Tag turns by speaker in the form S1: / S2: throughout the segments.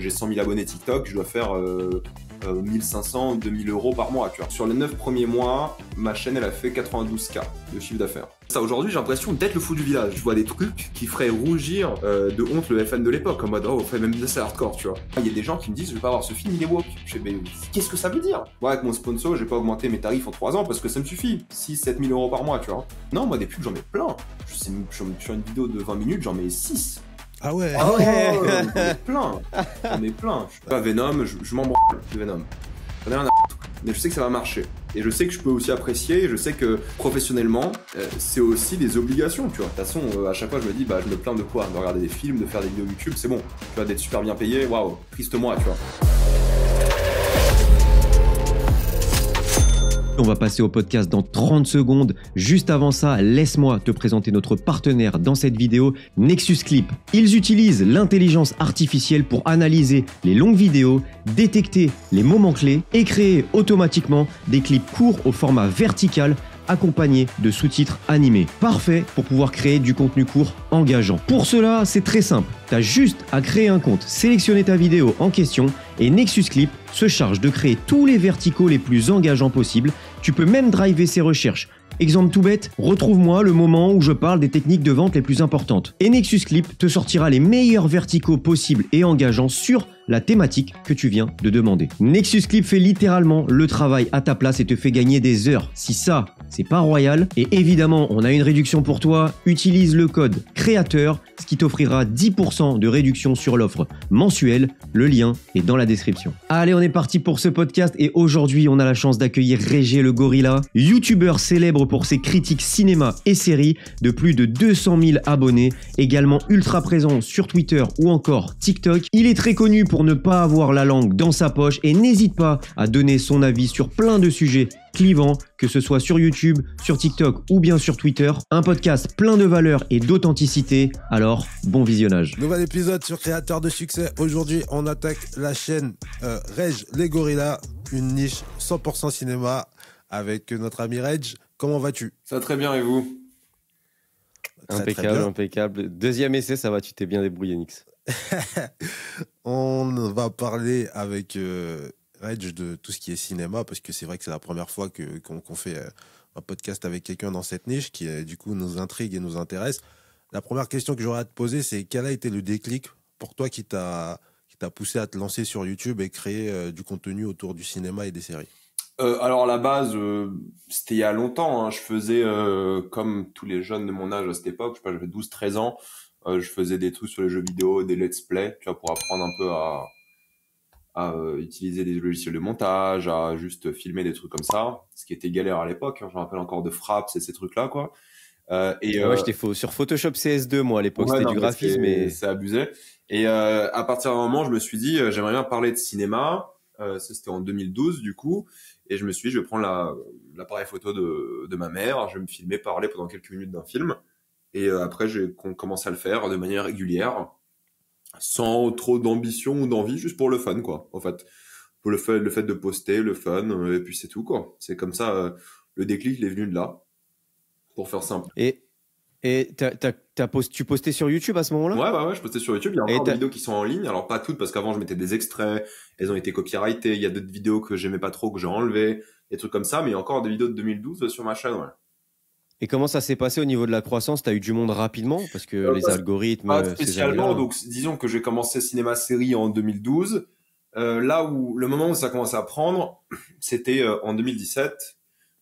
S1: j'ai 100 000 abonnés TikTok, je dois faire 1500, 2000 euros par mois, tu vois. Sur les 9 premiers mois, ma chaîne, elle a fait 92K de chiffre d'affaires. Ça, aujourd'hui, j'ai l'impression d'être le fou du village. Je vois des trucs qui feraient rougir de honte le FN de l'époque, en mode, oh, on fait même ça hardcore, tu vois. Il y a des gens qui me disent, je vais pas voir ce film, il est woke. Je fais, mais qu'est-ce que ça veut dire? Moi, avec mon sponsor, j'ai pas augmenté mes tarifs en 3 ans parce que ça me suffit. 6-7 000 euros par mois, tu vois. Non, moi, des pubs, j'en mets plein. Sur une vidéo de 20 minutes, j'en mets 6.
S2: Ah ouais.
S1: Ah ouais. J'en ai plein. J'en ai plein. Je suis pas Venom, je m'en branle de Venom. J'en ai rien à foutre. Mais je sais que ça va marcher. Et je sais que je peux aussi apprécier. Et je sais que professionnellement, c'est aussi des obligations, tu vois. De toute façon, à chaque fois, je me dis, bah, je me plains de quoi? De regarder des films, de faire des vidéos YouTube, c'est bon. Tu vois, d'être super bien payé, waouh, triste moi, tu vois.
S3: On va passer au podcast dans 30 secondes. Juste avant ça, laisse-moi te présenter notre partenaire dans cette vidéo, Nexus Clip. Ils utilisent l'intelligence artificielle pour analyser les longues vidéos, détecter les moments clés et créer automatiquement des clips courts au format vertical accompagné de sous-titres animés. Parfait pour pouvoir créer du contenu court engageant. Pour cela, c'est très simple. Tu as juste à créer un compte, sélectionner ta vidéo en question et Nexus Clip se charge de créer tous les verticaux les plus engageants possibles. Tu peux même driver ses recherches. Exemple tout bête, retrouve-moi le moment où je parle des techniques de vente les plus importantes. Et Nexus Clip te sortira les meilleurs verticaux possibles et engageants sur la thématique que tu viens de demander. Nexus Clip fait littéralement le travail à ta place et te fait gagner des heures. Si ça, c'est pas royal. Et évidemment, on a une réduction pour toi. Utilise le code créateur, ce qui t'offrira 10% de réduction sur l'offre mensuelle. Le lien est dans la description. Allez, on est parti pour ce podcast et aujourd'hui, on a la chance d'accueillir Régé le Gorilla, youtubeur célèbre pour ses critiques cinéma et séries, de plus de 200 000 abonnés, également ultra présent sur Twitter ou encore TikTok. Il est très connu pour ne pas avoir la langue dans sa poche et n'hésite pas à donner son avis sur plein de sujets clivants, que ce soit sur YouTube, sur TikTok ou bien sur Twitter. Un podcast plein de valeur et d'authenticité. Alors, bon visionnage.
S2: Nouvel épisode sur Créateur de succès. Aujourd'hui, on attaque la chaîne Reg les Gorillas, une niche 100% cinéma avec notre ami Reg. Comment vas-tu?
S1: Ça va très bien, et vous?
S3: Impeccable,
S2: très bien.
S3: impeccable. Deuxième essai, ça va, tu t'es bien débrouillé, Nix.
S2: On va parler avec Reg de tout ce qui est cinéma, parce que c'est vrai que c'est la première fois qu'on fait un podcast avec quelqu'un dans cette niche qui, du coup, nous intrigue et nous intéresse. La première question que j'aurais à te poser, c'est quel a été le déclic pour toi qui t'a poussé à te lancer sur YouTube et créer du contenu autour du cinéma et des séries?
S1: Alors à la base, c'était il y a longtemps, hein. Je faisais comme tous les jeunes de mon âge à cette époque, je sais pas, j'avais 12-13 ans, je faisais des trucs sur les jeux vidéo, des let's play, tu vois, pour apprendre un peu à utiliser des logiciels de montage, à juste filmer des trucs comme ça, ce qui était galère à l'époque, hein. Je me rappelle encore de Fraps et ces trucs-là, quoi.
S3: Ouais, j'étais sur Photoshop CS2, moi, à l'époque,
S1: Ouais,
S3: c'était
S1: non,
S3: du
S1: mais
S3: graphisme.
S1: c'est abusé. Et à partir d'un moment, je me suis dit, j'aimerais bien parler de cinéma. Ça, c'était en 2012, du coup. Et je me suis dit, je vais prendre l'appareil photo de ma mère, je vais me filmer, parler pendant quelques minutes d'un film. Et après, j'ai commencé à le faire de manière régulière, sans trop d'ambition ou d'envie, juste pour le fun, quoi, en fait. Pour le fait de poster, le fun, et puis c'est tout, quoi. C'est comme ça, le déclic, il est venu de là, pour faire simple.
S3: Et tu postais sur YouTube à ce moment-là?
S1: Ouais, je postais sur YouTube. Il y a encore des vidéos qui sont en ligne. Alors, pas toutes, parce qu'avant, je mettais des extraits. Elles ont été copyrightées. Il y a d'autres vidéos que j'aimais pas trop, que j'ai enlevées. Des trucs comme ça. Mais il y a encore des vidéos de 2012 sur ma chaîne, ouais.
S3: Et comment ça s'est passé au niveau de la croissance? T'as eu du monde rapidement? Parce que les algorithmes,
S1: Pas
S3: ces
S1: spécialement.
S3: années-là.
S1: Donc, disons que j'ai commencé cinéma-série en 2012. Là où, le moment où ça a commencé à prendre, c'était en 2017,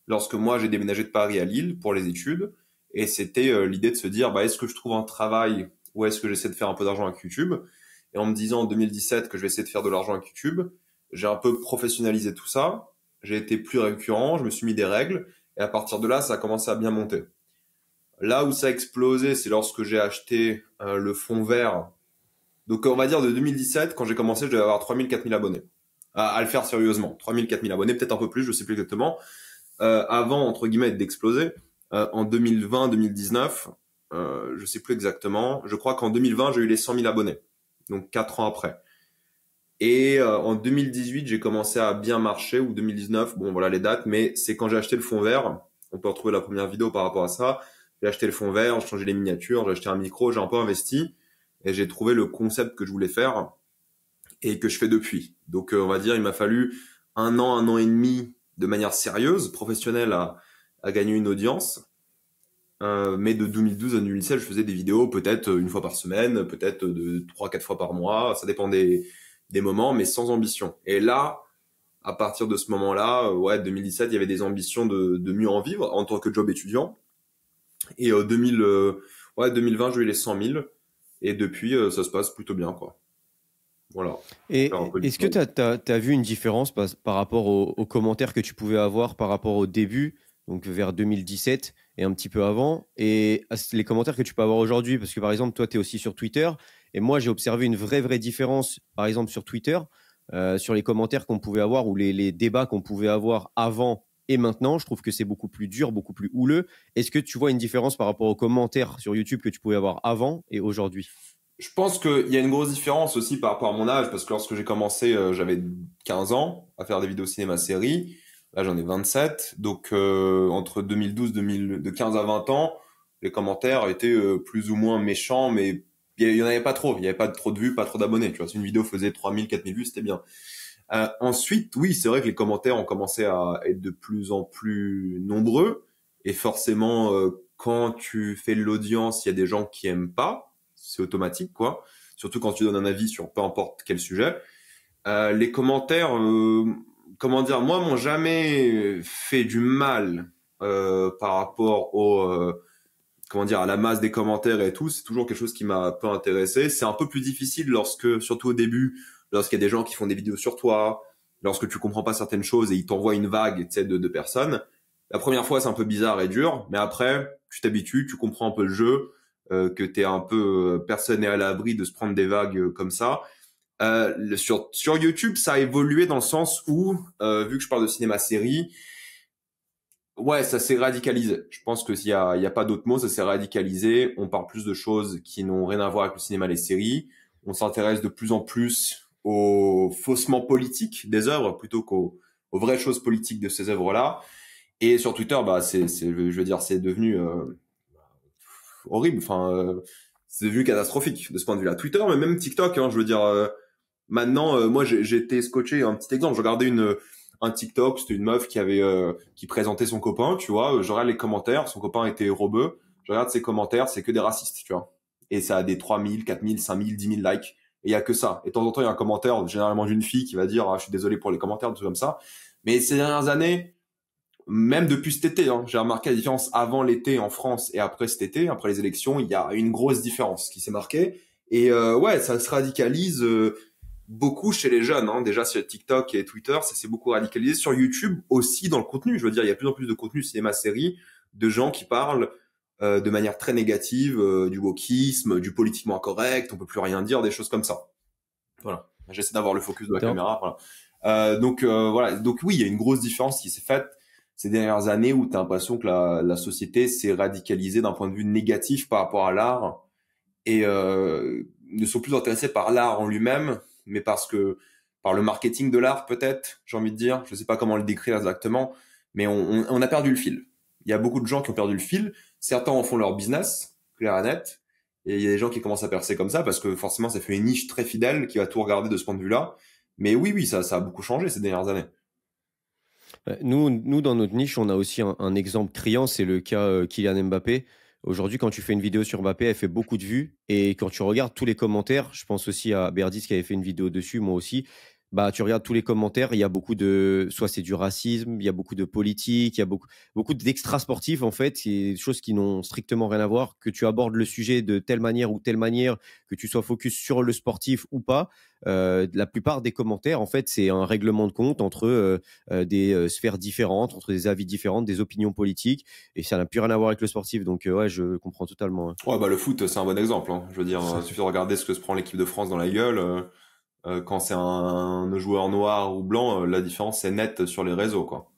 S1: lorsque moi, j'ai déménagé de Paris à Lille pour les études. Et c'était l'idée de se dire, bah, est-ce que je trouve un travail ou est-ce que j'essaie de faire un peu d'argent avec YouTube? Et en me disant en 2017 que je vais essayer de faire de l'argent avec YouTube, j'ai un peu professionnalisé tout ça. J'ai été plus récurrent, je me suis mis des règles. Et à partir de là, ça a commencé à bien monter. Là où ça a explosé, c'est lorsque j'ai acheté le fond vert. Donc on va dire de 2017, quand j'ai commencé, je devais avoir 3000, 4000 abonnés. À le faire sérieusement. 3000, 4000 abonnés, peut-être un peu plus, je sais plus exactement. Avant, entre guillemets, d'exploser. En 2020-2019, je sais plus exactement. Je crois qu'en 2020, j'ai eu les 100 000 abonnés. Donc 4 ans après. Et en 2018, j'ai commencé à bien marcher, ou 2019, bon voilà les dates, mais c'est quand j'ai acheté le fond vert. On peut retrouver la première vidéo par rapport à ça. J'ai acheté le fond vert, j'ai changé les miniatures, j'ai acheté un micro, j'ai un peu investi et j'ai trouvé le concept que je voulais faire. et que je fais depuis. Donc, on va dire, il m'a fallu un an et demi de manière sérieuse, professionnelle, à gagner une audience. Mais de 2012 à 2017, je faisais des vidéos peut-être une fois par semaine, peut-être de 3-4 fois par mois. Ça dépend des moments, mais sans ambition. Et là, à partir de ce moment-là, 2017, il y avait des ambitions de mieux en vivre en tant que job étudiant. Et 2020, j'ai eu les 100 000. Et depuis, ça se passe plutôt bien, quoi. Voilà.
S3: Et est-ce que tu as vu une différence par rapport aux commentaires que tu pouvais avoir par rapport au début, donc vers 2017 et un petit peu avant, et les commentaires que tu peux avoir aujourd'hui? Parce que par exemple, toi, tu es aussi sur Twitter, et moi, j'ai observé une vraie différence, par exemple, sur Twitter, sur les commentaires qu'on pouvait avoir ou les débats qu'on pouvait avoir avant et maintenant. Je trouve que c'est beaucoup plus dur, beaucoup plus houleux. Est-ce que tu vois une différence par rapport aux commentaires sur YouTube que tu pouvais avoir avant et aujourd'hui?
S1: Je pense qu'il y a une grosse différence aussi par rapport à mon âge, parce que lorsque j'ai commencé, j'avais 15 ans à faire des vidéos cinéma série. Là, j'en ai 27. Donc, entre 2012, de 15 à 20 ans, les commentaires étaient plus ou moins méchants, mais il y en avait pas trop. Il y avait pas trop de vues, pas trop d'abonnés. Tu vois, si une vidéo faisait 3000, 4000 vues, c'était bien. Ensuite, oui, c'est vrai que les commentaires ont commencé à être de plus en plus nombreux. Et forcément, quand tu fais de l'audience, il y a des gens qui aiment pas. C'est automatique, quoi. Surtout quand tu donnes un avis sur peu importe quel sujet. Les commentaires, comment dire, moi, m'ont jamais fait du mal par rapport comment dire, à la masse des commentaires et tout. C'est toujours quelque chose qui m'a peu intéressé. C'est un peu plus difficile surtout au début, lorsqu'il y a des gens qui font des vidéos sur toi, lorsque tu comprends pas certaines choses et ils t'envoient une vague, tu sais, de personnes. La première fois, c'est un peu bizarre et dur, mais après, tu t'habitues, tu comprends un peu le jeu. Que t'es un peu personne n'est à l'abri de se prendre des vagues comme ça. Sur YouTube, ça a évolué dans le sens où, vu que je parle de cinéma série, ouais, ça s'est radicalisé. Je pense que s'il y a pas d'autre mot, ça s'est radicalisé. On parle plus de choses qui n'ont rien à voir avec le cinéma, les séries. On s'intéresse de plus en plus aux faussements politiques des œuvres plutôt qu'aux vraies choses politiques de ces œuvres-là. Et sur Twitter, bah je veux dire, c'est devenu horrible. Enfin, c'est devenu catastrophique de ce point de vue-là. Twitter, mais même TikTok, hein, je veux dire, maintenant, moi, j'ai été scotché. Un petit exemple, je regardais un TikTok, c'était une meuf qui présentait son copain, tu vois. Je regarde les commentaires, son copain était rebeu. Je regarde ses commentaires, c'est que des racistes, tu vois. Et ça a des 3000, 4000, 5000, 10 000 likes. Et il y a que ça. Et de temps en temps, il y a un commentaire, généralement d'une fille qui va dire, ah, je suis désolé pour les commentaires, tout comme ça. Mais ces dernières années, même depuis cet été, hein, j'ai remarqué la différence avant l'été en France et après cet été, après les élections, il y a une grosse différence qui s'est marquée. Et ouais, ça se radicalise beaucoup chez les jeunes. Hein. Déjà sur TikTok et Twitter, ça s'est beaucoup radicalisé. Sur YouTube aussi dans le contenu. Je veux dire, il y a de plus en plus de contenu cinéma-série de gens qui parlent de manière très négative du wokisme, du politiquement incorrect, on peut plus rien dire, des choses comme ça. Voilà. J'essaie d'avoir le focus de la caméra. Voilà. Donc voilà. Donc oui, il y a une grosse différence qui s'est faite ces dernières années où tu as l'impression que la société s'est radicalisée d'un point de vue négatif par rapport à l'art et ne sont plus intéressés par l'art en lui-même, mais par le marketing de l'art peut-être, j'ai envie de dire. Je sais pas comment le décrire exactement, mais on a perdu le fil. Il y a beaucoup de gens qui ont perdu le fil. Certains en font leur business, clair et net. Et il y a des gens qui commencent à percer comme ça parce que forcément ça fait une niche très fidèle qui va tout regarder de ce point de vue-là. Mais oui, ça a beaucoup changé ces dernières années.
S3: Nous, dans notre niche, on a aussi un exemple criant, c'est le cas Kylian Mbappé. Aujourd'hui, quand tu fais une vidéo sur Mbappé, elle fait beaucoup de vues. Et quand tu regardes tous les commentaires, je pense aussi à Berdis qui avait fait une vidéo dessus, moi aussi, bah, tu regardes tous les commentaires, il y a beaucoup soit c'est du racisme, il y a beaucoup de politique, il y a beaucoup d'extra sportifs, en fait. C'est des choses qui n'ont strictement rien à voir. Que tu abordes le sujet de telle manière ou telle manière, que tu sois focus sur le sportif ou pas, la plupart des commentaires, en fait, c'est un règlement de compte entre des sphères différentes, entre des avis différents, des opinions politiques, et ça n'a plus rien à voir avec le sportif. Donc, ouais, je comprends totalement. Hein.
S1: Ouais, bah le foot, c'est un bon exemple. Hein. Je veux dire, il suffit de regarder ce que se prend l'équipe de France dans la gueule. Quand c'est un joueur noir ou blanc, la différence est nette sur les réseaux, quoi.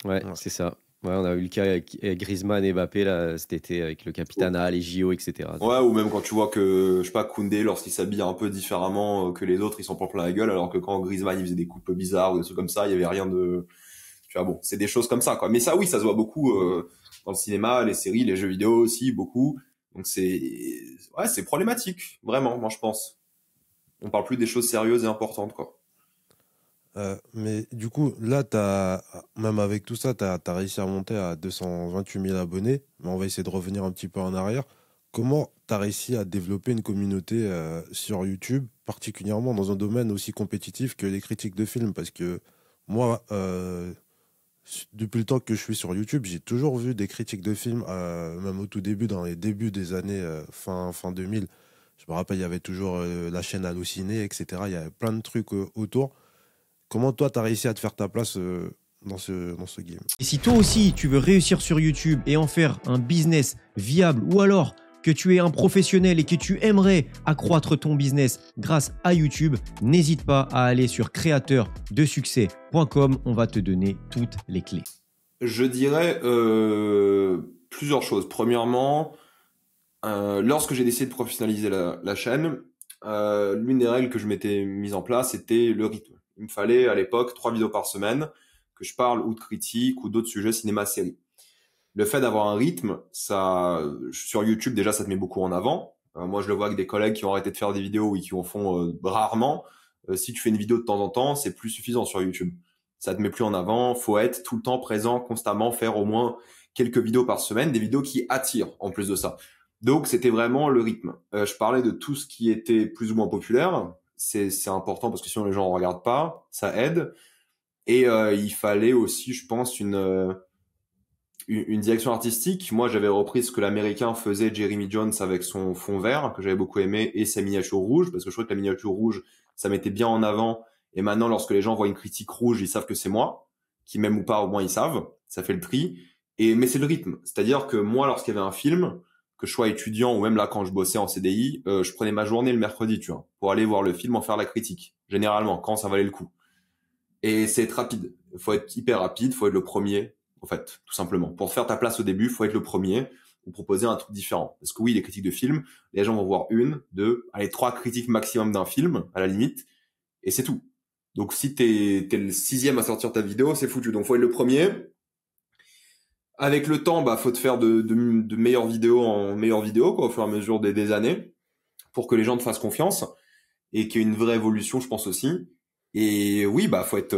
S3: Ouais, c'est ça. Ouais, on a eu le cas avec Griezmann et Mbappé là, cet été avec le Capitana, les JO, etc.
S1: Ouais, ou même quand tu vois que, je sais pas, Koundé, lorsqu'il s'habille un peu différemment que les autres, ils s'en prennent plein la gueule, alors que quand Griezmann, il faisait des coupes bizarres ou des trucs comme ça, il y avait rien de... Tu vois, bon, c'est des choses comme ça, quoi. Mais ça, oui, ça se voit beaucoup dans le cinéma, les séries, les jeux vidéo aussi, beaucoup. Donc c'est problématique, vraiment, moi je pense. On parle plus des choses sérieuses et importantes, quoi.
S2: Mais du coup, là, même avec tout ça, tu as réussi à monter à 228 000 abonnés. Mais on va essayer de revenir un petit peu en arrière. Comment tu as réussi à développer une communauté sur YouTube, particulièrement dans un domaine aussi compétitif que les critiques de films? Parce que moi, depuis le temps que je suis sur YouTube, j'ai toujours vu des critiques de films, même au tout début, dans les débuts des années fin 2000. Je me rappelle, il y avait toujours la chaîne Allociné, etc. Il y avait plein de trucs autour. Comment toi, tu as réussi à te faire ta place dans ce game?
S3: Et si toi aussi, tu veux réussir sur YouTube et en faire un business viable, ou alors que tu es un professionnel et que tu aimerais accroître ton business grâce à YouTube, n'hésite pas à aller sur créateurdesuccès.com. On va te donner toutes les clés.
S1: Je dirais plusieurs choses. Premièrement, lorsque j'ai décidé de professionnaliser la chaîne, l'une des règles que je m'étais mise en place, c'était le rythme. Il me fallait à l'époque 3 vidéos par semaine, que je parle ou de critiques ou d'autres sujets cinéma-série. Le fait d'avoir un rythme, ça, sur YouTube déjà, ça te met beaucoup en avant. Moi, je le vois avec des collègues qui ont arrêté de faire des vidéos ou qui en font rarement. Si tu fais une vidéo de temps en temps, c'est plus suffisant sur YouTube. Ça te met plus en avant. Faut être tout le temps présent, constamment, faire au moins quelques vidéos par semaine, des vidéos qui attirent en plus de ça. Donc, c'était vraiment le rythme. Je parlais de tout ce qui était plus ou moins populaire. C'est important parce que sinon les gens ne regardent pas. Ça aide. Et il fallait aussi, je pense, une direction artistique. Moi, j'avais repris ce que l'américain faisait, Jeremy Jones, avec son fond vert, que j'avais beaucoup aimé, et sa miniature rouge, parce que je trouvais que la miniature rouge, ça mettait bien en avant. Et maintenant, lorsque les gens voient une critique rouge, ils savent que c'est moi, qui m'aime ou pas, au moins ils savent. Ça fait le tri. Mais c'est le rythme. C'est-à-dire que moi, lorsqu'il y avait un film, que je sois étudiant ou même là quand je bossais en CDI, je prenais ma journée le mercredi, tu vois, pour aller voir le film, en faire la critique. Généralement, quand ça valait le coup. Et c'est être rapide. Il faut être hyper rapide, il faut être le premier, en fait, tout simplement. Pour faire ta place au début, il faut être le premier ou proposer un truc différent. Parce que oui, les critiques de films, les gens vont voir une, deux, allez, 3 critiques maximum d'un film, à la limite, et c'est tout. Donc si t'es le 6e à sortir ta vidéo, c'est foutu. Donc faut être le premier. Avec le temps, bah faut te faire de meilleures vidéos en meilleures vidéos, quoi, au fur et à mesure des années, pour que les gens te fassent confiance et qu'il y ait une vraie évolution, je pense aussi. Et oui, bah faut être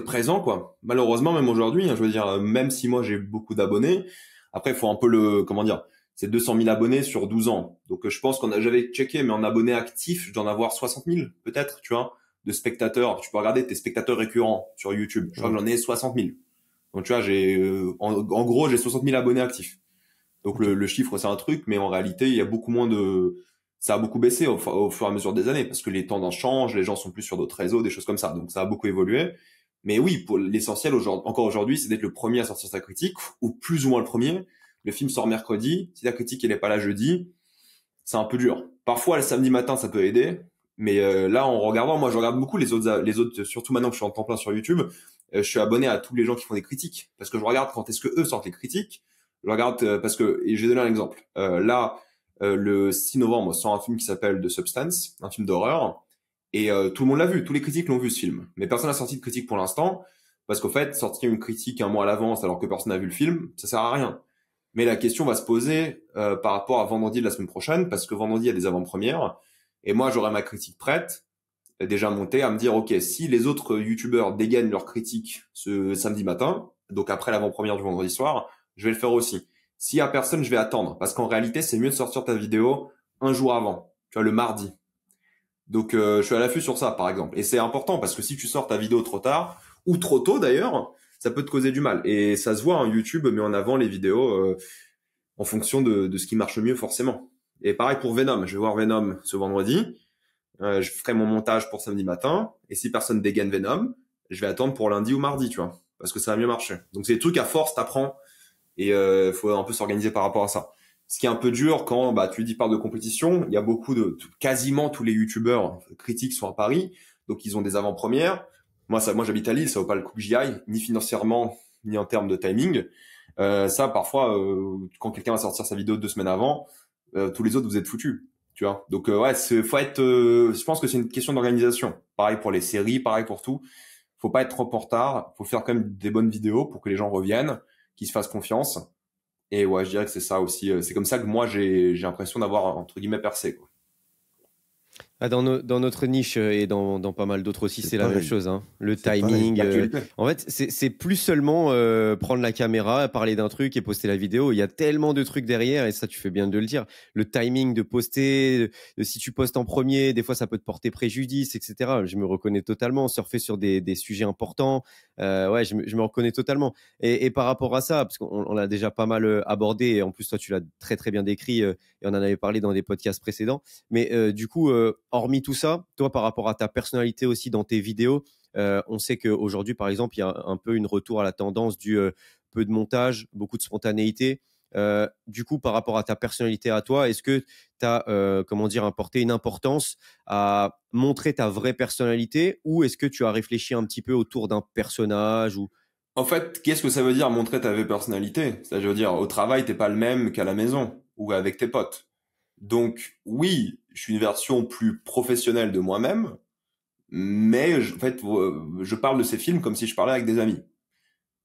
S1: présent, quoi. Malheureusement, même aujourd'hui, hein, je veux dire, même si moi j'ai beaucoup d'abonnés, après il faut un peu comment dire, c'est 200 000 abonnés sur 12 ans. Donc je pense j'avais checké, mais en abonnés actifs, je dois en avoir 60 000 peut-être, tu vois, de spectateurs. Tu peux regarder tes spectateurs récurrents sur YouTube. Je crois que j'en ai 60 000. Donc tu vois, en gros, j'ai 60 000 abonnés actifs. Donc le chiffre, c'est un truc, mais en réalité, il y a beaucoup moins ça a beaucoup baissé au fur et à mesure des années parce que les tendances changent, les gens sont plus sur d'autres réseaux, des choses comme ça. Donc ça a beaucoup évolué. Mais oui, pour l'essentiel encore aujourd'hui, c'est d'être le premier à sortir sa critique ou plus ou moins le premier. Le film sort mercredi. Si la critique elle est pas là jeudi, c'est un peu dur. Parfois le samedi matin, ça peut aider. Mais là, en regardant, moi, je regarde beaucoup les autres, surtout maintenant que je suis en temps plein sur YouTube. Je suis abonné à tous les gens qui font des critiques parce que je regarde quand est-ce que eux sortent les critiques. Je regarde parce que, et je vais donner un exemple. Le 6 novembre sort un film qui s'appelle The Substance, un film d'horreur. Et tout le monde l'a vu, tous les critiques l'ont vu ce film. Mais personne n'a sorti de critique pour l'instant, parce qu'au fait, sortir une critique un mois à l'avance alors que personne n'a vu le film, ça sert à rien. Mais la question va se poser par rapport à vendredi de la semaine prochaine, parce que vendredi, il y a des avant-premières. Et moi, j'aurai ma critique prête, déjà montée, à me dire, OK, si les autres youtubeurs dégainent leur critique ce samedi matin, donc après l'avant-première du vendredi soir, je vais le faire aussi. S'il y a personne, je vais attendre, parce qu'en réalité, c'est mieux de sortir ta vidéo un jour avant, tu vois, le mardi. Donc je suis à l'affût sur ça, par exemple. Et c'est important, parce que si tu sors ta vidéo trop tard, ou trop tôt d'ailleurs, ça peut te causer du mal. Et ça se voit, hein, YouTube met en avant les vidéos en fonction de ce qui marche mieux, forcément. Et pareil pour Venom. Je vais voir Venom ce vendredi. Je ferai mon montage pour samedi matin. Et si personne dégaine Venom, je vais attendre pour lundi ou mardi, tu vois. Parce que ça va mieux marcher. Donc c'est des trucs à force, t'apprends. Et faut un peu s'organiser par rapport à ça. Ce qui est un peu dur quand tu dis parles de compétition, il y a quasiment tous les youtubeurs critiques sont à Paris, donc ils ont des avant-premières. Moi j'habite à Lille, ça vaut pas le coup que j'y aille, ni financièrement, ni en termes de timing. Ça parfois, quand quelqu'un va sortir sa vidéo 2 semaines avant, tous les autres vous êtes foutus, tu vois. Donc ouais, faut être. Je pense que c'est une question d'organisation. Pareil pour les séries, pareil pour tout. Faut pas être trop en retard. Faut faire quand même des bonnes vidéos pour que les gens reviennent, qu'ils se fassent confiance. Et ouais, je dirais que c'est ça aussi. C'est comme ça que moi, j'ai l'impression d'avoir, entre guillemets, percé, quoi.
S3: Dans notre niche et dans pas mal d'autres aussi, c'est la même
S2: pareil.
S3: chose. Hein. Le
S2: C'est
S3: timing.
S1: L'actualité.
S3: En fait, c'est plus seulement prendre la caméra, parler d'un truc et poster la vidéo. Il y a tellement de trucs derrière et ça, tu fais bien de le dire. Le timing de poster, si tu postes en premier, des fois, ça peut te porter préjudice, etc. Je me reconnais totalement. Surfer sur des sujets importants. Ouais, je me reconnais totalement. Et par rapport à ça, parce qu'on l'a déjà pas mal abordé, et en plus, toi, tu l'as très, très bien décrit et on en avait parlé dans des podcasts précédents. Mais du coup, hormis tout ça, toi, par rapport à ta personnalité aussi dans tes vidéos, on sait qu'aujourd'hui, par exemple, il y a un peu une retour à la tendance du peu de montage, beaucoup de spontanéité. Du coup, par rapport à ta personnalité à toi, est-ce que tu as, comment dire, apporté une importance à montrer ta vraie personnalité ou est-ce que tu as réfléchi un petit peu autour d'un personnage ou...
S1: En fait, qu'est-ce que ça veut dire montrer ta vraie personnalité? Ça veut dire, au travail, t'es pas le même qu'à la maison ou avec tes potes. Donc, oui, je suis une version plus professionnelle de moi-même, mais en fait, je parle de ces films comme si je parlais avec des amis.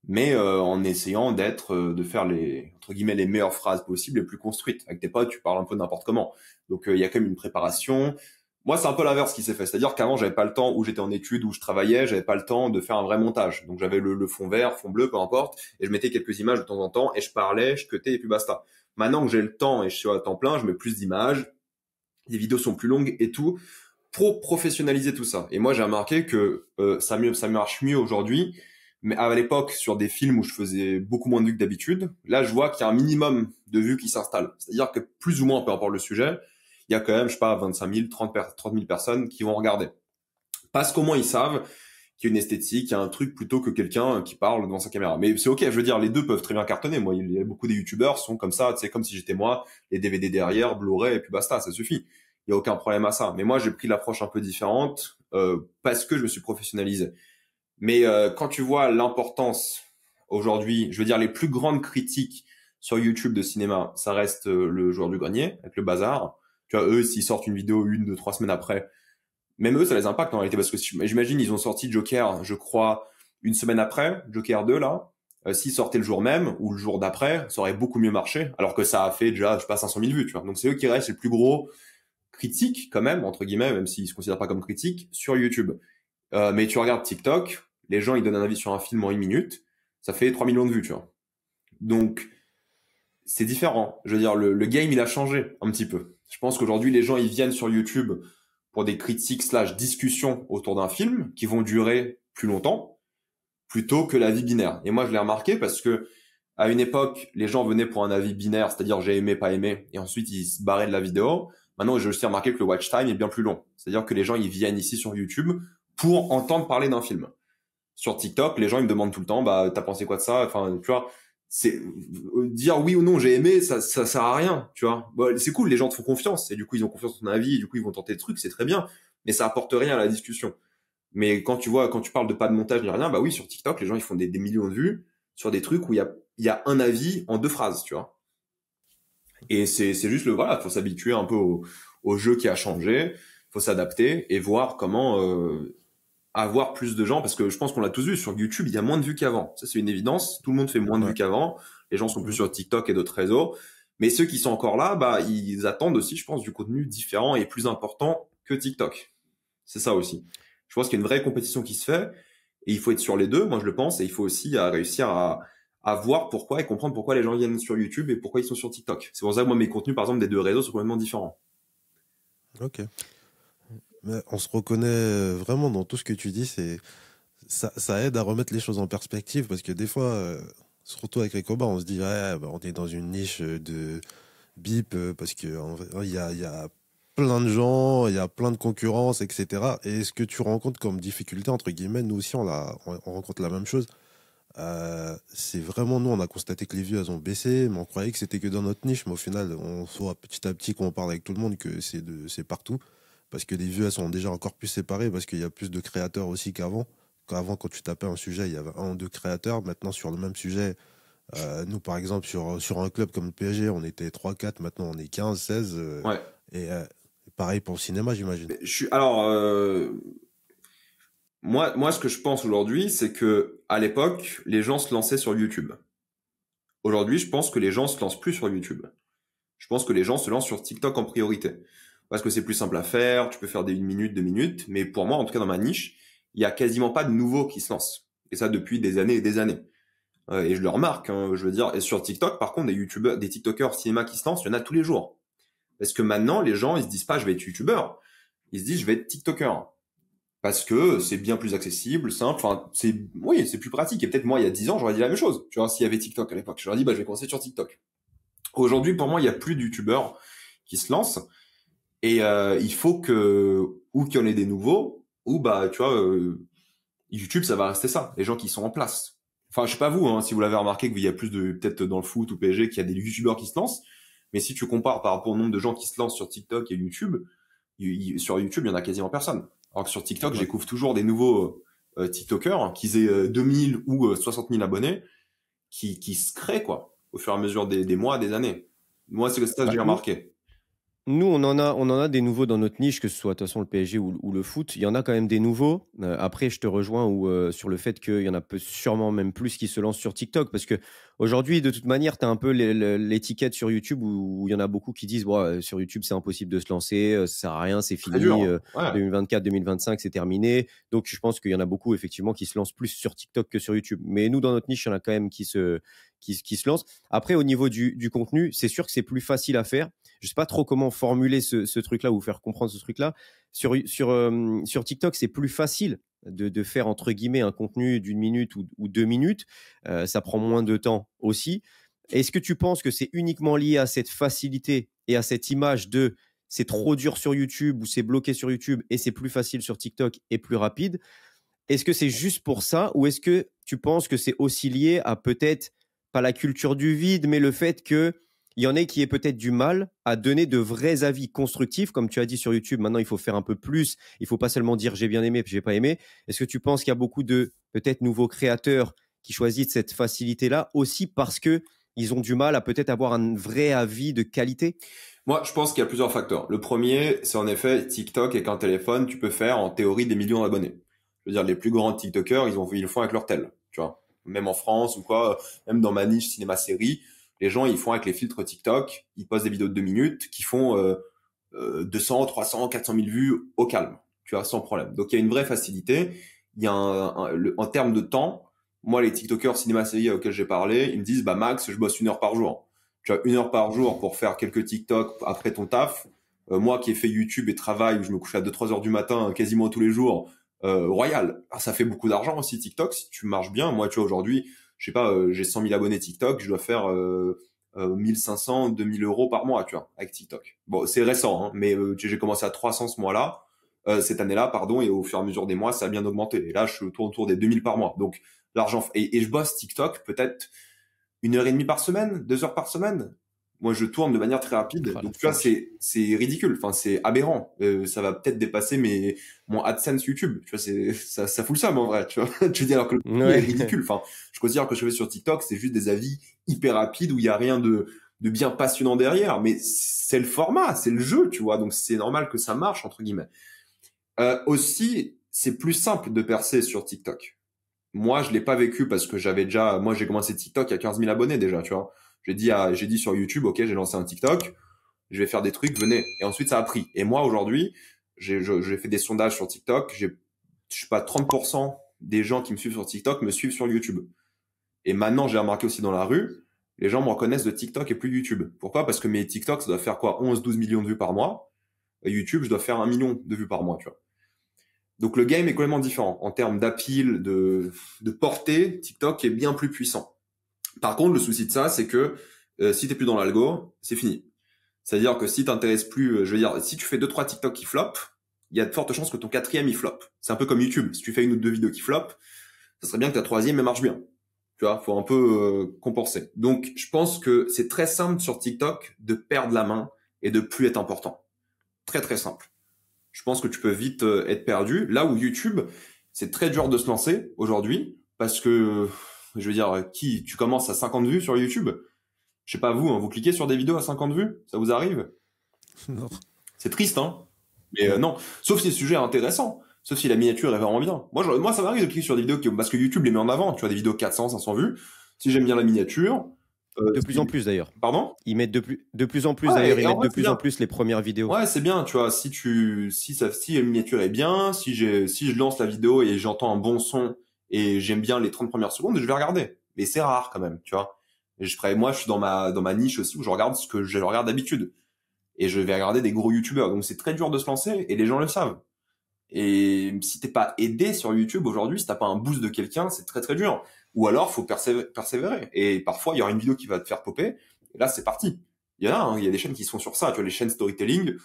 S1: Mais en essayant de faire les, entre guillemets, les meilleures phrases possibles, les plus construites. Avec tes potes, tu parles un peu n'importe comment. Donc, il y a quand même une préparation. Moi, c'est un peu l'inverse qui s'est fait. C'est-à-dire qu'avant, j'avais pas le temps, où j'étais en études, où je travaillais, j'avais pas le temps de faire un vrai montage. Donc, j'avais le fond vert, fond bleu, peu importe, et je mettais quelques images de temps en temps, et je parlais, je cutais, et puis basta. Maintenant que j'ai le temps et je suis à temps plein, je mets plus d'images, les vidéos sont plus longues et tout, pour professionnaliser tout ça. Et moi, j'ai remarqué que ça marche mieux aujourd'hui, mais à l'époque, sur des films où je faisais beaucoup moins de vues que d'habitude, là, je vois qu'il y a un minimum de vues qui s'installe. C'est-à-dire que plus ou moins, peu importe le sujet, il y a quand même, je sais pas, 25 000, 30 000 personnes qui vont regarder. Parce qu'au moins, ils savent qu'il y a une esthétique, qu'il y a un truc plutôt que quelqu'un qui parle devant sa caméra. Mais c'est ok, je veux dire, les deux peuvent très bien cartonner. Moi, il y a beaucoup des youtubeurs sont comme ça, tu sais, comme si j'étais moi, les DVD derrière, Blu-ray, et puis basta, ça suffit. Il y a aucun problème à ça. Mais moi, j'ai pris l'approche un peu différente parce que je me suis professionnalisé. Mais quand tu vois l'importance aujourd'hui, je veux dire, les plus grandes critiques sur YouTube de cinéma, ça reste le joueur du grenier avec le bazar. Tu vois, eux, s'ils sortent une vidéo 1, 2, 3 semaines après, même eux, ça les impacte en réalité parce que j'imagine ils ont sorti Joker, je crois, une semaine après, Joker 2 là. S'ils sortaient le jour même ou le jour d'après, ça aurait beaucoup mieux marché, alors que ça a fait déjà, je sais pas, 500 000 vues, tu vois. Donc c'est eux qui restent les plus gros critiques quand même, entre guillemets, même s'ils se considèrent pas comme critiques, sur YouTube. Mais tu regardes TikTok, les gens ils donnent un avis sur un film en 1 minute, ça fait 3 millions de vues, tu vois. Donc c'est différent. Je veux dire, le game il a changé un petit peu. Je pense qu'aujourd'hui les gens ils viennent sur YouTube pour des critiques slash discussions autour d'un film qui vont durer plus longtemps, plutôt que l'avis binaire. Et moi, je l'ai remarqué parce que à une époque, les gens venaient pour un avis binaire, c'est-à-dire j'ai aimé, pas aimé, et ensuite ils se barraient de la vidéo. Maintenant, j'ai aussi remarqué que le watch time est bien plus long. C'est-à-dire que les gens, ils viennent ici sur YouTube pour entendre parler d'un film. Sur TikTok, les gens, ils me demandent tout le temps, bah, t'as pensé quoi de ça? Enfin, tu vois, c'est dire oui ou non j'ai aimé, ça sert à rien, tu vois. Bon, c'est cool, les gens te font confiance et du coup ils ont confiance en ton avis, et du coup ils vont tenter des trucs, c'est très bien, mais ça apporte rien à la discussion. Mais quand tu parles de pas de montage ni rien, bah oui, sur TikTok les gens ils font des millions de vues sur des trucs où il y a un avis en 2 phrases, tu vois. Et c'est juste voilà, faut s'habituer un peu au jeu qui a changé, faut s'adapter et voir comment avoir plus de gens, parce que je pense qu'on l'a tous vu, sur YouTube, il y a moins de vues qu'avant. Ça, c'est une évidence. Tout le monde fait moins de
S2: Ouais.
S1: vues qu'avant. Les gens sont plus
S2: Mhm.
S1: sur TikTok et d'autres réseaux. Mais ceux qui sont encore là, bah, ils attendent aussi, je pense, du contenu différent et plus important que TikTok. C'est ça aussi. Je pense qu'il y a une vraie compétition qui se fait et il faut être sur les deux, moi je le pense, et il faut aussi réussir à voir pourquoi et comprendre pourquoi les gens viennent sur YouTube et pourquoi ils sont sur TikTok. C'est pour ça que moi, mes contenus, par exemple, des deux réseaux sont complètement différents.
S2: Ok. Mais on se reconnaît vraiment dans tout ce que tu dis. Ça aide à remettre les choses en perspective parce que des fois, surtout avec les combats, on se dit ouais, bah, on est dans une niche de bip parce que il y a plein de gens, il y a plein de concurrence, etc. Et ce que tu rencontres comme difficulté entre guillemets, nous aussi on rencontre la même chose. C'est vraiment nous, on a constaté que les vues elles ont baissé, mais on croyait que c'était que dans notre niche, mais au final, on voit petit à petit quand on parle avec tout le monde que c'est partout, parce que les vues elles sont déjà encore plus séparées, parce qu'il y a plus de créateurs aussi qu'avant. Qu'avant, quand tu tapais un sujet, il y avait un ou deux créateurs. Maintenant, sur le même sujet, nous par exemple, sur un club comme le PSG, on était 3 4, maintenant on est 15 16
S1: Ouais.
S2: et pareil pour le cinéma, j'imagine.
S1: Alors, moi, ce que je pense aujourd'hui, c'est que à l'époque, les gens se lançaient sur YouTube. Aujourd'hui, je pense que les gens se lancent plus sur YouTube. Je pense que les gens se lancent sur TikTok en priorité. parce que c'est plus simple à faire, tu peux faire des 1 minute, 2 minutes, mais pour moi, en tout cas dans ma niche, il y a quasiment pas de nouveaux qui se lancent. Et ça depuis des années et des années. Et je le remarque, hein, je veux dire, et sur TikTok, par contre, des youtubeurs, des tiktokers cinéma qui se lancent, il y en a tous les jours. Parce que maintenant, les gens, ils se disent pas, je vais être youtubeur. Ils se disent, je vais être tiktoker. Parce que c'est bien plus accessible, simple, enfin, oui, c'est plus pratique. Et peut-être moi, il y a 10 ans, j'aurais dit la même chose. Tu vois, s'il y avait TikTok à l'époque, j'aurais dit, bah, je vais commencer sur TikTok. Aujourd'hui, pour moi, il y a plus de youtubeurs qui se lancent. Et, il faut ou qu'il y en ait des nouveaux, ou bah, tu vois, YouTube, ça va rester ça. Les gens qui sont en place. Enfin, je sais pas vous, hein, si vous l'avez remarqué qu'il y a plus peut-être dans le foot ou PSG, qu'il y a des youtubeurs qui se lancent. Mais si tu compares par rapport au nombre de gens qui se lancent sur TikTok et YouTube, sur YouTube, il y en a quasiment personne. Alors que sur TikTok, j'écouvre toujours des nouveaux TikTokers, qu'ils aient 2000 ou 60 000 abonnés, qui se créent, quoi, au fur et à mesure des mois, des années. Moi, c'est ça que j'ai remarqué.
S3: Nous, on en a des nouveaux dans notre niche, que ce soit de toute façon le PSG ou le foot. Il y en a quand même des nouveaux. Après, je te rejoins sur le fait qu'il y en a sûrement même plus qui se lancent sur TikTok. Parce que aujourd'hui, de toute manière, tu as un peu l'étiquette sur YouTube où il y en a beaucoup qui disent sur YouTube, c'est impossible de se lancer, ça sert à rien, c'est fini. 2024, 2025, c'est terminé. Donc, je pense qu'il y en a beaucoup, effectivement, qui se lancent plus sur TikTok que sur YouTube. Mais nous, dans notre niche, il y en a quand même qui se lancent. Après, au niveau du contenu, c'est sûr que c'est plus facile à faire. Je sais pas trop comment formuler ce truc-là ou faire comprendre ce truc-là. Sur TikTok, c'est plus facile de faire, entre guillemets, un contenu d'1 minute ou 2 minutes. Ça prend moins de temps aussi. Est-ce que tu penses que c'est uniquement lié à cette facilité et à cette image de c'est trop dur sur YouTube ou c'est bloqué sur YouTube et c'est plus facile sur TikTok et plus rapide? Est-ce que c'est juste pour ça ou est-ce que tu penses que c'est aussi lié à peut-être pas la culture du vide, mais le fait que il y en a qui aient peut-être du mal à donner de vrais avis constructifs, comme tu as dit sur YouTube. Maintenant, il faut faire un peu plus. Il faut pas seulement dire j'ai bien aimé puis j'ai pas aimé. Est-ce que tu penses qu'il y a beaucoup de peut-être nouveaux créateurs qui choisissent cette facilité-là aussi parce que ils ont du mal à peut-être avoir un vrai avis de qualité?
S1: Moi, je pense qu'il y a plusieurs facteurs. Le premier, c'est en effet TikTok, et qu'un téléphone, tu peux faire en théorie des millions d'abonnés. Je veux dire, les plus grands TikTokers, ils le font avec leur tel, tu vois. Même en France ou quoi, même dans ma niche cinéma-série, les gens, ils font avec les filtres TikTok, ils postent des vidéos de 2 minutes qui font 200, 300, 400 000 vues au calme, tu vois, sans problème. Donc, il y a une vraie facilité. Il y a en termes de temps, moi, les TikTokers cinéma-série auxquels j'ai parlé, ils me disent, bah max, je bosse 1 heure par jour. Tu vois, 1 heure par jour pour faire quelques TikTok après ton taf. Moi qui ai fait YouTube et travail, où je me couche à 2-3 heures du matin quasiment tous les jours, royal. Alors, ça fait beaucoup d'argent aussi, TikTok, si tu marches bien. Moi, tu vois, aujourd'hui, je sais pas, j'ai 100 000 abonnés TikTok, je dois faire 1500, 2000 euros par mois, tu vois, avec TikTok. Bon, c'est récent, hein, mais j'ai commencé à 300 ce mois-là, cette année-là, pardon, et au fur et à mesure des mois, ça a bien augmenté. Et là, je tourne autour des 2000 par mois. Donc, l'argent, et je bosse TikTok peut-être 1h30 par semaine, 2 heures par semaine. Moi, je tourne de manière très rapide. Donc, tu vois, c'est ridicule. Enfin, c'est aberrant. Ça va peut-être dépasser mon AdSense YouTube. Tu vois, ça fout le seum, en vrai. Tu vois, tu dis alors que le prix est ridicule. Enfin, je considère que je fais sur TikTok, c'est juste des avis hyper rapides où il y a rien de bien passionnant derrière. Mais c'est le format, c'est le jeu, tu vois. Donc, c'est normal que ça marche, entre guillemets. Aussi, c'est plus simple de percer sur TikTok. Moi, je l'ai pas vécu parce que moi, j'ai commencé TikTok il y a 15 000 abonnés déjà, tu vois. J'ai dit sur YouTube, ok, j'ai lancé un TikTok, je vais faire des trucs, venez. Et ensuite, ça a pris. Et moi, aujourd'hui, j'ai fait des sondages sur TikTok. Je sais pas, 30% des gens qui me suivent sur TikTok me suivent sur YouTube. Et maintenant, j'ai remarqué aussi dans la rue, les gens me reconnaissent de TikTok et plus de YouTube. Pourquoi? Parce que mes TikTok, ça doit faire quoi? 11-12 millions de vues par mois. Et YouTube, je dois faire 1 million de vues par mois, tu vois. Donc, le game est complètement différent. En termes d'appeal, de portée, TikTok est bien plus puissant. Par contre, le souci de ça, c'est que si t'es plus dans l'algo, c'est fini. C'est-à-dire que si t'intéresses plus, je veux dire, si tu fais 2-3 TikTok qui flopent, il y a de fortes chances que ton 4e il flop. C'est un peu comme YouTube. Si tu fais 1 ou 2 vidéos qui flopent, ça serait bien que ta 3e elle marche bien. Tu vois, faut un peu compenser. Donc, je pense que c'est très simple sur TikTok de perdre la main et de plus être important. Très très simple. Je pense que tu peux vite être perdu. Là où YouTube, c'est très dur de se lancer aujourd'hui parce que je veux dire, tu commences à 50 vues sur YouTube. Je sais pas vous, hein, vous cliquez sur des vidéos à 50 vues, ça vous arrive?
S2: Non.
S1: C'est triste, hein. Mais non, sauf si le sujet est intéressant, sauf si la miniature est vraiment bien. Moi, ça m'arrive de cliquer sur des vidéos parce que YouTube les met en avant. Tu vois, des vidéos 400, 500 vues. Si j'aime bien la miniature,
S3: De plus en plus d'ailleurs.
S1: Pardon?
S3: Ils mettent de plus en plus
S1: Ouais,
S3: d'ailleurs,
S1: et
S3: ils
S1: en
S3: mettent
S1: vrai,
S3: de
S1: c'est
S3: plus
S1: bien.
S3: en plus les premières vidéos.
S1: Ouais, c'est bien, tu vois, si la miniature est bien, si je lance la vidéo et j'entends un bon son et j'aime bien les 30 premières secondes, je vais regarder. Mais c'est rare quand même, tu vois. Et moi, je suis dans ma niche aussi où je regarde ce que je regarde d'habitude. Et je vais regarder des gros youtubeurs. Donc c'est très dur de se lancer et les gens le savent. Et si t'es pas aidé sur YouTube aujourd'hui, si t'as pas un boost de quelqu'un, c'est très très dur. Ou alors, faut persévérer. Et parfois, il y aura une vidéo qui va te faire popper. Et là, c'est parti. Il y en a, hein, il y a des chaînes qui sont sur ça. Tu vois, les chaînes storytelling.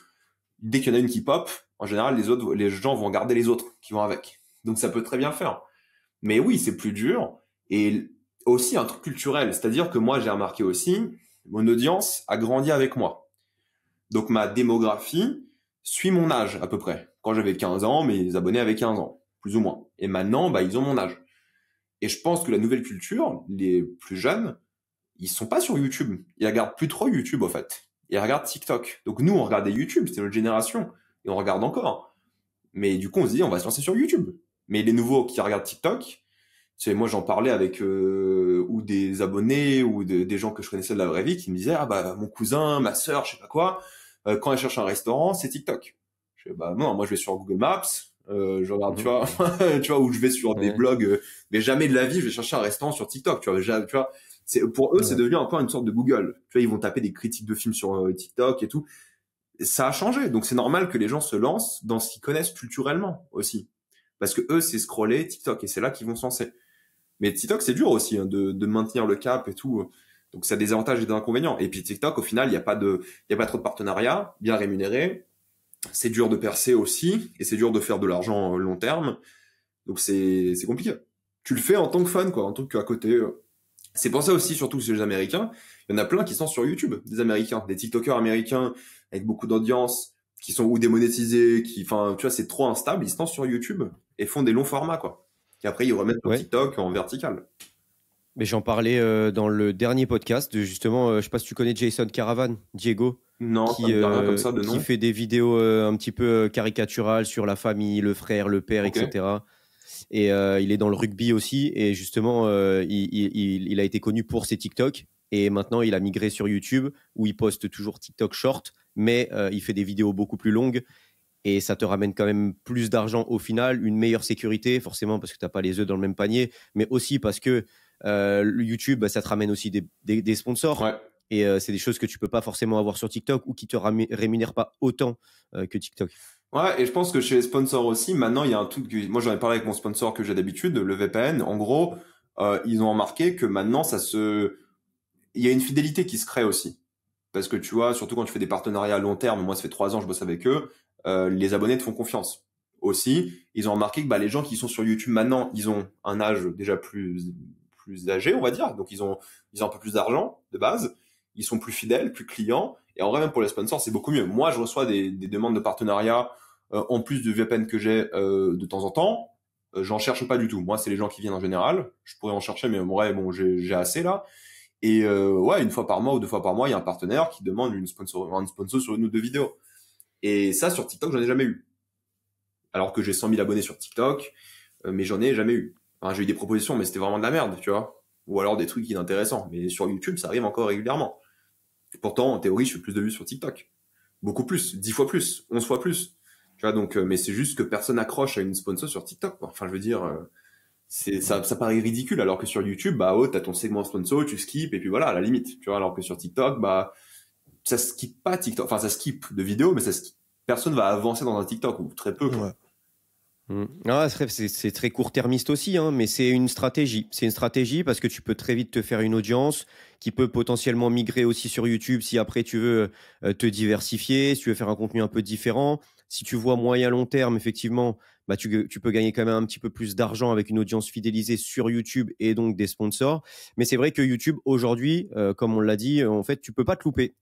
S1: Dès qu'il y en a une qui pop, en général, les gens vont regarder les autres qui vont avec. Donc, ça peut très bien le faire. Mais oui, c'est plus dur. Et aussi un truc culturel. C'est-à-dire que moi, j'ai remarqué aussi, mon audience a grandi avec moi. Donc, ma démographie suit mon âge, à peu près. Quand j'avais 15 ans, mes abonnés avaient 15 ans, plus ou moins. Et maintenant, bah, ils ont mon âge. Et je pense que la nouvelle culture, les plus jeunes, ils sont pas sur YouTube. Ils regardent plus trop YouTube, en fait. Ils regardent TikTok. Donc nous, on regardait YouTube, c'était notre génération. Et on regarde encore. Mais du coup, on se dit, on va se lancer sur YouTube. Mais les nouveaux qui regardent TikTok, moi, j'en parlais avec ou des abonnés ou des gens que je connaissais de la vraie vie qui me disaient, ah bah mon cousin, ma sœur, je sais pas quoi, quand elle cherche un restaurant, c'est TikTok. Je dis, bah non, moi je vais sur Google Maps, je regarde, tu vois, tu vois, où je vais sur des blogs, mais jamais de la vie je vais chercher un restaurant sur TikTok, tu vois, pour eux c'est devenu un peu une sorte de Google. Tu vois, ils vont taper des critiques de films sur TikTok et tout. Et ça a changé, donc c'est normal que les gens se lancent dans ce qu'ils connaissent culturellement aussi, parce que eux c'est scroller TikTok et c'est là qu'ils vont se lancer. Mais TikTok, c'est dur aussi hein, de maintenir le cap et tout. Donc, ça a des avantages et des inconvénients. Et puis TikTok, au final, il y a pas trop de partenariats bien rémunérés. C'est dur de percer aussi, et c'est dur de faire de l'argent long terme. Donc, c'est compliqué. Tu le fais en tant que fan, quoi, un truc à côté. C'est pour ça aussi, surtout chez les Américains, il y en a plein qui sont sur YouTube, des Américains, des TikTokers américains avec beaucoup d'audience, qui sont ou démonétisés, enfin, tu vois, c'est trop instable. Ils se lancent sur YouTube et font des longs formats, quoi. Et après, ils remettent sur TikTok en vertical.
S3: Mais j'en parlais dans le dernier podcast, justement, je sais pas si tu connais Jason Caravan, Diego.
S1: Non, qui comme ça de nom.
S3: Qui fait des vidéos un petit peu caricaturales sur la famille, le frère, le père, etc. Et il est dans le rugby aussi. Et justement, il a été connu pour ses TikTok. Et maintenant, il a migré sur YouTube où il poste toujours TikTok short, mais il fait des vidéos beaucoup plus longues. Et ça te ramène quand même plus d'argent au final, une meilleure sécurité, forcément parce que tu n'as pas les œufs dans le même panier, mais aussi parce que YouTube, ça te ramène aussi des sponsors.
S1: Ouais.
S3: Et c'est des choses que tu peux pas forcément avoir sur TikTok ou qui te rémunèrent pas autant que TikTok.
S1: Ouais, et je pense que chez les sponsors aussi, maintenant, il y a un truc moi j'en ai parlé avec mon sponsor que j'ai d'habitude, le VPN. En gros, ils ont remarqué que maintenant, il y a une fidélité qui se crée aussi. Parce que tu vois, surtout quand tu fais des partenariats à long terme, moi ça fait 3 ans que je bosse avec eux, les abonnés te font confiance. Aussi, ils ont remarqué que les gens qui sont sur YouTube maintenant, ils ont un âge déjà plus âgé, on va dire. Donc ils ont un peu plus d'argent de base. Ils sont plus fidèles, plus clients. Et en vrai, même pour les sponsors, c'est beaucoup mieux. Moi, je reçois des demandes de partenariat en plus du VPN que j'ai de temps en temps. J'en cherche pas du tout. Moi, c'est les gens qui viennent en général. Je pourrais en chercher, mais bon, j'ai assez là. Et une fois par mois ou 2 fois par mois, il y a un partenaire qui demande un sponsor sur une ou 2 vidéos. Et ça, sur TikTok, j'en ai jamais eu. Alors que j'ai 100 000 abonnés sur TikTok, mais j'en ai jamais eu. Enfin, j'ai eu des propositions, mais c'était vraiment de la merde, tu vois. Ou alors des trucs inintéressants. Mais sur YouTube, ça arrive encore régulièrement. Pourtant, en théorie, je fais plus de vues sur TikTok. Beaucoup plus, 10 fois plus, 11 fois plus. Tu vois, donc, mais c'est juste que personne accroche à une sponsor sur TikTok, quoi. Enfin, je veux dire, ça paraît ridicule, alors que sur YouTube, t'as ton segment sponsor, tu skips, et puis voilà, à la limite. Tu vois, alors que sur TikTok, ça skip pas TikTok. Enfin, ça skip de vidéos, mais personne va avancer dans un TikTok, ou très peu, quoi.
S3: Ah, c'est très court-termiste aussi, hein, mais c'est une stratégie. C'est une stratégie parce que tu peux très vite te faire une audience qui peut potentiellement migrer aussi sur YouTube si après tu veux te diversifier, si tu veux faire un contenu un peu différent. Si tu vois moyen long terme, effectivement, tu peux gagner quand même un petit peu plus d'argent avec une audience fidélisée sur YouTube et donc des sponsors. Mais c'est vrai que YouTube, aujourd'hui, comme on l'a dit, en fait, tu peux pas te louper.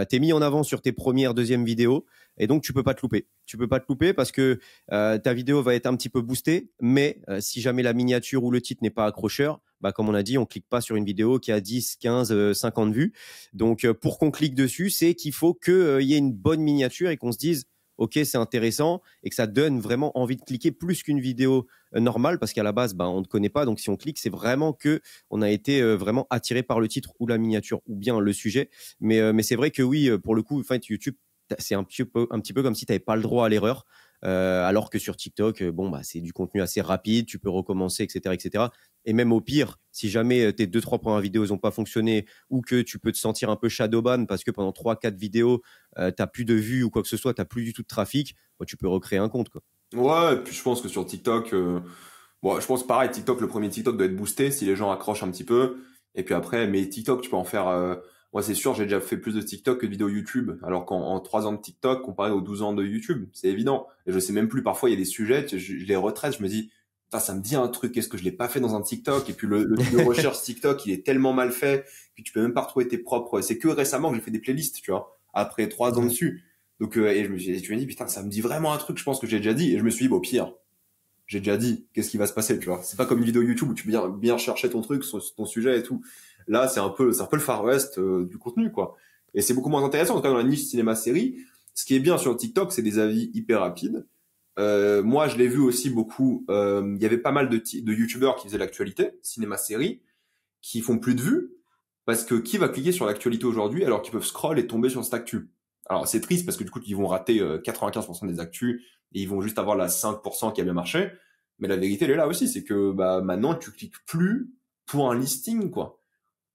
S3: T'es mis en avant sur tes premières, deuxièmes vidéos et donc tu peux pas te louper. Tu peux pas te louper parce que ta vidéo va être un petit peu boostée, mais si jamais la miniature ou le titre n'est pas accrocheur, comme on a dit, on clique pas sur une vidéo qui a 10, 15, 50 vues. Donc pour qu'on clique dessus, c'est qu'il faut qu'il y ait une bonne miniature et qu'on se dise ok, c'est intéressant et que ça donne vraiment envie de cliquer plus qu'une vidéo normale parce qu'à la base, on ne te connaît pas. Donc, si on clique, c'est vraiment que on a été vraiment attiré par le titre ou la miniature ou bien le sujet. Mais c'est vrai que oui, pour le coup, YouTube, c'est un petit peu comme si tu n'avais pas le droit à l'erreur. Alors que sur TikTok, c'est du contenu assez rapide, tu peux recommencer, etc., etc. Et même au pire, si jamais tes 2-3 premières vidéos n'ont pas fonctionné ou que tu peux te sentir un peu shadowban parce que pendant 3-4 vidéos, tu n'as plus de vues ou quoi que ce soit, tu n'as plus du tout de trafic, tu peux recréer un compte, quoi.
S1: Ouais, et puis je pense que sur TikTok, je pense pareil, TikTok, le premier TikTok doit être boosté si les gens accrochent un petit peu. Et puis après, mais TikTok, tu peux en faire. Moi, c'est sûr, j'ai déjà fait plus de TikTok que de vidéos YouTube. Alors qu'en 3 ans de TikTok, comparé aux 12 ans de YouTube, c'est évident. Et je sais même plus, parfois, il y a des sujets, je les retraite, je me dis, putain, ça me dit un truc, qu'est-ce que je l'ai pas fait dans un TikTok? Et puis le truc de recherche TikTok, il est tellement mal fait que tu peux même pas retrouver tes propres. C'est que récemment que j'ai fait des playlists, tu vois, après 3 ans dessus. Donc, et je me suis dit, putain, ça me dit vraiment un truc, je pense que j'ai déjà dit. Et je me suis dit, bon, pire, j'ai déjà dit, qu'est-ce qui va se passer, tu vois. C'est pas comme une vidéo YouTube où tu peux bien chercher ton truc, ton sujet et tout. Là, c'est un peu le Far West du contenu, quoi. Et c'est beaucoup moins intéressant, en tout cas dans la niche cinéma-série. Ce qui est bien sur TikTok, c'est des avis hyper rapides. Moi, je l'ai vu aussi beaucoup. Il y avait pas mal de YouTubeurs qui faisaient l'actualité, cinéma-série, qui font plus de vues. Parce que qui va cliquer sur l'actualité aujourd'hui alors qu'ils peuvent scroll et tomber sur cette actu? Alors, c'est triste parce que du coup, ils vont rater 95% des actus et ils vont juste avoir la 5% qui a bien marché. Mais la vérité, elle est là aussi. C'est que maintenant, tu cliques plus pour un listing, quoi.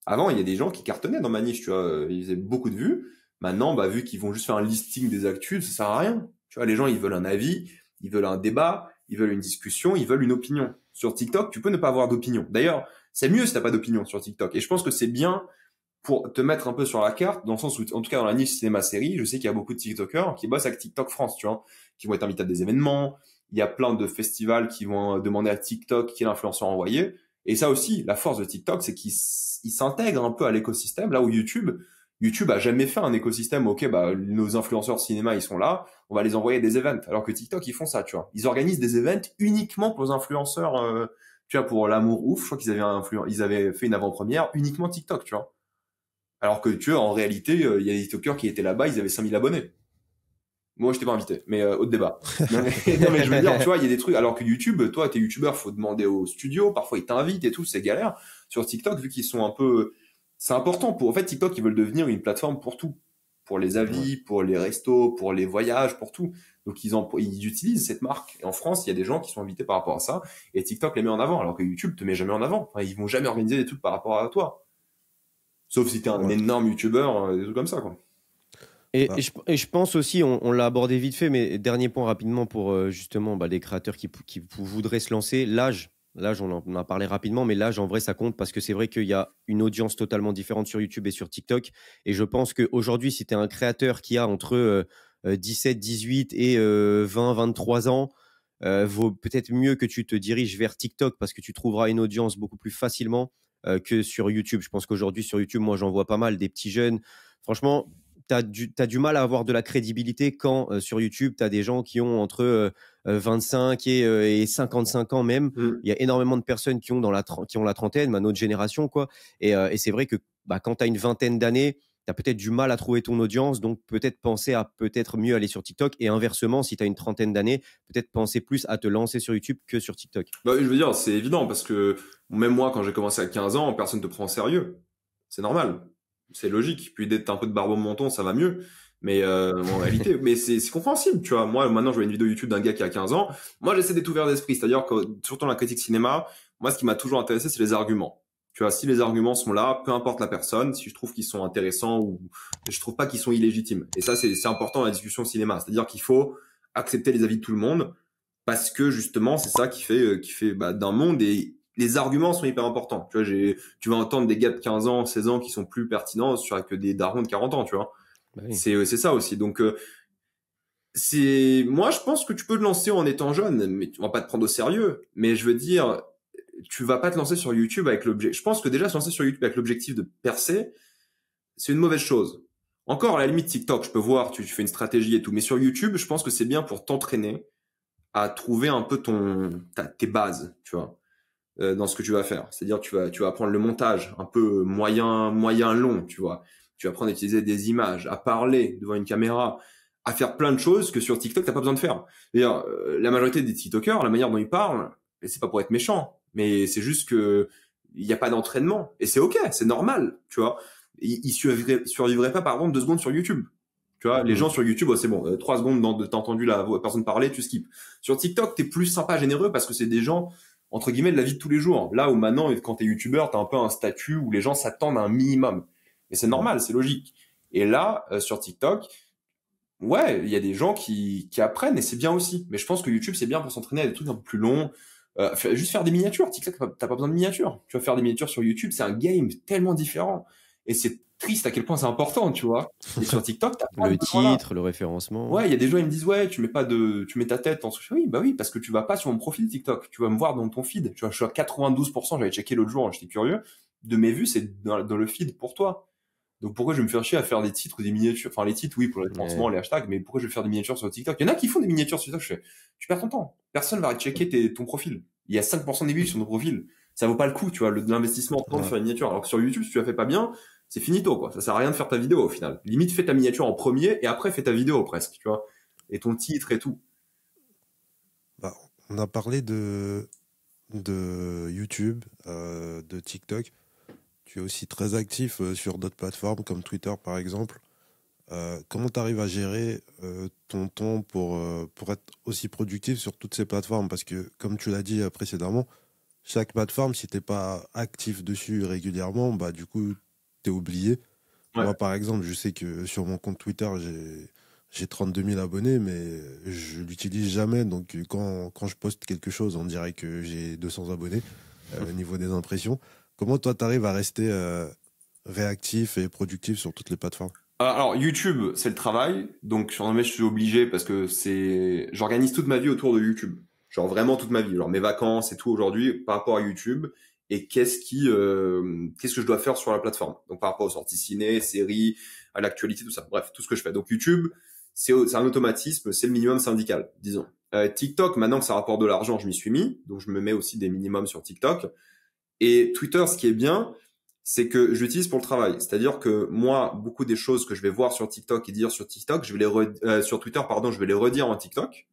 S1: Avant, il y a des gens qui cartonnaient dans ma niche, tu vois. Ils faisaient beaucoup de vues. Maintenant, vu qu'ils vont juste faire un listing des actus, ça sert à rien. Tu vois, les gens, ils veulent un avis, ils veulent un débat, ils veulent une discussion, ils veulent une opinion. Sur TikTok, tu peux ne pas avoir d'opinion. D'ailleurs, c'est mieux si t'as pas d'opinion sur TikTok. Et je pense que c'est bien pour te mettre un peu sur la carte, dans le sens où, en tout cas dans la niche cinéma-série, je sais qu'il y a beaucoup de TikTokers qui bossent avec TikTok France, tu vois, qui vont être invités à des événements. Il y a plein de festivals qui vont demander à TikTok quel influenceur envoyer. Et ça aussi, la force de TikTok, c'est qu'il s'intègre un peu à l'écosystème, là où YouTube a jamais fait un écosystème. Ok, nos influenceurs cinéma, ils sont là, on va les envoyer des events. Alors que TikTok, ils font ça, tu vois. Ils organisent des events uniquement pour les influenceurs, tu vois, pour l'amour ouf. Je crois ils avaient fait une avant-première uniquement TikTok, tu vois. Alors que, tu vois, en réalité, il y a des TikTokers qui étaient là-bas, ils avaient 5000 abonnés. Moi, je t'ai pas invité, mais autre débat. Non, mais je veux dire, tu vois, il y a des trucs. Alors que YouTube, toi, t'es youtubeur, faut demander au studio. Parfois, ils t'invitent et tout, c'est galère. Sur TikTok, vu qu'ils sont un peu, c'est important en fait, TikTok, ils veulent devenir une plateforme pour tout, pour les avis, pour les restos, pour les voyages, pour tout. Donc, ils utilisent cette marque. Et en France, il y a des gens qui sont invités par rapport à ça, et TikTok les met en avant, alors que YouTube te met jamais en avant. Enfin, ils vont jamais organiser des trucs par rapport à toi. Sauf si t'es un énorme youtubeur, des trucs comme ça, quoi.
S3: Et je pense aussi, on l'a abordé vite fait, mais dernier point rapidement pour justement les créateurs qui voudraient se lancer, l'âge, on en a parlé rapidement, mais l'âge en vrai ça compte parce que c'est vrai qu'il y a une audience totalement différente sur YouTube et sur TikTok. Et je pense qu'aujourd'hui, si tu es un créateur qui a entre 17, 18 et 20, 23 ans, vaut peut-être mieux que tu te diriges vers TikTok parce que tu trouveras une audience beaucoup plus facilement que sur YouTube. Je pense qu'aujourd'hui sur YouTube, moi j'en vois pas mal, des petits jeunes. Franchement, t'as du mal à avoir de la crédibilité quand sur YouTube, tu as des gens qui ont entre 25 et 55 ans même. Il y a énormément de personnes qui ont la trentaine, notre génération, quoi. Et c'est vrai que quand tu as une vingtaine d'années, tu as peut-être du mal à trouver ton audience, donc peut-être penser à peut-être mieux aller sur TikTok. Et inversement, si tu as une trentaine d'années, peut-être penser plus à te lancer sur YouTube que sur TikTok.
S1: Je veux dire, c'est évident parce que même moi, quand j'ai commencé à 15 ans, personne ne te prend au sérieux. C'est normal. C'est logique. Puis dès que t'as un peu de barbe au menton, ça va mieux. Mais en réalité, mais c'est compréhensible, tu vois. Moi, maintenant, je vois une vidéo YouTube d'un gars qui a 15 ans. Moi, j'essaie d'être ouvert d'esprit. C'est-à-dire que, surtout dans la critique cinéma, moi, ce qui m'a toujours intéressé, c'est les arguments. Tu vois, si les arguments sont là, peu importe la personne, si je trouve qu'ils sont intéressants ou je trouve pas qu'ils sont illégitimes. Et ça, c'est important dans la discussion cinéma. C'est-à-dire qu'il faut accepter les avis de tout le monde parce que justement, c'est ça qui fait d'un monde. Et les arguments sont hyper importants. Tu vois, tu vas entendre des gars de 15 ans, 16 ans qui sont plus pertinents que des darons de 40 ans, tu vois. Oui. C'est ça aussi. Donc, moi, je pense que tu peux te lancer en étant jeune, mais tu vas pas te prendre au sérieux. Mais je veux dire, tu vas pas te lancer sur YouTube avec l'objectif. Je pense que déjà se lancer sur YouTube avec l'objectif de percer, c'est une mauvaise chose. Encore, à la limite, TikTok, je peux voir, tu fais une stratégie et tout. Mais sur YouTube, je pense que c'est bien pour t'entraîner à trouver un peu tes bases, tu vois. Dans ce que tu vas faire. C'est-à-dire tu vas apprendre le montage un peu moyen long, tu vois. Tu vas apprendre à utiliser des images, à parler devant une caméra, à faire plein de choses que sur TikTok t'as pas besoin de faire. D'ailleurs, la majorité des TikTokers, la manière dont ils parlent, et c'est pas pour être méchant, mais c'est juste que il y a pas d'entraînement et c'est ok, c'est normal, tu vois. Ils survivraient pas par exemple 2 secondes sur YouTube. Tu vois, les gens sur YouTube, c'est bon, 3 secondes t'as entendu la personne parler, tu skips. Sur TikTok, t'es plus sympa, généreux parce que c'est des gens entre guillemets de la vie de tous les jours. Là où maintenant, quand t'es YouTubeur, t'as un peu un statut où les gens s'attendent à un minimum. Mais c'est normal, c'est logique. Et là, sur TikTok, ouais, il y a des gens qui apprennent et c'est bien aussi. Mais je pense que YouTube, c'est bien pour s'entraîner à des trucs un peu plus longs. Juste faire des miniatures. TikTok, t'as pas besoin de miniatures. Tu vas faire des miniatures sur YouTube, c'est un game tellement différent. Et c'est triste à quel point c'est important, tu vois. Et sur TikTok, t'as pas
S3: Le
S1: besoin.
S3: titre, le référencement.
S1: Ouais, il y a des gens, ils me disent, ouais, tu mets ta tête en dessous. Oui, bah oui, parce que tu vas pas sur mon profil TikTok. Tu vas me voir dans ton feed. Tu vois, je suis à 92%, j'avais checké l'autre jour, j'étais curieux. De mes vues, c'est dans le feed pour toi. Donc pourquoi je vais me faire chier à faire des titres ou des miniatures? Enfin, les titres, oui, pour le référencement, les hashtags, mais pourquoi je vais faire des miniatures sur TikTok? Il y en a qui font des miniatures sur TikTok, tu perds ton temps. Personne va checker ton profil. Il y a 5% des vues sur ton profil. Ça vaut pas le coup, tu vois, l'investissement en temps de faire une miniature. Alors que sur YouTube, si tu la fais pas bien, c'est finito, quoi. Ça sert à rien de faire ta vidéo, au final. Limite, fais ta miniature en premier et après, fais ta vidéo, presque, tu vois. Et ton titre et tout.
S2: Bah, on a parlé de YouTube, de TikTok. Tu es aussi très actif sur d'autres plateformes comme Twitter par exemple. Comment tu arrives à gérer ton temps pour être aussi productif sur toutes ces plateformes? Parce que comme tu l'as dit précédemment, chaque plateforme, si tu n'es pas actif dessus régulièrement, bah, du coup, tu es oublié.
S1: Ouais.
S2: Moi par exemple, je sais que sur mon compte Twitter, j'ai 32 000 abonnés, mais je l'utilise jamais. Donc quand je poste quelque chose, on dirait que j'ai 200 abonnés au niveau des impressions. Comment toi, tu arrives à rester réactif et productif sur toutes les plateformes?
S1: Alors, YouTube, c'est le travail. Donc, sur je suis obligé parce que j'organise toute ma vie autour de YouTube. Genre vraiment toute ma vie. Genre mes vacances et tout aujourd'hui par rapport à YouTube. Et qu'est-ce que je dois faire sur la plateforme. Donc, par rapport aux sorties ciné, séries, à l'actualité, tout ça. Bref, tout ce que je fais. Donc, YouTube, c'est un automatisme, c'est le minimum syndical, disons. TikTok, maintenant que ça rapporte de l'argent, je m'y suis mis. Donc, je me mets aussi des minimums sur TikTok. Et Twitter, ce qui est bien, c'est que je l'utilise pour le travail. C'est-à-dire que moi, beaucoup des choses que je vais voir sur TikTok et dire sur TikTok, sur Twitter, pardon, je vais les redire en TikTok.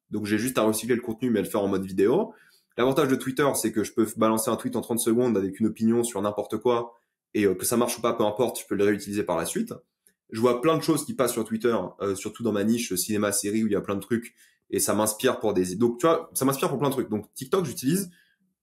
S1: Donc, j'ai juste à recycler le contenu, mais à le faire en mode vidéo. L'avantage de Twitter, c'est que je peux balancer un tweet en 30 secondes avec une opinion sur n'importe quoi et que ça marche ou pas, peu importe, je peux le réutiliser par la suite. Je vois plein de choses qui passent sur Twitter, surtout dans ma niche cinéma, série où il y a plein de trucs et ça m'inspire donc, tu vois, ça m'inspire pour plein de trucs. Donc, TikTok, j'utilise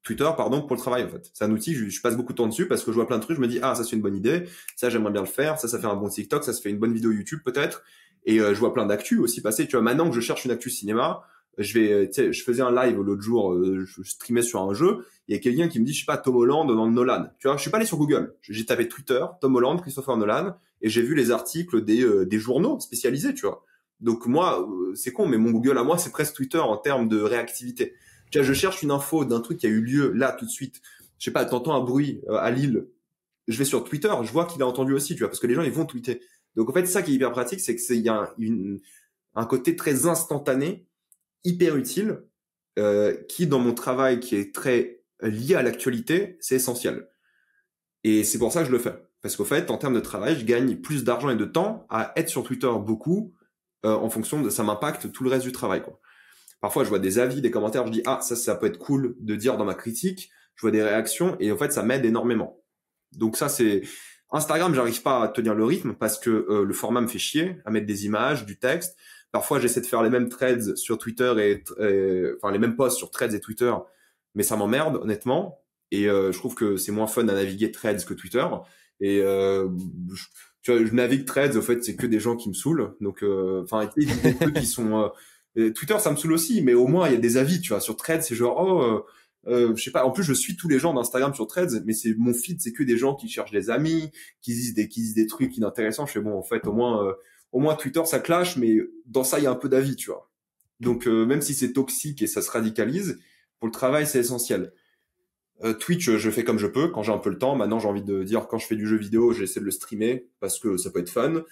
S1: Twitter, pardon, pour le travail, en fait. C'est un outil, je passe beaucoup de temps dessus parce que je vois plein de trucs, je me dis, ah, ça c'est une bonne idée, ça j'aimerais bien le faire, ça fait un bon TikTok, ça se fait une bonne vidéo YouTube peut-être. Et je vois plein d'actu aussi passer. Tu vois, maintenant que je cherche une actu cinéma, je faisais un live l'autre jour, je streamais sur un jeu, il y a quelqu'un qui me dit, je sais pas, Tom Holland dans Nolan. Tu vois, je suis pas allé sur Google. J'ai tapé Twitter, Tom Holland, Christopher Nolan, et j'ai vu les articles des journaux spécialisés, tu vois. Donc moi, c'est con, mais mon Google à moi, c'est presque Twitter en termes de réactivité. Tu vois, je cherche une info d'un truc qui a eu lieu là tout de suite. Je sais pas, t'entends un bruit à Lille. Je vais sur Twitter, je vois qu'il a entendu aussi, tu vois, parce que les gens ils vont tweeter. Donc en fait, ça qui est hyper pratique, c'est que il y a un côté très instantané, hyper utile, qui dans mon travail qui est très lié à l'actualité, c'est essentiel. Et c'est pour ça que je le fais. Parce qu'au fait, en termes de travail, je gagne plus d'argent et de temps à être sur Twitter beaucoup, en fonction de ça m'impacte tout le reste du travail, quoi. Parfois, je vois des avis, des commentaires, je dis, ah, ça peut être cool de dire dans ma critique. Je vois des réactions et en fait, ça m'aide énormément. Donc ça, c'est Instagram, j'arrive pas à tenir le rythme parce que le format me fait chier à mettre des images, du texte. Parfois, j'essaie de faire les mêmes threads sur Twitter enfin, les mêmes posts sur threads et Twitter, mais ça m'emmerde, honnêtement. Et je trouve que c'est moins fun à naviguer threads que Twitter. Et tu vois, je navigue threads, au fait, c'est que des gens qui me saoulent. Donc, enfin, des trucs qui sont... Twitter, ça me saoule aussi, mais au moins, il y a des avis, tu vois. Sur Threads, c'est genre, je sais pas. En plus, je suis tous les gens d'Instagram sur Threads, mais c'est mon feed, c'est que des gens qui cherchent des amis, qui disent des trucs inintéressants. Je fais bon, en fait, au moins Twitter, ça clash, mais dans ça, il y a un peu d'avis, tu vois. Donc, même si c'est toxique et ça se radicalise, pour le travail, c'est essentiel. Twitch, je fais comme je peux, quand j'ai un peu le temps. Maintenant, j'ai envie de dire, quand je fais du jeu vidéo, j'essaie de le streamer parce que ça peut être fun.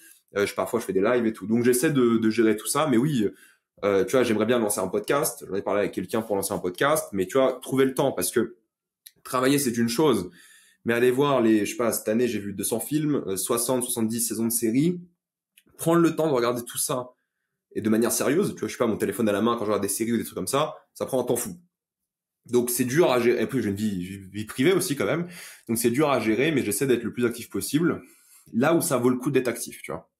S1: Parfois, je fais des lives et tout. Donc, j'essaie de gérer tout ça, mais oui. Tu vois, j'aimerais bien lancer un podcast. J'en ai parlé avec quelqu'un pour lancer un podcast, mais tu vois, trouver le temps parce que travailler, c'est une chose, mais aller voir je sais pas, cette année, j'ai vu 200 films, 60, 70 saisons de séries. Prendre le temps de regarder tout ça et de manière sérieuse. Tu vois, je sais pas, mon téléphone à la main quand je regarde des séries ou des trucs comme ça prend un temps fou. Donc c'est dur à gérer. Et puis j'ai une vie privée aussi quand même. Donc c'est dur à gérer, mais j'essaie d'être le plus actif possible. Là où ça vaut le coup d'être actif, tu vois.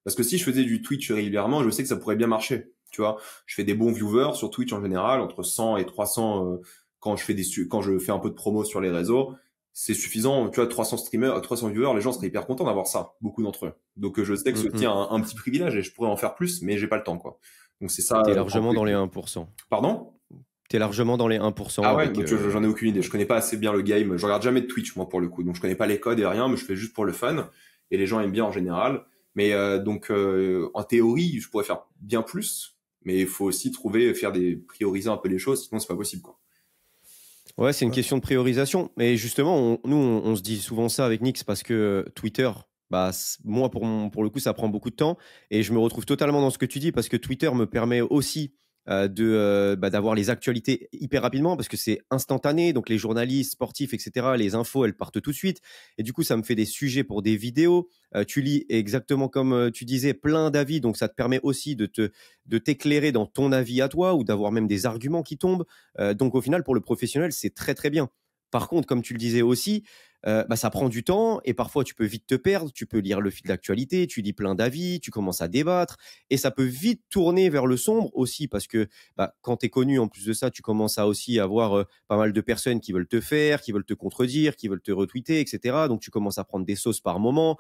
S1: Parce que si je faisais du Twitch régulièrement, je sais que ça pourrait bien marcher. Tu vois, je fais des bons viewers sur Twitch en général, entre 100 et 300 quand je fais un peu de promo sur les réseaux. C'est suffisant, tu vois, 300 streamers, 300 viewers, les gens seraient hyper contents d'avoir ça, beaucoup d'entre eux. Donc je sais que c'est un petit privilège et je pourrais en faire plus, mais j'ai pas le temps, quoi. Donc c'est ça.
S3: T'es largement dans les 1%.
S1: Pardon?
S3: T'es largement dans les 1%.
S1: Ah ouais, donc j'en ai aucune idée. Je connais pas assez bien le game. Je regarde jamais de Twitch, moi, pour le coup. Donc je connais pas les codes et rien, mais je fais juste pour le fun. Et les gens aiment bien en général. Mais donc en théorie, je pourrais faire bien plus. Mais il faut aussi prioriser un peu les choses, sinon c'est pas possible, quoi.
S3: Ouais, c'est une question de priorisation. Mais justement, on se dit souvent ça avec Nix parce que Twitter, bah, moi, pour le coup, ça prend beaucoup de temps. Et je me retrouve totalement dans ce que tu dis parce que Twitter me permet aussi d'avoir les actualités hyper rapidement parce que c'est instantané. Donc, les journalistes sportifs, etc., les infos, elles partent tout de suite. Et du coup, ça me fait des sujets pour des vidéos. Tu lis exactement comme tu disais, plein d'avis. Donc, ça te permet aussi de t'éclairer dans ton avis à toi ou d'avoir même des arguments qui tombent. Donc, au final, pour le professionnel, c'est très, très bien. Par contre, comme tu le disais aussi, ça prend du temps et parfois tu peux vite te perdre. Tu peux lire le fil d'actualité, tu lis plein d'avis, tu commences à débattre et ça peut vite tourner vers le sombre aussi parce que quand tu es connu, en plus de ça, tu commences à aussi avoir pas mal de personnes qui veulent te faire, qui veulent te contredire, qui veulent te retweeter, etc. Donc tu commences à prendre des sauces par moment.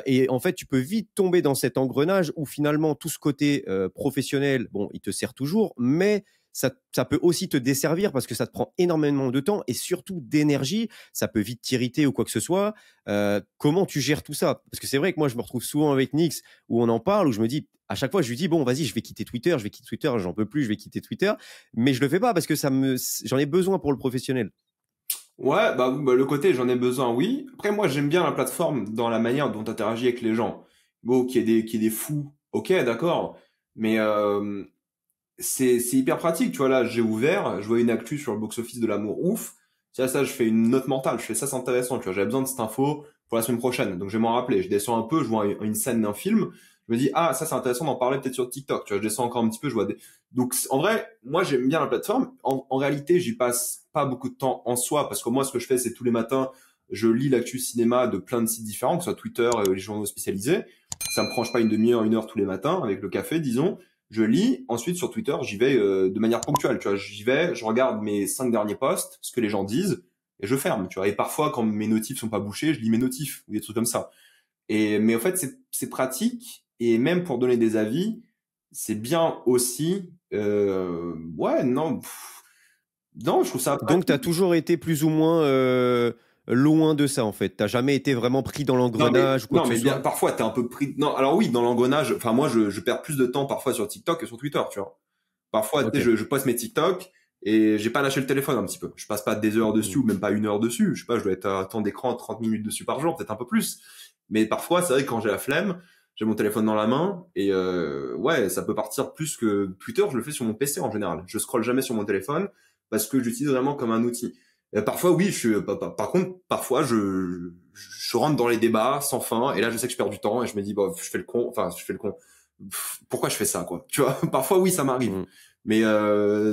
S3: Et en fait, tu peux vite tomber dans cet engrenage où finalement tout ce côté professionnel, bon, il te sert toujours, mais ça peut aussi te desservir parce que ça te prend énormément de temps et surtout d'énergie. Ça peut vite t'irriter ou quoi que ce soit. Comment tu gères tout ça? Parce que c'est vrai que moi, je me retrouve souvent avec Nix où on en parle, où je me dis, à chaque fois, je lui dis, bon, vas-y, je vais quitter Twitter, j'en peux plus, je vais quitter Twitter. Mais je le fais pas parce que j'en ai besoin pour le professionnel.
S1: Ouais, le côté j'en ai besoin, oui. Après, moi, j'aime bien la plateforme dans la manière dont tu interagis avec les gens. Bon, qu'il y ait des fous, ok, d'accord. Mais c'est hyper pratique, tu vois. Là, j'ai ouvert, je vois une actu sur le box-office de l'amour ouf. Ça, je fais une note mentale. Je fais ça, c'est intéressant, tu vois. J'avais besoin de cette info pour la semaine prochaine. Donc, je vais m'en rappeler. Je descends un peu, je vois une scène d'un film. Je me dis, ah, ça, c'est intéressant d'en parler peut-être sur TikTok. Tu vois, je descends encore un petit peu, je vois Donc, en vrai, moi, j'aime bien la plateforme. En réalité, j'y passe pas beaucoup de temps en soi parce que moi, ce que je fais, c'est tous les matins, je lis l'actu cinéma de plein de sites différents, que ce soit Twitter, les journaux spécialisés. Ça me prend, je sais pas, une demi-heure, une heure tous les matins avec le café, disons. Je lis. Ensuite, sur Twitter, j'y vais de manière ponctuelle. Tu vois, j'y vais, je regarde mes 5 derniers posts, ce que les gens disent, et je ferme. Tu vois, et parfois, quand mes notifs sont pas bouchés, je lis mes notifs ou des trucs comme ça. Mais en fait, c'est pratique. Et même pour donner des avis, c'est bien aussi. Ouais, non. Non, je trouve ça.
S3: Donc, tu as toujours été plus ou moins loin de ça, en fait. Tu n'as jamais été vraiment pris dans l'engrenage ou quoi que ce soit.
S1: Parfois, tu es un peu pris. Non, alors oui, dans l'engrenage. Enfin, moi, je perds plus de temps parfois sur TikTok que sur Twitter, tu vois. Parfois,
S3: Okay.
S1: je poste mes TikTok et j'ai pas lâché le téléphone un petit peu. Je passe pas des heures dessus ou même pas une heure dessus. Je sais pas, je dois être à temps d'écran 30 minutes dessus par jour, peut-être un peu plus. Mais parfois, c'est vrai que quand j'ai la flemme, j'ai mon téléphone dans la main et ouais, ça peut partir plus que Twitter. Je le fais sur mon PC en général. Je scrolle jamais sur mon téléphone parce que j'utilise vraiment comme un outil. Et parfois, oui, par contre, parfois, je rentre dans les débats sans fin et là, je sais que je perds du temps et je me dis, je fais le con. Pourquoi je fais ça, quoi? Tu vois, parfois, oui, ça m'arrive. Mais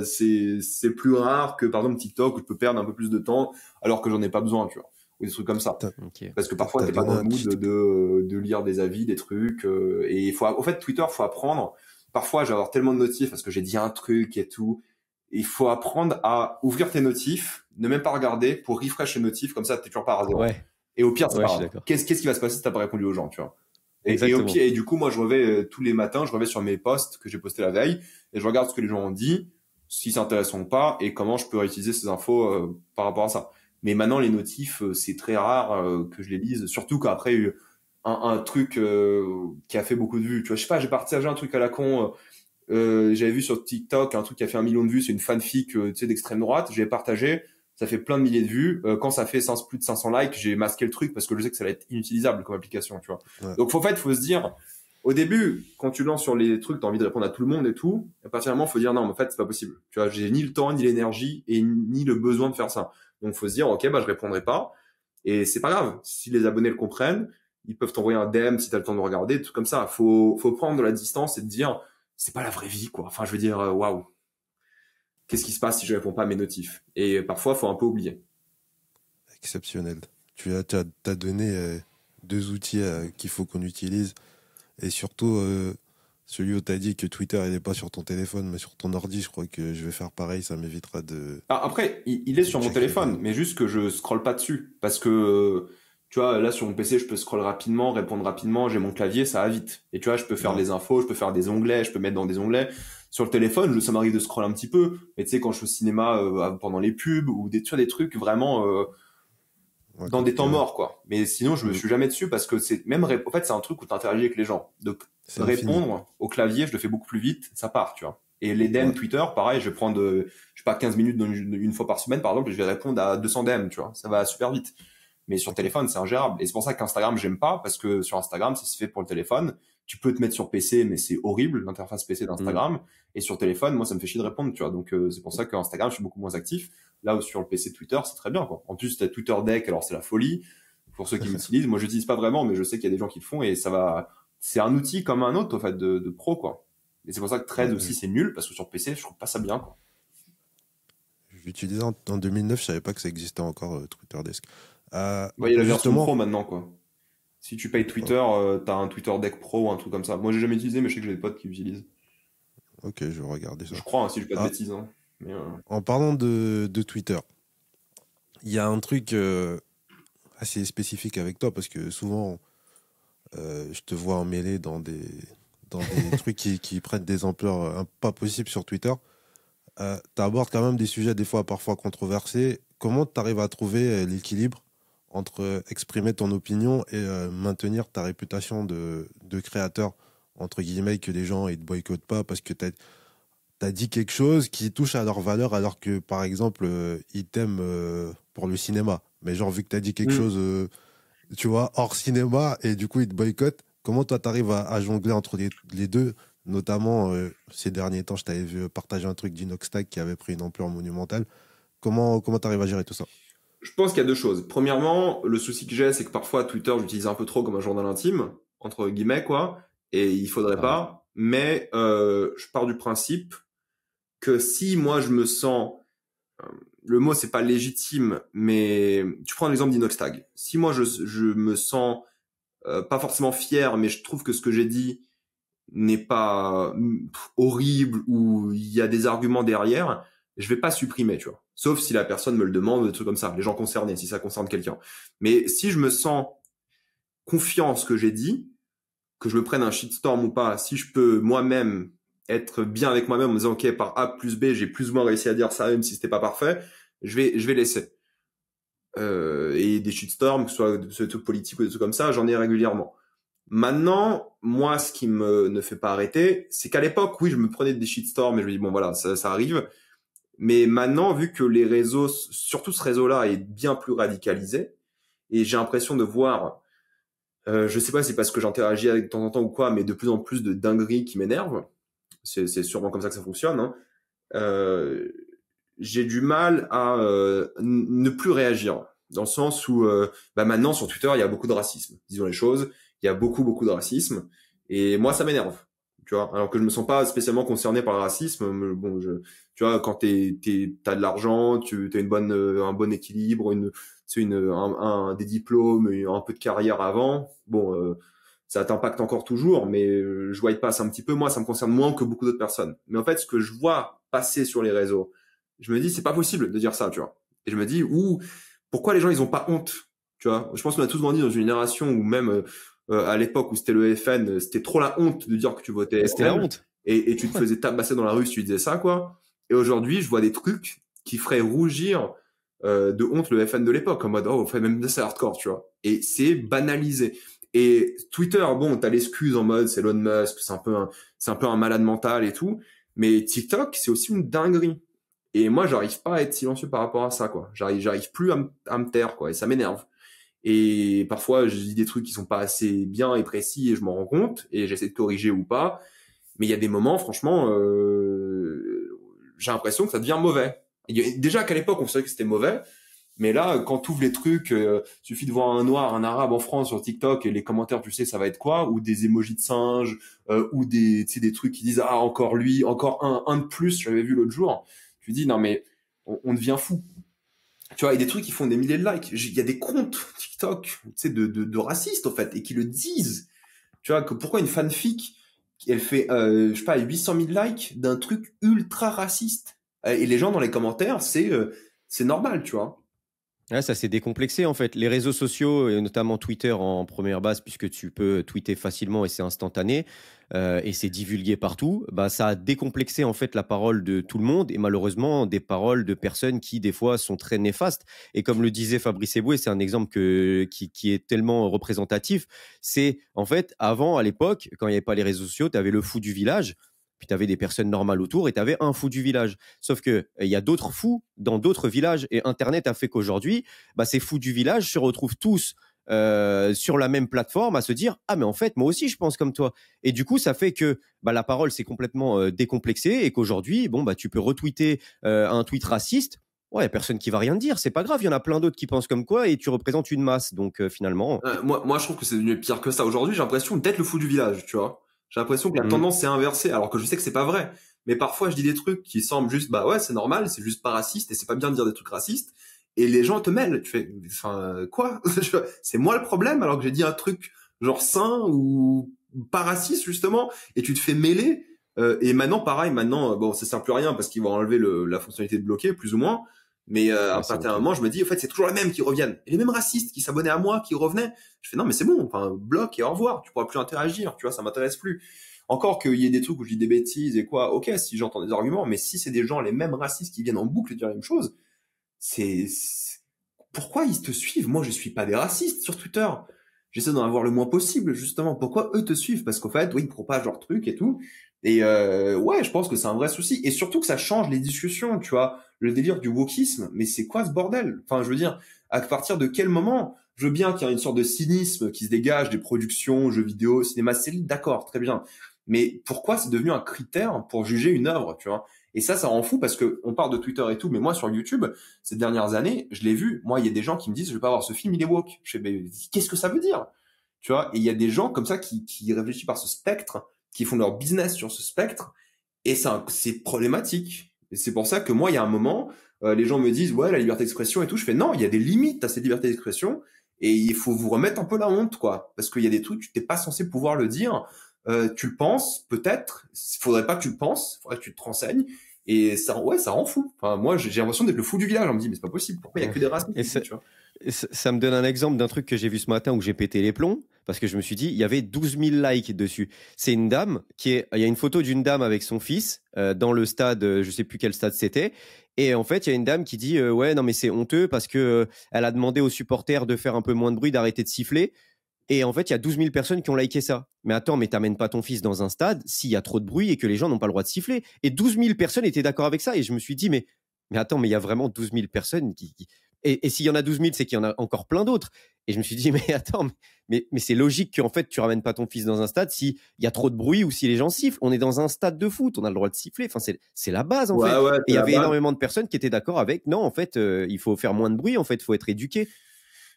S1: c'est plus rare que, par exemple, TikTok où tu peux perdre un peu plus de temps alors que j'en ai pas besoin, tu vois. Ou des trucs comme ça.
S3: Okay.
S1: Parce que parfois, t'es pas dans le mood de lire des avis, des trucs. Et en fait, Twitter, faut apprendre. Parfois, j'ai avoir tellement de notifs parce que j'ai dit un truc et tout. Il faut apprendre à ouvrir tes notifs, ne même pas regarder pour refresh les notifs, comme ça, t'es toujours pas à zéro. Ouais. Et au pire, c'est pas grave. Qu'est-ce qui va se passer si t'as pas répondu aux gens, tu vois? Et du coup, moi, je reviens tous les matins, je reviens sur mes posts que j'ai postés la veille et je regarde ce que les gens ont dit, si c'est intéressant ou pas et comment je peux réutiliser ces infos par rapport à ça. Mais maintenant, les notifs, c'est très rare que je les lise, surtout qu'après un truc qui a fait beaucoup de vues. Tu vois, je sais pas, j'ai partagé un truc à la con. J'avais vu sur TikTok un truc qui a fait 1 million de vues, c'est une fanfic d'extrême droite. J'ai partagé, ça fait plein de milliers de vues. Quand ça fait plus de 500 likes, j'ai masqué le truc parce que je sais que ça va être inutilisable comme application, tu vois. Ouais. Donc en fait, faut se dire, au début, quand tu lances sur les trucs, t'as envie de répondre à tout le monde et tout. À partir du moment, faut dire non, mais en fait, c'est pas possible. Tu vois, j'ai ni le temps, ni l'énergie et ni le besoin de faire ça. Donc faut se dire, ok, je répondrai pas. Et c'est pas grave. Si les abonnés le comprennent, ils peuvent t'envoyer un DM si t'as le temps de regarder, tout comme ça. Faut prendre de la distance et te dire, c'est pas la vraie vie, quoi. Enfin, je veux dire, waouh. Qu'est-ce qui se passe si je réponds pas à mes notifs? Et parfois, faut un peu oublier.
S2: Exceptionnel. T'as donné 2 outils qu'il faut qu'on utilise. Et surtout, celui où t'as dit que Twitter, il n'est pas sur ton téléphone, mais sur ton ordi, je crois que je vais faire pareil, ça m'évitera de...
S1: Après, il est sur mon téléphone, mais juste que je scrolle pas dessus. Parce que, tu vois, là, sur mon PC, je peux scroller rapidement, répondre rapidement, j'ai mon clavier, ça va vite. Et tu vois, je peux faire des infos, je peux faire des onglets, je peux mettre dans des onglets. Sur le téléphone, ça m'arrive de scroller un petit peu. Mais tu sais, quand je suis au cinéma pendant les pubs, ou tu vois, des trucs vraiment... dans des temps morts, quoi. Mais sinon, je me suis jamais dessus parce que c'est même, en fait, c'est un truc où tu interagis avec les gens. Donc, répondre au clavier, je le fais beaucoup plus vite, ça part, tu vois. Et les DM Twitter, pareil, je vais prendre, je sais pas, 15 minutes une fois par semaine, par exemple, et je vais répondre à 200 DM, tu vois. Ça va super vite. Mais sur téléphone, c'est ingérable. Et c'est pour ça qu'Instagram, j'aime pas, parce que sur Instagram, ça se fait pour le téléphone. Tu peux te mettre sur PC, mais c'est horrible, l'interface PC d'Instagram. Et sur téléphone, moi, ça me fait chier de répondre, tu vois. Donc, c'est pour ça qu'Instagram, je suis beaucoup moins actif. Là où sur le PC de Twitter, c'est très bien, quoi. En plus, t'as Twitter Deck, alors c'est la folie. Pour ceux qui l'utilisent, moi, j'utilise pas vraiment, mais je sais qu'il y a des gens qui le font et ça va, c'est un outil comme un autre, en fait, de pro, quoi. Et c'est pour ça que Threads aussi, c'est nul, parce que sur PC, je trouve pas ça bien, quoi.
S2: Je l'utilisais en 2009, je savais pas que ça existait encore, Twitter Desk.
S1: Il y a la version pro maintenant, quoi. Si tu payes Twitter, t'as un Twitter Deck Pro ou un truc comme ça. Moi, j'ai jamais utilisé, mais je sais que j'ai des potes qui l'utilisent.
S2: Ok, je vais regarder ça.
S1: Je crois, hein, si je dis pas de bêtises. Hein. Mais,
S2: en parlant de Twitter, il y a un truc assez spécifique avec toi, parce que souvent, je te vois emmêlé dans des trucs qui prennent des ampleurs pas possibles sur Twitter. Tu abordes quand même des sujets des fois parfois controversés. Comment tu arrives à trouver l'équilibre entre exprimer ton opinion et maintenir ta réputation de créateur, entre guillemets, que les gens ne te boycottent pas parce que tu as dit quelque chose qui touche à leur valeur, alors que, par exemple, ils t'aiment pour le cinéma. Mais genre, vu que tu as dit quelque chose, tu vois, hors cinéma, et du coup, ils te boycottent, comment toi, tu arrives à jongler entre les deux? Notamment, ces derniers temps, je t'avais vu partager un truc d'Inoxtag qui avait pris une ampleur monumentale. Comment tu arrives à gérer tout ça?
S1: Je pense qu'il y a 2 choses. Premièrement, le souci que j'ai, c'est que parfois Twitter, j'utilise un peu trop comme un journal intime, entre guillemets, quoi, et il faudrait pas. Mais je pars du principe que si moi je me sens, le mot c'est pas légitime, mais tu prends l'exemple d'Inoxtag. Si moi je me sens pas forcément fier, mais je trouve que ce que j'ai dit n'est pas horrible ou il y a des arguments derrière, je vais pas supprimer, tu vois. Sauf si la personne me le demande, des trucs comme ça, les gens concernés, si ça concerne quelqu'un. Mais si je me sens confiant en ce que j'ai dit, que je me prenne un shitstorm ou pas, si je peux moi-même être bien avec moi-même en me disant, ok, par A plus B, j'ai plus ou moins réussi à dire ça, même si c'était pas parfait, je vais laisser. Et des shitstorms, que ce soit des trucs politiques ou des trucs comme ça, j'en ai régulièrement. Maintenant, moi, ce qui ne fait pas arrêter, c'est qu'à l'époque, oui, je me prenais des shitstorms et je me dis, bon, voilà, ça arrive. Mais maintenant, vu que les réseaux, surtout ce réseau-là, est bien plus radicalisé, et j'ai l'impression de voir, je sais pas si c'est parce que j'interagis avec de temps en temps ou quoi, mais de plus en plus de dingueries qui m'énervent. C'est sûrement comme ça que ça fonctionne. Hein. J'ai du mal à ne plus réagir. Dans le sens où, maintenant, sur Twitter, il y a beaucoup de racisme. Disons les choses. Il y a beaucoup de racisme. Et moi, ça m'énerve. Tu vois, alors que je me sens pas spécialement concerné par le racisme. Bon, tu vois, quand t'as de l'argent, t'as un bon équilibre, des diplômes, un peu de carrière avant. Bon, ça t'impacte encore toujours, mais je voyais pas ça un petit peu. Moi, ça me concerne moins que beaucoup d'autres personnes. Mais en fait, ce que je vois passer sur les réseaux, je me dis, c'est pas possible de dire ça, tu vois. Et je me dis, pourquoi les gens, ils ont pas honte, tu vois. Je pense qu'on a tous grandi dans une génération où même à l'époque où c'était le FN, c'était trop la honte de dire que tu votais FN.
S3: C'était la honte.
S1: Et tu te faisais tabasser dans la rue si tu disais ça, quoi. Et aujourd'hui, je vois des trucs qui feraient rougir de honte le FN de l'époque, en mode, oh, même c'est hardcore, tu vois. Et c'est banalisé. Et Twitter, bon, t'as l'excuse en mode, c'est Elon Musk, c'est un peu un malade mental et tout. Mais TikTok, c'est aussi une dinguerie. Et moi, j'arrive pas à être silencieux par rapport à ça, quoi. J'arrive plus à me taire, quoi. Et ça m'énerve. Et parfois, je dis des trucs qui sont pas assez bien et précis et je m'en rends compte et j'essaie de corriger ou pas. Mais il y a des moments, franchement, j'ai l'impression que ça devient mauvais. Déjà qu'à l'époque, on savait que c'était mauvais, Mais là, quand tu ouvres les trucs, suffit de voir un noir, un arabe en France sur TikTok et les commentaires, tu sais, ça va être quoi? Ou des emojis de singes, ou des, tu sais, des trucs qui disent ah encore lui, encore un de plus. J'avais vu l'autre jour. Tu dis non mais on devient fou. Tu vois, il y a des trucs qui font des milliers de likes. Il y a des comptes TikTok, tu sais, de racistes en fait, et qui le disent. Tu vois que pourquoi une fanfic, elle fait, je sais pas, 800 000 likes d'un truc ultra raciste. Et les gens dans les commentaires, c'est normal, tu vois.
S3: Ouais, ça s'est décomplexé en fait. Les réseaux sociaux, et notamment Twitter en première base, puisque tu peux tweeter facilement et c'est instantané, et c'est divulgué partout, bah, ça a décomplexé en fait la parole de tout le monde et malheureusement des paroles de personnes qui des fois sont très néfastes. Et comme le disait Fabrice Eboué, c'est un exemple qui est tellement représentatif. C'est en fait avant, à l'époque, quand il n'y avait pas les réseaux sociaux, tu avais le fou du village. Puis tu avais des personnes normales autour et tu avais un fou du village. Sauf qu'il y a d'autres fous dans d'autres villages. Et Internet a fait qu'aujourd'hui, bah, ces fous du village se retrouvent tous sur la même plateforme à se dire « Ah, mais en fait, moi aussi, je pense comme toi. » Et du coup, ça fait que bah, la parole s'est complètement décomplexée et qu'aujourd'hui, bon, bah, tu peux retweeter un tweet raciste. Ouais, il n'y a personne qui va rien dire. C'est pas grave. Il y en a plein d'autres qui pensent comme quoi et tu représentes une masse. Donc finalement…
S1: Moi, je trouve que c'est devenu pire que ça. Aujourd'hui, j'ai l'impression d'être le fou du village, tu vois. J'ai l'impression que la tendance s'est inversée, alors que je sais que c'est pas vrai. Mais parfois, je dis des trucs qui semblent juste, bah ouais, c'est normal, c'est juste pas raciste et c'est pas bien de dire des trucs racistes. Et les gens te mêlent. Tu fais, enfin, quoi? C'est moi le problème alors que j'ai dit un truc genre sain ou pas raciste, justement. Et tu te fais mêler. Et maintenant, pareil, bon, ça sert plus à rien parce qu'ils vont enlever la fonctionnalité de bloquer, plus ou moins. Mais à un certain moment, je me dis, en fait, c'est toujours les mêmes qui reviennent. Et les mêmes racistes qui s'abonnaient à moi, qui revenaient. Je fais, non, mais c'est bon, enfin, bloque et au revoir. Tu pourras plus interagir, tu vois, ça m'intéresse plus. Encore qu'il y ait des trucs où je dis des bêtises et quoi, ok, si j'entends des arguments, mais si c'est des gens, les mêmes racistes qui viennent en boucle dire la même chose, pourquoi ils te suivent? Moi, je suis pas des racistes sur Twitter. J'essaie d'en avoir le moins possible, justement. Pourquoi eux te suivent? Parce qu'en fait, oui, ils propagent leur truc et tout. Et ouais, je pense que c'est un vrai souci. Et surtout que ça change les discussions, tu vois. Le délire du wokisme, mais c'est quoi ce bordel? Enfin, je veux dire, à partir de quel moment? Je veux bien qu'il y ait une sorte de cynisme qui se dégage des productions, jeux vidéo, cinéma, séries, d'accord, très bien. Mais pourquoi c'est devenu un critère pour juger une œuvre, tu vois? Et ça rend fou parce que on parle de Twitter et tout, mais moi sur YouTube, ces dernières années, je l'ai vu. Moi, il y a des gens qui me disent, je vais pas voir ce film, il est woke. Je fais, mais qu'est-ce que ça veut dire? Tu vois? Et il y a des gens comme ça qui réfléchissent par ce spectre, qui font leur business sur ce spectre, et c'est problématique. Et c'est pour ça que moi, il y a un moment, les gens me disent, ouais, la liberté d'expression et tout. Je fais, non, il y a des limites à cette liberté d'expression, et il faut vous remettre un peu la honte, quoi. Parce qu'il y a des trucs, tu t'es pas censé pouvoir le dire. Tu le penses, peut-être. Faudrait pas que tu le penses. Faudrait que tu te renseignes. Et ça, ouais, ça rend fou. Enfin, moi, j'ai l'impression d'être le fou du village. On me dit, mais c'est pas possible. Pourquoi il y a que des racistes, tu vois?
S3: Et ça me donne un exemple d'un truc que j'ai vu ce matin où j'ai pété les plombs parce que je me suis dit, il y avait 12 000 likes dessus. C'est une dame il y a une photo d'une dame avec son fils dans le stade, je sais plus quel stade c'était. Et en fait, il y a une dame qui dit, ouais, non, mais c'est honteux parce que elle a demandé aux supporters de faire un peu moins de bruit, d'arrêter de siffler. Et en fait, il y a 12 000 personnes qui ont liké ça. Mais attends, mais t'amènes pas ton fils dans un stade s'il y a trop de bruit et que les gens n'ont pas le droit de siffler. Et 12 000 personnes étaient d'accord avec ça. Et je me suis dit, mais attends, mais il y a vraiment 12 000 personnes Et s'il y en a 12 000, c'est qu'il y en a encore plein d'autres. Et je me suis dit, mais attends, mais c'est logique qu'en fait, tu ramènes pas ton fils dans un stade s'il y a trop de bruit ou si les gens sifflent. On est dans un stade de foot, on a le droit de siffler. Enfin, c'est la base, en fait.
S1: Ouais,
S3: et il y avait énormément de personnes qui étaient d'accord avec, non, en fait, il faut faire moins de bruit, en fait, il faut être éduqué.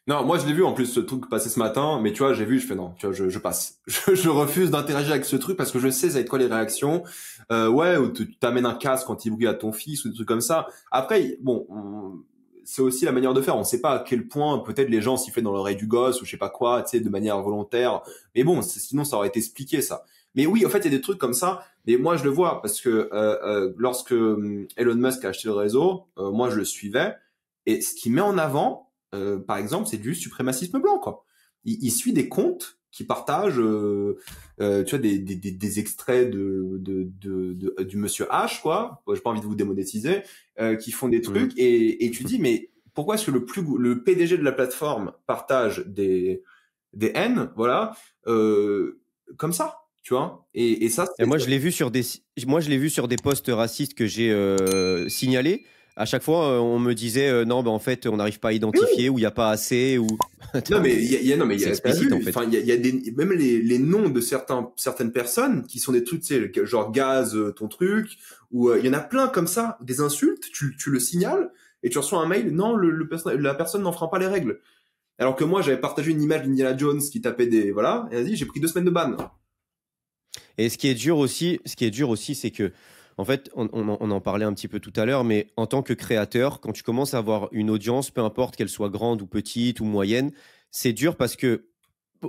S1: Non, moi je l'ai vu en plus ce truc passer ce matin, mais tu vois, j'ai vu, je fais non, tu vois, je passe. Je refuse d'interagir avec ce truc parce que je sais ça va être quoi les réactions. Ouais, ou tu t'amènes un casque quand il brille à ton fils ou des trucs comme ça. Après, bon, c'est aussi la manière de faire. On sait pas à quel point peut-être les gens sifflaient dans l'oreille du gosse ou je sais pas quoi, tu sais, de manière volontaire. Mais bon, sinon ça aurait été expliqué ça. Mais oui, en fait, il y a des trucs comme ça. Et moi, je le vois parce que lorsque Elon Musk a acheté le réseau, moi je le suivais. Et ce qu'il met en avant, par exemple, c'est du suprémacisme blanc, quoi. Il suit des comptes qui partagent, tu vois, des extraits du monsieur H, quoi. J'ai pas envie de vous démonétiser, qui font des trucs et tu dis, mais pourquoi est-ce que le PDG de la plateforme partage des haines, voilà, comme ça, tu vois. Et ça,
S3: moi, je l'ai vu sur des posts racistes que j'ai signalés. À chaque fois, on me disait non, en fait, on n'arrive pas à identifier ou il n'y a pas assez ou.
S1: Non mais il y a
S3: c'est explicite en fait.
S1: Enfin, il y a même les noms de certaines personnes qui sont des trucs, tu sais, genre gaz ton truc ou il y en a plein comme ça, des insultes. Tu le signales et tu reçois un mail, non, la personne n'enfreint pas les règles. Alors que moi, j'avais partagé une image d'Indiana Jones qui tapait voilà, et vas-y, j'ai pris 2 semaines de ban.
S3: Et ce qui est dur aussi, c'est que, en fait, on en parlait un petit peu tout à l'heure, mais en tant que créateur, quand tu commences à avoir une audience, peu importe qu'elle soit grande ou petite ou moyenne, c'est dur parce que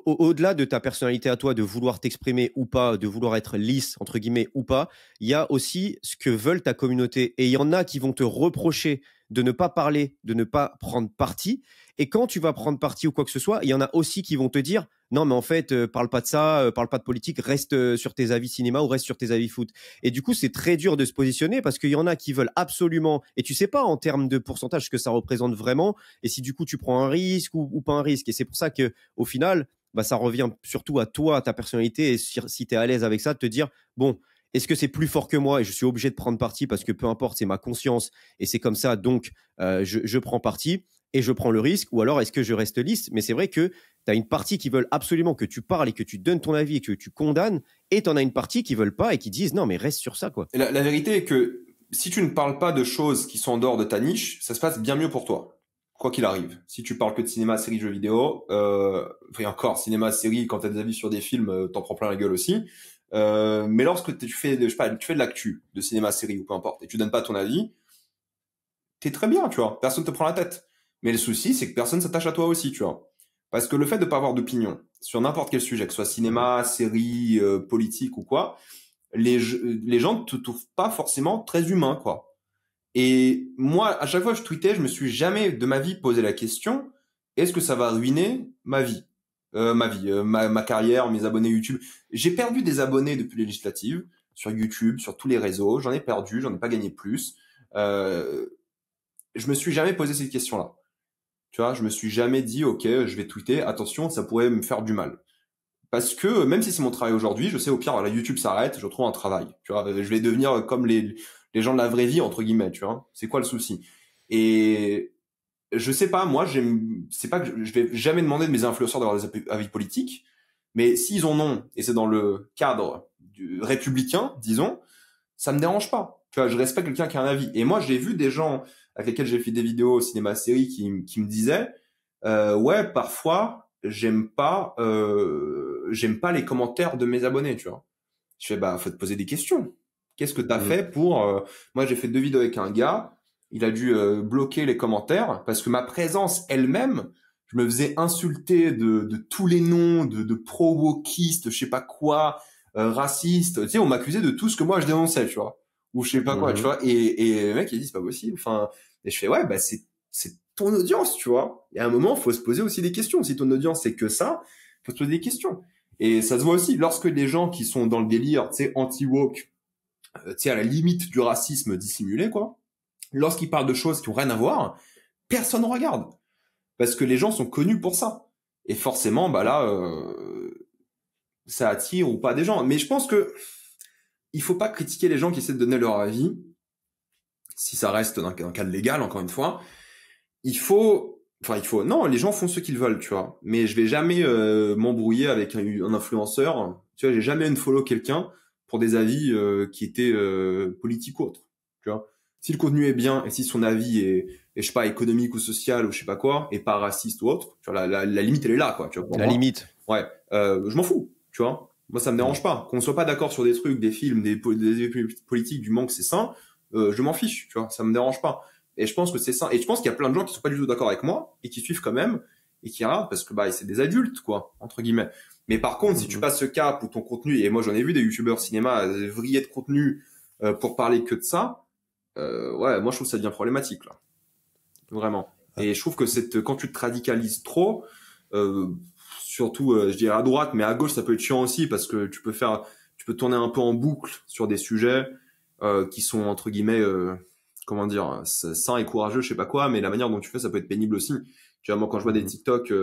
S3: au-delà de ta personnalité à toi, de vouloir t'exprimer ou pas, de vouloir être lisse, entre guillemets, ou pas, il y a aussi ce que veulent ta communauté. Et il y en a qui vont te reprocher de ne pas parler, de ne pas prendre parti. Et quand tu vas prendre parti ou quoi que ce soit, il y en a aussi qui vont te dire non, mais en fait, parle pas de ça, parle pas de politique, reste sur tes avis cinéma ou reste sur tes avis foot. Et du coup, c'est très dur de se positionner parce qu'il y en a qui veulent absolument, et tu sais pas en termes de pourcentage ce que ça représente vraiment, et si du coup tu prends un risque ou pas un risque. Et c'est pour ça que au final, bah, ça revient surtout à toi, à ta personnalité, et si tu es à l'aise avec ça, de te dire, bon, est-ce que c'est plus fort que moi et je suis obligé de prendre parti parce que peu importe, c'est ma conscience et c'est comme ça, donc je prends parti et je prends le risque, ou alors est-ce que je reste lisse? Mais c'est vrai que tu as une partie qui veulent absolument que tu parles et que tu donnes ton avis et que tu condamnes, et tu en as une partie qui veulent pas et qui disent non, mais reste sur ça, quoi.
S1: Et la vérité est que si tu ne parles pas de choses qui sont en dehors de ta niche, ça se passe bien mieux pour toi. Quoi qu'il arrive. Si tu parles que de cinéma, séries, jeux vidéo, et encore, cinéma, séries, quand tu as des avis sur des films, t'en prends plein la gueule aussi. Mais lorsque tu fais de l'actu, de cinéma, série ou peu importe, et tu donnes pas ton avis, t'es très bien, tu vois. Personne te prend la tête. Mais le souci, c'est que personne s'attache à toi aussi, tu vois. Parce que le fait de pas avoir d'opinion sur n'importe quel sujet, que ce soit cinéma, série, politique ou quoi, les gens ne te trouvent pas forcément très humain, quoi. Et moi, à chaque fois que je tweetais, je me suis jamais de ma vie posé la question, est-ce que ça va ruiner ma vie? Ma carrière, mes abonnés YouTube. J'ai perdu des abonnés depuis les législatives, sur YouTube, sur tous les réseaux. J'en ai perdu, j'en ai pas gagné plus. Je me suis jamais posé cette question-là. Tu vois, je me suis jamais dit, ok, je vais tweeter, attention, ça pourrait me faire du mal. Parce que même si c'est mon travail aujourd'hui, je sais au pire, la YouTube s'arrête, je retrouve un travail. Tu vois, je vais devenir comme les gens de la vraie vie, entre guillemets, tu vois. C'est quoi le souci? Et je sais pas, moi, c'est pas que je vais jamais demander de mes influenceurs d'avoir des avis politiques, mais s'ils en ont, et c'est dans le cadre du républicain, disons, ça me dérange pas. Tu vois, je respecte quelqu'un qui a un avis. Et moi, j'ai vu des gens avec lesquels j'ai fait des vidéos au cinéma série qui me disaient, ouais, parfois, j'aime pas les commentaires de mes abonnés, tu vois. Je fais, bah, faut te poser des questions. Qu'est-ce que t'as fait pour, moi, j'ai fait 2 vidéos avec un gars, il a dû bloquer les commentaires parce que ma présence elle-même, je me faisais insulter de tous les noms, de pro-wokistes, je sais pas quoi, racistes. Tu sais, on m'accusait de tout ce que moi je dénonçais, tu vois. Ou je sais pas quoi, tu vois. Et le mec, il dit, c'est pas possible. Enfin, et je fais, ouais, bah, c'est ton audience, tu vois. Et à un moment, faut se poser aussi des questions. Si ton audience c'est que ça, faut se poser des questions. Et ça se voit aussi lorsque des gens qui sont dans le délire, tu sais, anti-woke, tu sais, à la limite du racisme dissimulé, quoi. Lorsqu'ils parlent de choses qui ont rien à voir, personne ne regarde. Parce que les gens sont connus pour ça. Et forcément, bah là, ça attire ou pas des gens. Mais je pense que il faut pas critiquer les gens qui essaient de donner leur avis. Si ça reste dans un cadre légal, encore une fois. Non, les gens font ce qu'ils veulent, tu vois. Mais je vais jamais m'embrouiller avec un influenceur. Tu vois, j'ai jamais unfollow quelqu'un pour des avis qui étaient politiques ou autres. Tu vois. Si le contenu est bien et si son avis est je sais pas, économique ou social ou je sais pas quoi, et pas raciste ou autre, tu vois, la limite elle est là, quoi. Tu vois, pour
S3: la
S1: moi.
S3: limite.
S1: Ouais, je m'en fous, tu vois. Moi, ça me dérange pas. Qu'on soit pas d'accord sur des trucs, des films, des politiques, du manque, c'est sain. Je m'en fiche, tu vois. Ça me dérange pas. Et je pense que c'est ça. Et je pense qu'il y a plein de gens qui sont pas du tout d'accord avec moi et qui suivent quand même et qui regardent parce que bah c'est des adultes, quoi, entre guillemets. Mais par contre, si tu passes ce cap où ton contenu, et moi j'en ai vu des youtubeurs cinéma vriller de contenu pour parler que de ça, ouais, moi je trouve que ça devient problématique là, vraiment. Et je trouve que quand tu te radicalises trop, surtout je dirais à droite, mais à gauche ça peut être chiant aussi parce que tu peux tourner un peu en boucle sur des sujets qui sont entre guillemets comment dire, sain et courageux, je sais pas quoi, mais la manière dont tu fais, ça peut être pénible aussi. Tu vois, moi, quand je vois des TikTok,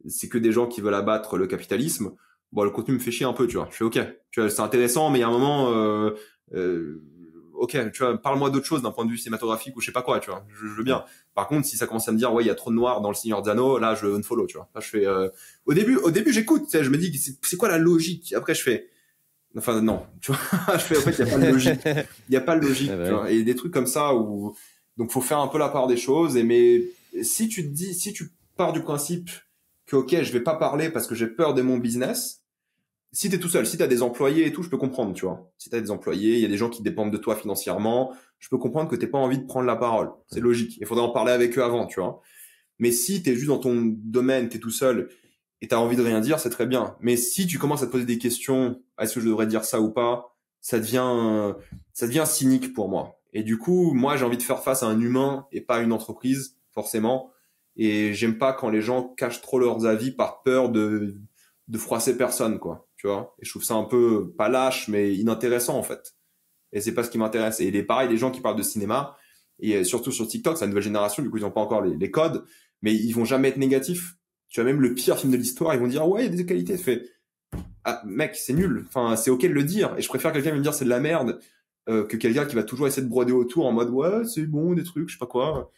S1: c'est que des gens qui veulent abattre le capitalisme. Bon, le contenu me fait chier un peu, tu vois. Je fais OK. Tu vois, c'est intéressant, mais il y a un moment, OK, tu vois, parle-moi d'autre chose d'un point de vue cinématographique ou je sais pas quoi, tu vois. Je veux bien. Par contre, si ça commence à me dire, ouais, il y a trop de noir dans Le Seigneur des Anneaux, là, je unfollow, tu vois. Là, je fais, au début, j'écoute, tu sais, je me dis, c'est quoi la logique? Après, je fais, enfin, non, tu vois, je fais, en fait, il y a pas de logique. Il y a pas de logique, tu vois. Et des trucs comme ça où Donc, faut faire un peu la part des choses. Mais si tu pars du principe que, ok, je vais pas parler parce que j'ai peur de mon business, si t'es tout seul, si t'as des employés et tout, je peux comprendre, tu vois. Si t'as des employés, il y a des gens qui dépendent de toi financièrement, je peux comprendre que t'aies pas envie de prendre la parole. C'est logique. Il faudrait en parler avec eux avant, tu vois. Mais si t'es juste dans ton domaine, t'es tout seul et t'as envie de rien dire, c'est très bien. Mais si tu commences à te poser des questions, est-ce que je devrais dire ça ou pas, ça devient cynique pour moi. Et du coup, moi, j'ai envie de faire face à un humain et pas à une entreprise, forcément. Et j'aime pas quand les gens cachent trop leurs avis par peur de froisser personne, quoi. Tu vois. Et je trouve ça un peu, pas lâche, mais inintéressant, en fait. Et c'est pas ce qui m'intéresse. Et il est pareil, les gens qui parlent de cinéma, et surtout sur TikTok, c'est la nouvelle génération, du coup, ils ont pas encore les codes, mais ils vont jamais être négatifs. Tu vois, même le pire film de l'histoire, ils vont dire, ouais, il y a des qualités. Tu fais, ah, mec, c'est nul. Enfin, c'est ok de le dire. Et je préfère quelqu'un me dire c'est de la merde, que quelqu'un qui va toujours essayer de broder autour en mode, ouais, c'est bon, des trucs, je sais pas quoi.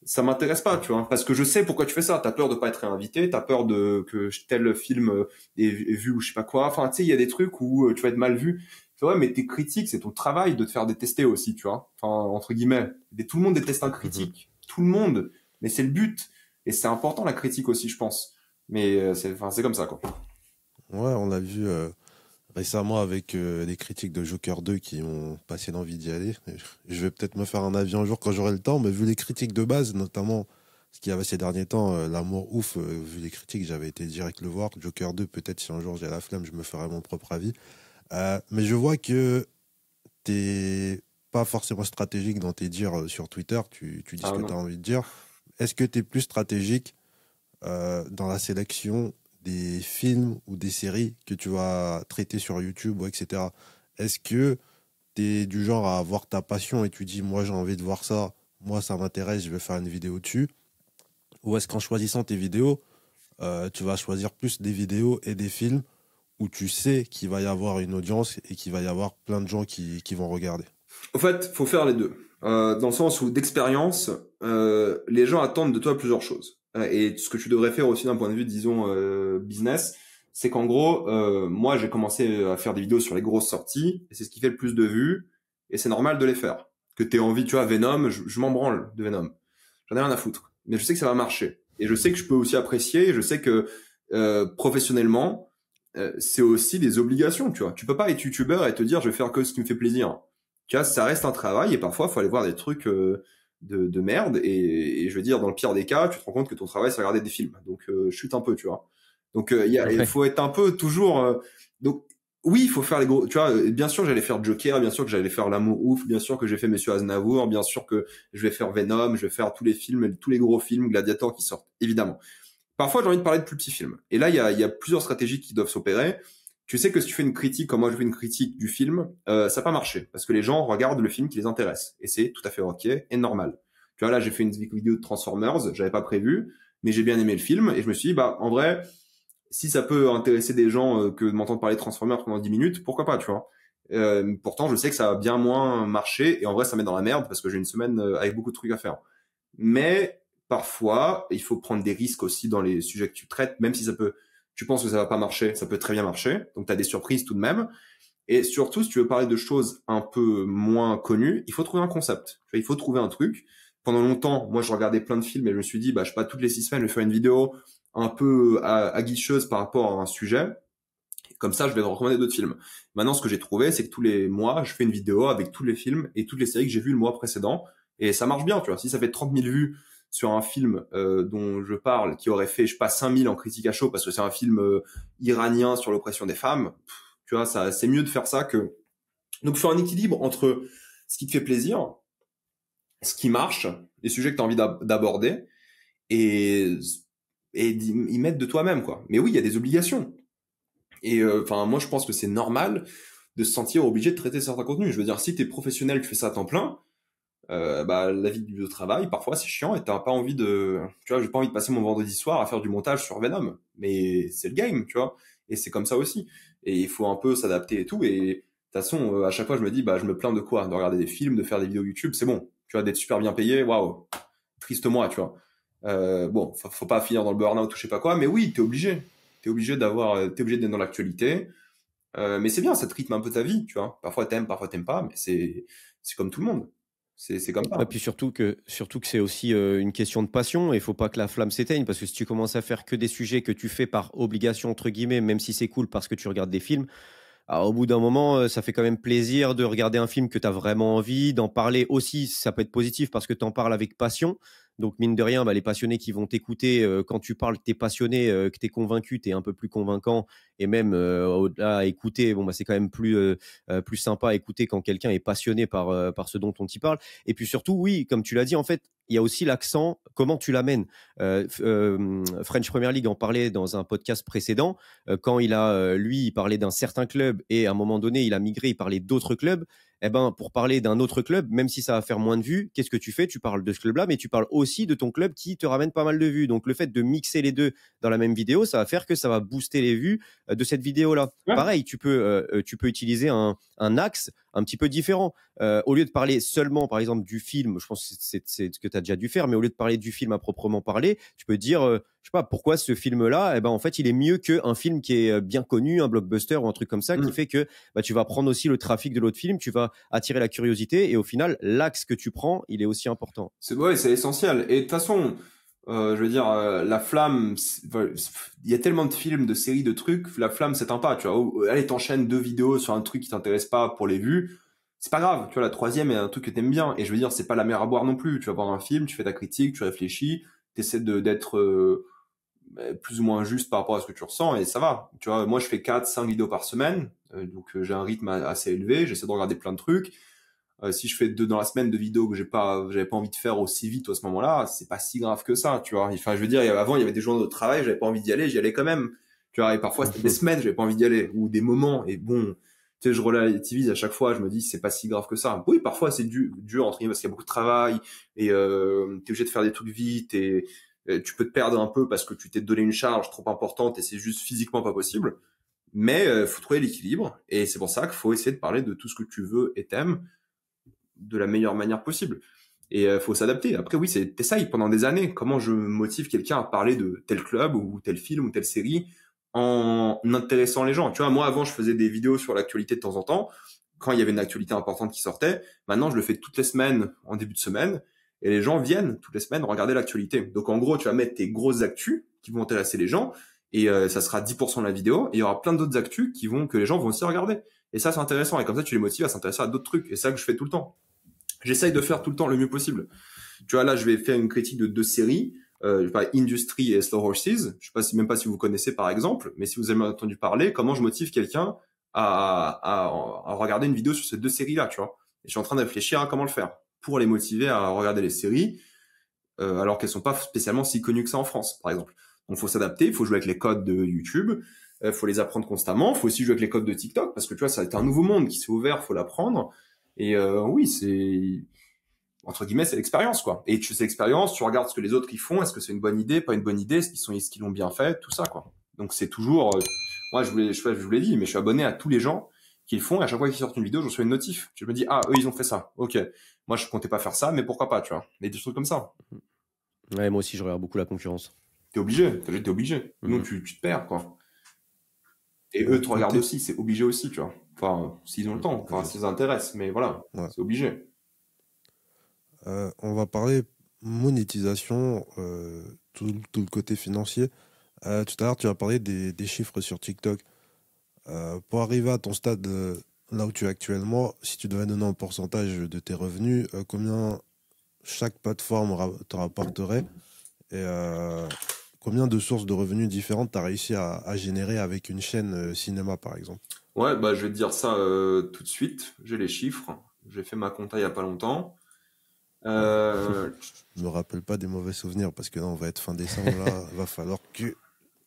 S1: Ça m'intéresse pas, tu vois, parce que je sais pourquoi tu fais ça. T'as peur de pas être réinvité, t'as peur que tel film est vu ou je sais pas quoi. Enfin, tu sais, il y a des trucs où tu vas être mal vu. C'est vrai, mais tes critiques, c'est ton travail de te faire détester aussi, tu vois. Enfin, entre guillemets. Et tout le monde déteste un critique. Tout le monde. Mais c'est le but. Et c'est important, la critique aussi, je pense. Mais c'est comme ça, quoi.
S2: Ouais, on l'a vu récemment avec les critiques de Joker 2 qui ont passé l'envie d'y aller. Je vais peut-être me faire un avis un jour quand j'aurai le temps, mais vu les critiques de base, notamment ce qu'il y avait ces derniers temps, L'amour ouf, vu les critiques, j'avais été direct le voir. Joker 2, peut-être si un jour j'ai la flemme, je me ferai mon propre avis. Mais je vois que t'es pas forcément stratégique dans tes dires sur Twitter, tu dis ce que tu as envie de dire. Est-ce que tu es plus stratégique dans la sélection des films ou des séries que tu vas traiter sur YouTube, etc. Est-ce que tu es du genre à avoir ta passion et tu dis, moi j'ai envie de voir ça, moi ça m'intéresse, je vais faire une vidéo dessus? Ou est-ce qu'en choisissant tes vidéos, tu vas choisir plus des vidéos et des films où tu sais qu'il va y avoir une audience et qu'il va y avoir plein de gens qui vont regarder?
S1: En fait, faut faire les deux. Dans le sens où d'expérience, les gens attendent de toi plusieurs choses. Et ce que tu devrais faire aussi d'un point de vue, disons, business, c'est qu'en gros, moi, j'ai commencé à faire des vidéos sur les grosses sorties, et c'est ce qui fait le plus de vues, et c'est normal de les faire. Que t'aies envie, tu vois, Venom, je m'en branle de Venom. J'en ai rien à foutre. Mais je sais que ça va marcher. Et je sais que je peux aussi apprécier, et je sais que professionnellement, c'est aussi des obligations, tu vois. Tu peux pas être youtubeur et te dire, je vais faire que ce qui me fait plaisir. Tu vois, ça reste un travail et parfois, il faut aller voir des trucs de merde. Et je veux dire, dans le pire des cas, tu te rends compte que ton travail, c'est regarder des films. Donc, chute un peu, tu vois. Donc, il faut être un peu toujours... donc, oui, il faut faire les gros... Tu vois, bien sûr, j'allais faire Joker, bien sûr que j'allais faire L'amour ouf, bien sûr que j'ai fait Monsieur Aznavour, bien sûr que je vais faire Venom, je vais faire tous les films, tous les gros films, Gladiator qui sortent, évidemment. Parfois, j'ai envie de parler de plus petits films. Et là, il y a plusieurs stratégies qui doivent s'opérer. Tu sais que si tu fais une critique, comme moi je fais une critique du film, ça va pas marcher. Parce que les gens regardent le film qui les intéresse. Et c'est tout à fait ok et normal. Tu vois, là, j'ai fait une vidéo de Transformers, j'avais pas prévu, mais j'ai bien aimé le film. Et je me suis dit, bah, en vrai, si ça peut intéresser des gens que de m'entendre parler de Transformers pendant 10 minutes, pourquoi pas, tu vois. Pourtant, je sais que ça a bien moins marché. Et en vrai, ça met dans la merde parce que j'ai une semaine avec beaucoup de trucs à faire. Mais parfois, il faut prendre des risques aussi dans les sujets que tu traites, même si tu penses que ça va pas marcher, ça peut très bien marcher. Donc, tu as des surprises tout de même. Et surtout, si tu veux parler de choses un peu moins connues, il faut trouver un concept. Il faut trouver un truc. Pendant longtemps, moi, je regardais plein de films et je me suis dit, bah, je sais pas, toutes les 6 semaines, je vais faire une vidéo un peu aguicheuse par rapport à un sujet. Comme ça, je vais recommander d'autres films. Maintenant, ce que j'ai trouvé, c'est que tous les mois, je fais une vidéo avec tous les films et toutes les séries que j'ai vues le mois précédent. Et ça marche bien, tu vois. Si ça fait 30 000 vues sur un film dont je parle, qui aurait fait, je sais pas, 5 000 en critique à chaud, parce que c'est un film iranien sur l'oppression des femmes, tu vois, ça, c'est mieux de faire ça que... Donc, faire un équilibre entre ce qui te fait plaisir, ce qui marche, les sujets que tu as envie d'aborder, et y mettre de toi-même, quoi. Mais oui, il y a des obligations. Et enfin, moi, je pense que c'est normal de se sentir obligé de traiter certains contenus. Je veux dire, si t'es professionnel, tu fais ça à temps plein, bah, la vie de travail, parfois, c'est chiant et t'as pas envie de... Tu vois, j'ai pas envie de passer mon vendredi soir à faire du montage sur Venom. Mais c'est le game, tu vois. Et c'est comme ça aussi. Et il faut un peu s'adapter et tout. Et de toute façon, à chaque fois, je me dis, bah, je me plains de quoi? De regarder des films, de faire des vidéos YouTube, c'est bon. Tu vois, d'être super bien payé, waouh. Triste moi, tu vois. Bon, faut pas finir dans le burn-out ou je sais pas quoi, mais oui, t'es obligé. T'es obligé d'être dans l'actualité. Mais c'est bien, ça te rythme un peu ta vie, tu vois. Parfois t'aimes pas, mais c'est comme tout le monde. C'est comme ça.
S3: Et puis surtout que c'est aussi une question de passion, et il faut pas que la flamme s'éteigne, parce que si tu commences à faire que des sujets que tu fais par obligation, entre guillemets, même si c'est cool parce que tu regardes des films, alors, au bout d'un moment, ça fait quand même plaisir de regarder un film que tu as vraiment envie, d'en parler aussi. Ça peut être positif parce que tu en parles avec passion. Donc, mine de rien, les passionnés qui vont t'écouter, quand tu parles, que tu es passionné, que tu es convaincu, tu es un peu plus convaincant. Et même au-delà à écouter, c'est quand même plus sympa à écouter quand quelqu'un est passionné par ce dont on t'y parle. Et puis surtout, oui, comme tu l'as dit, en fait, il y a aussi l'accent, comment tu l'amènes. French Premier League en parlait dans un podcast précédent. Quand il parlait d'un certain club et à un moment donné, il a migré, il parlait d'autres clubs. Eh ben, pour parler d'un autre club, même si ça va faire moins de vues, qu'est-ce que tu fais? Tu parles de ce club-là, mais tu parles aussi de ton club qui te ramène pas mal de vues. Donc, le fait de mixer les deux dans la même vidéo, ça va faire que ça va booster les vues de cette vidéo-là. Ouais. Pareil, tu peux utiliser un axe un petit peu différent. Au lieu de parler seulement, par exemple, du film, je pense que c'est ce que tu as déjà dû faire, mais au lieu de parler du film à proprement parler, tu peux dire, je sais pas, pourquoi ce film-là, en fait, il est mieux qu'un film qui est bien connu, un blockbuster ou un truc comme ça, qui fait que tu vas prendre aussi le trafic de l'autre film, tu vas attirer la curiosité, et au final, l'axe que tu prends, il est aussi important.
S1: C'est essentiel. Et de toute façon, je veux dire, la flamme, il y a tellement de films, de séries, de trucs, la flamme s'éteint pas, tu vois. Allez, t'enchaînes 2 vidéos sur un truc qui t'intéresse pas pour les vues, c'est pas grave, tu vois, la troisième est un truc que t'aimes bien. Et je veux dire, c'est pas la mer à boire non plus. Tu vas voir un film, tu fais ta critique, tu réfléchis, t'essaies d'être plus ou moins juste par rapport à ce que tu ressens, et ça va. Tu vois, moi, je fais 4-5 vidéos par semaine, donc j'ai un rythme assez élevé, j'essaie de regarder plein de trucs. Si je fais 2 dans la semaine de vidéos que j'avais pas envie de faire aussi vite à ce moment-là, c'est pas si grave que ça, tu vois. Enfin, je veux dire, avant, il y avait des journées de travail, j'avais pas envie d'y aller, j'y allais quand même. Tu vois, et parfois, c'était des semaines, j'avais pas envie d'y aller, ou des moments, et bon, tu sais, je relativise à chaque fois, je me dis, c'est pas si grave que ça. Oui, parfois, c'est dur, entre guillemets, parce qu'il y a beaucoup de travail, et t'es obligé de faire des trucs vite, et tu peux te perdre un peu parce que tu t'es donné une charge trop importante, et c'est juste physiquement pas possible. Mais faut trouver l'équilibre, et c'est pour ça qu'il faut essayer de parler de tout ce que tu veux et t'aimes, de la meilleure manière possible. Et faut s'adapter. Après, oui, t'essayes pendant des années. Comment je motive quelqu'un à parler de tel club ou tel film ou telle série en intéressant les gens. Tu vois, moi, avant, je faisais des vidéos sur l'actualité de temps en temps. Quand il y avait une actualité importante qui sortait, maintenant, je le fais toutes les semaines, en début de semaine. Et les gens viennent toutes les semaines regarder l'actualité. Donc, en gros, tu vas mettre tes grosses actus qui vont intéresser les gens. Et ça sera 10% de la vidéo. Et il y aura plein d'autres actus que les gens vont aussi regarder. Et ça, c'est intéressant. Et comme ça, tu les motives à s'intéresser à d'autres trucs. Et c'est ça que je fais tout le temps. J'essaye de faire tout le temps le mieux possible. Tu vois, là, je vais faire une critique de 2 séries, Industry et Slow Horses. Je sais pas même pas si vous connaissez, par exemple, mais si vous avez entendu parler, comment je motive quelqu'un à regarder une vidéo sur ces 2 séries-là, tu vois. Et je suis en train de réfléchir à comment le faire pour les motiver à regarder les séries, alors qu'elles sont pas spécialement si connues que ça en France, par exemple. Donc, faut s'adapter, il faut jouer avec les codes de YouTube, faut les apprendre constamment, faut aussi jouer avec les codes de TikTok, parce que tu vois, ça a été un nouveau monde qui s'est ouvert, faut l'apprendre. Et oui, c'est entre guillemets, c'est l'expérience, quoi. Et tu sais l'expérience, tu regardes ce que les autres ils font, est-ce que c'est une bonne idée, pas une bonne idée, est-ce qu'ils l'ont bien fait, tout ça, quoi. Donc c'est toujours, moi je vous l'ai dit, mais je suis abonné à tous les gens qui le font. Et à chaque fois qu'ils sortent une vidéo, je reçois une notif. Je me dis eux ils ont fait ça, ok. Moi je comptais pas faire ça, mais pourquoi pas, tu vois. Et des trucs comme ça.
S3: Ouais, moi aussi je regarde beaucoup la concurrence.
S1: T'es obligé. Sinon tu te perds, quoi. Et eux te regardent aussi, c'est obligé aussi, tu vois. Enfin, s'ils ont le temps, enfin, ça les intéresse, mais voilà, c'est obligé.
S2: On va parler monétisation, tout le côté financier. Tout à l'heure, tu as parlé des chiffres sur TikTok. Pour arriver à ton stade, là où tu es actuellement, si tu devais donner un pourcentage de tes revenus, combien chaque plateforme te rapporterait et combien de sources de revenus différentes tu as réussi à générer avec une chaîne cinéma, par exemple?
S1: Ouais, je vais te dire ça tout de suite. J'ai les chiffres. J'ai fait ma compta il y a pas longtemps.
S2: Je me rappelle pas des mauvais souvenirs parce que là, on va être fin décembre, là, va falloir que...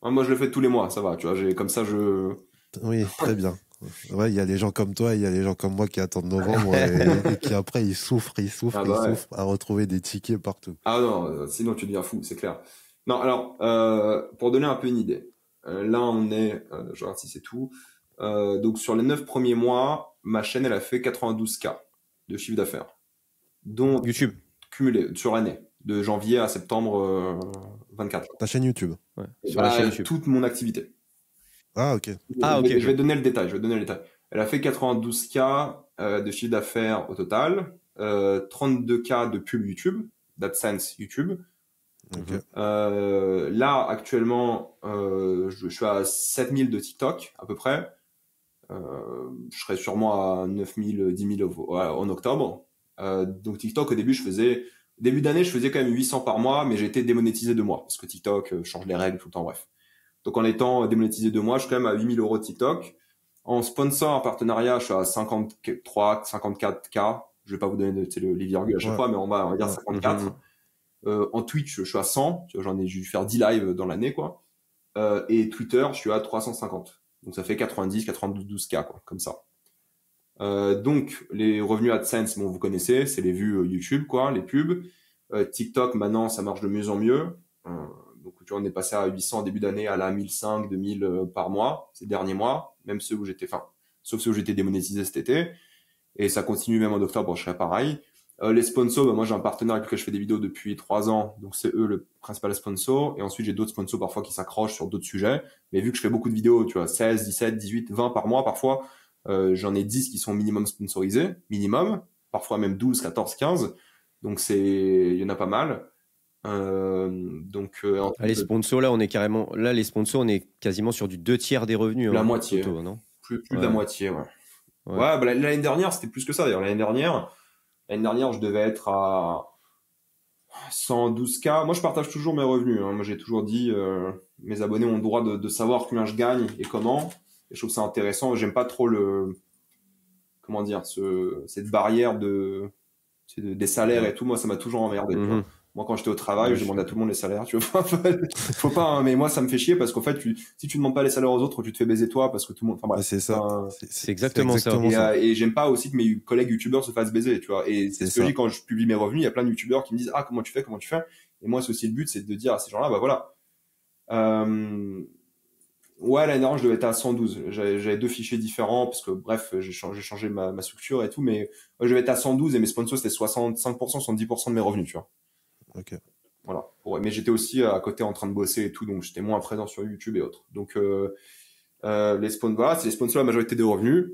S1: Ouais, moi, je le fais tous les mois, ça va, tu vois, comme ça,
S2: Oui, très bien. Ouais, il y a des gens comme toi, il y a des gens comme moi qui attendent novembre et qui après, ils souffrent à retrouver des tickets partout.
S1: Ah non, sinon tu deviens fou, c'est clair. Non, alors, pour donner un peu une idée, là, on est, je regarde si c'est tout, donc sur les 9 premiers mois, ma chaîne, elle a fait 92K de chiffre d'affaires. Dont
S3: YouTube
S1: cumulé sur l'année, de janvier à septembre 24.
S2: Ta chaîne YouTube.
S3: Ouais, sur la chaîne YouTube.
S1: Toute mon activité.
S2: Ah, ok.
S1: Je vais te donner le détail. Elle a fait 92K de chiffre d'affaires au total. 32K de pub YouTube, d'AdSense YouTube.
S2: Ok.
S1: Là, actuellement, je suis à 7000 de TikTok, à peu près. Je serai sûrement à 9000, 10 000 en octobre. Donc TikTok, début d'année, je faisais quand même 800 par mois, mais j'ai été démonétisé 2 mois, parce que TikTok change les règles tout le temps, bref. Donc en étant démonétisé 2 mois, je suis quand même à 8000 euros de TikTok. En sponsor, en partenariat, je suis à 53, 54K. Je vais pas vous donner les virgules à chaque fois, mais on va dire 54. En Twitch, je suis à 100. Tu vois, j'ai dû faire 10 lives dans l'année, quoi. Et Twitter, je suis à 350. Donc ça fait 90, 92K, quoi, comme ça. Donc les revenus AdSense, bon, vous connaissez, c'est les vues YouTube, quoi, les pubs. TikTok, maintenant, ça marche de mieux en mieux. Donc tu vois, on est passé à 800 en début d'année, à la 1500, 2000 par mois ces derniers mois, même ceux où sauf ceux où j'étais démonétisé cet été. Et ça continue même en octobre, je serai pareil. Les sponsors, moi j'ai un partenaire avec lequel je fais des vidéos depuis 3 ans, donc c'est eux le principal sponsor. Et ensuite j'ai d'autres sponsors parfois qui s'accrochent sur d'autres sujets. Mais vu que je fais beaucoup de vidéos, tu vois, 16, 17, 18, 20 par mois parfois, j'en ai 10 qui sont minimum sponsorisés, minimum, parfois même 12, 14, 15. Donc il y en a pas mal.
S3: Les sponsors, là, les sponsors, on est quasiment sur du 2/3 des revenus.
S1: La moitié.
S3: Plutôt, non
S1: plus de la moitié, ouais. Ouais, bah, l'année dernière, c'était plus que ça, d'ailleurs. L'année dernière, je devais être à 112K. Moi, je partage toujours mes revenus, hein. Moi, j'ai toujours dit, mes abonnés ont le droit de savoir combien je gagne et comment. Et je trouve ça intéressant. J'aime pas trop comment dire, cette barrière des salaires et tout. Moi, ça m'a toujours emmerdé. Tu vois. Moi, quand j'étais au travail, je demandais à tout le monde les salaires. Tu vois, faut pas. Hein, mais moi, ça me fait chier parce qu'en fait, si tu demandes pas les salaires aux autres, tu te fais baiser toi parce que tout le monde. Enfin bref,
S2: c'est ça.
S3: C'est exactement ça.
S1: Et j'aime pas aussi que mes collègues youtubeurs se fassent baiser. Tu vois. Et c'est ce que je dis quand je publie mes revenus. Il y a plein de youtubeurs qui me disent comment tu fais. Et moi, c'est aussi le but, c'est de dire à ces gens-là, bah voilà. Ouais, l'année dernière, je devais être à 112. J'avais 2 fichiers différents parce que, bref, j'ai changé ma structure et tout, mais je devais être à 112 et mes sponsors, c'était 65%, 70% de mes revenus, tu vois.
S2: Ok.
S1: Voilà. Mais j'étais aussi à côté en train de bosser et tout, donc j'étais moins présent sur YouTube et autres. Donc, les sponsors, voilà, c'est les sponsors la majorité des revenus.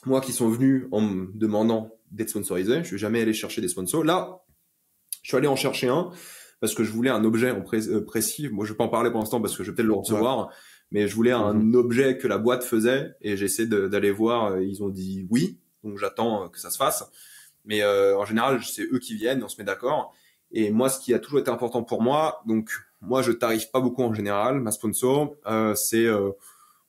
S1: Moi, qui sont venus en me demandant d'être sponsorisé, je suis jamais allé chercher des sponsors. Là, je suis allé en chercher un parce que je voulais un objet précis. Moi, je vais pas en parler pour l'instant parce que je vais peut-être le recevoir. Ouais. Mais je voulais un objet que la boîte faisait et j'essaie d'aller voir. Ils ont dit oui, donc j'attends que ça se fasse. Mais en général, c'est eux qui viennent, on se met d'accord. Et moi, ce qui a toujours été important pour moi, donc moi, je tarife pas beaucoup en général. Ma sponsor, c'est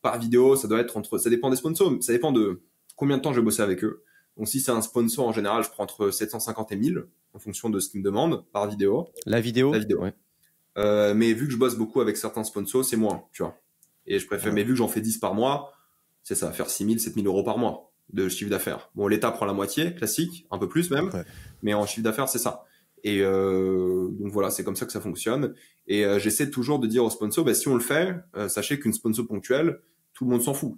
S1: par vidéo, ça dépend des sponsors, ça dépend de combien de temps je vais bosser avec eux. Donc si c'est un sponsor, en général, je prends entre 750 et 1000 en fonction de ce qu'ils me demandent par vidéo.
S3: La vidéo.
S1: Ouais. Mais vu que je bosse beaucoup avec certains sponsors, c'est moins, tu vois. Et je préfère, mais vu que j'en fais 10 par mois, ça va faire 6000, 7000 euros par mois de chiffre d'affaires. Bon, l'État prend la moitié, classique, un peu plus même, mais en chiffre d'affaires, c'est ça. Et donc voilà, c'est comme ça que ça fonctionne. Et j'essaie toujours de dire aux sponsors, si on le fait, sachez qu'une sponsor ponctuelle, tout le monde s'en fout.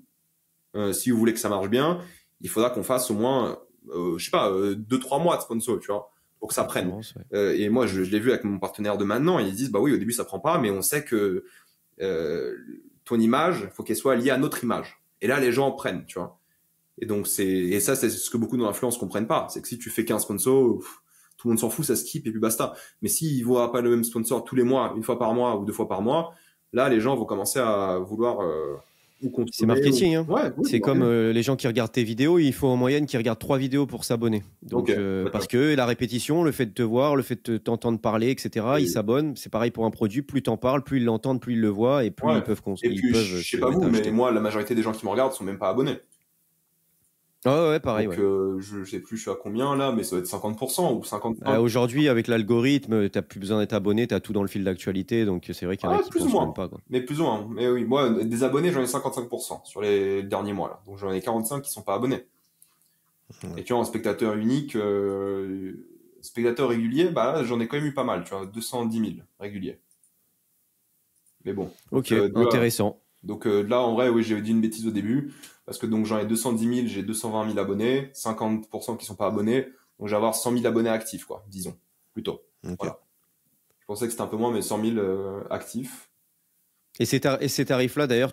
S1: Si vous voulez que ça marche bien, il faudra qu'on fasse au moins, 2-3 mois de sponsor, tu vois, pour que ça prenne. Et moi, je l'ai vu avec mon partenaire de maintenant, ils disent, bah oui, au début, ça prend pas, mais on sait que ton image, faut qu'elle soit liée à notre image. Et là, les gens en prennent, tu vois. Et donc c'est ça, c'est ce que beaucoup dans l'influence comprennent pas. C'est que si tu fais qu'un sponsor, tout le monde s'en fout, ça skip et puis basta. Mais s'ils voient pas le même sponsor tous les mois, une fois par mois ou 2 fois par mois, là, les gens vont commencer à vouloir
S3: c'est marketing, hein. Ouais, c'est comme les gens qui regardent tes vidéos, il faut en moyenne qu'ils regardent 3 vidéos pour s'abonner. Donc, parce que la répétition, le fait de te voir, le fait de t'entendre parler, etc., ils s'abonnent. C'est pareil pour un produit, plus t'en parles, plus ils l'entendent, plus ils le voient et plus ils peuvent consommer.
S1: Et puis, je sais pas vous, mais moi, la majorité des gens qui me regardent sont même pas abonnés.
S3: Ah ouais, pareil.
S1: Donc, je sais plus, je suis à combien là, mais ça va être 50% ou 50%.
S3: Aujourd'hui, avec l'algorithme, t'as plus besoin d'être abonné, t'as tout dans le fil d'actualité, donc c'est vrai qu'il y en a qui
S1: plus
S3: pensent
S1: ou moins.
S3: même pas, quoi.
S1: Mais plus ou moins. Mais oui, moi, des abonnés, j'en ai 55% sur les derniers mois là. Donc j'en ai 45 qui sont pas abonnés. Et tu vois, en spectateur unique, spectateur régulier, bah là, j'en ai quand même eu pas mal, tu vois, 210 000 réguliers. Mais bon.
S3: Ok, intéressant.
S1: Donc là, en vrai, oui, j'ai dit une bêtise au début, parce que donc j'en ai 210 000, j'ai 220 000 abonnés, 50% qui sont pas abonnés, donc je vais avoir 100 000 abonnés actifs, quoi, disons, plutôt. Okay. Voilà. Je pensais que c'était un peu moins, mais 100 000 actifs.
S3: Et ces tarifs-là, d'ailleurs,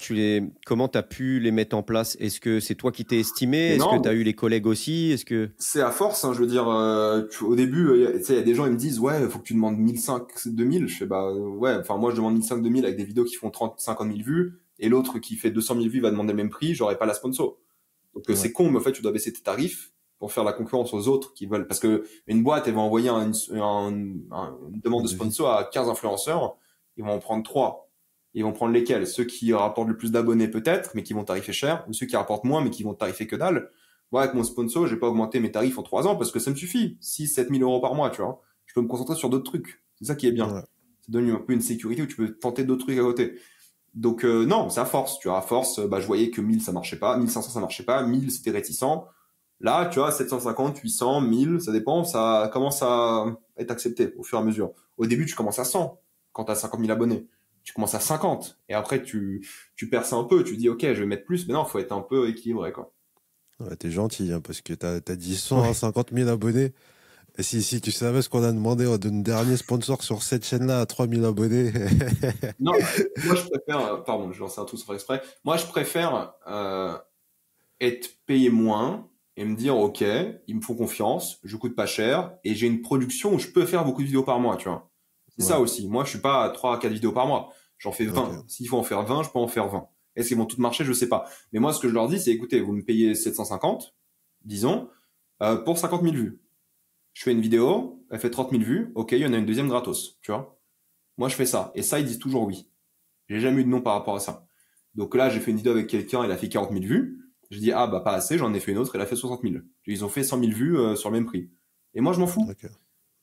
S3: comment tu as pu les mettre en place? Est-ce que c'est toi qui t'es estimé?
S1: Mais
S3: Est-ce
S1: non,
S3: que tu as eu les collègues aussi?
S1: c'est à force, hein, je veux dire, au début, tu sais, il y a des gens, ils me disent, ouais, faut que tu demandes 1500, 2000. Je fais, bah, ouais, enfin, moi, je demande 1500, 2000 avec des vidéos qui font 30, 50 000 vues, et l'autre qui fait 200 000 vues va demander le même prix, j'aurai pas la sponsor. Donc,
S2: Ouais.
S1: c'est con, mais en fait, tu dois baisser tes tarifs pour faire la concurrence aux autres qui veulent, parce que une boîte, elle va envoyer une demande de sponsor à 15 influenceurs, ils vont en prendre 3. Ils vont prendre lesquels? Ceux qui rapportent le plus d'abonnés peut-être, mais qui vont tarifer cher, ou ceux qui rapportent moins, mais qui vont tarifer que dalle. Moi, avec mon sponsor, j'ai pas augmenté mes tarifs en 3 ans parce que ça me suffit. 6, 7 000 euros par mois, tu vois. Je peux me concentrer sur d'autres trucs. C'est ça qui est bien.
S2: Ouais.
S1: Ça donne un peu une sécurité où tu peux tenter d'autres trucs à côté. Donc, non, c'est à force, tu vois. À force, bah, je voyais que 1000, ça marchait pas. 1500, ça marchait pas. 1000, c'était réticent. Là, tu vois, 750, 800, 1000, ça dépend. Ça commence à être accepté au fur et à mesure. Au début, tu commences à 100 quand t'as 50 000 abonnés. Tu commences à 50. Et après, tu perces un peu. Tu dis, OK, je vais mettre plus. Mais non, faut être un peu équilibré, quoi.
S2: Ouais, t'es gentil, hein, parce que t'as dit 150 000 abonnés. Et si tu savais ce qu'on a demandé de dernier sponsor sur cette chaîne-là à 3000 abonnés.
S1: Non, moi je préfère, pardon, je lançais un truc sans faire exprès. Moi je préfère être payé moins et me dire ok, ils me font confiance, je coûte pas cher et j'ai une production où je peux faire beaucoup de vidéos par mois, tu vois. C'est ça
S2: Ouais.
S1: aussi. Moi je suis pas à 3 à 4 vidéos par mois. J'en fais 20.
S2: Ok.
S1: S'il faut en faire 20, je peux en faire 20. Est-ce qu'ils vont toutes marcher? Je sais pas. Mais moi ce que je leur dis c'est écoutez, vous me payez 750, disons, pour 50 000 vues. Je fais une vidéo, elle fait 30 000 vues, ok, il y en a une deuxième gratos, tu vois. Moi je fais ça. Et ça ils disent toujours oui. J'ai jamais eu de nom par rapport à ça. Donc là, j'ai fait une vidéo avec quelqu'un, il a fait 40 000 vues. Je dis, ah bah pas assez, j'en ai fait une autre, elle a fait 60 000. Ils ont fait 100 000 vues sur le même prix. Et moi, je m'en fous.
S2: Ok.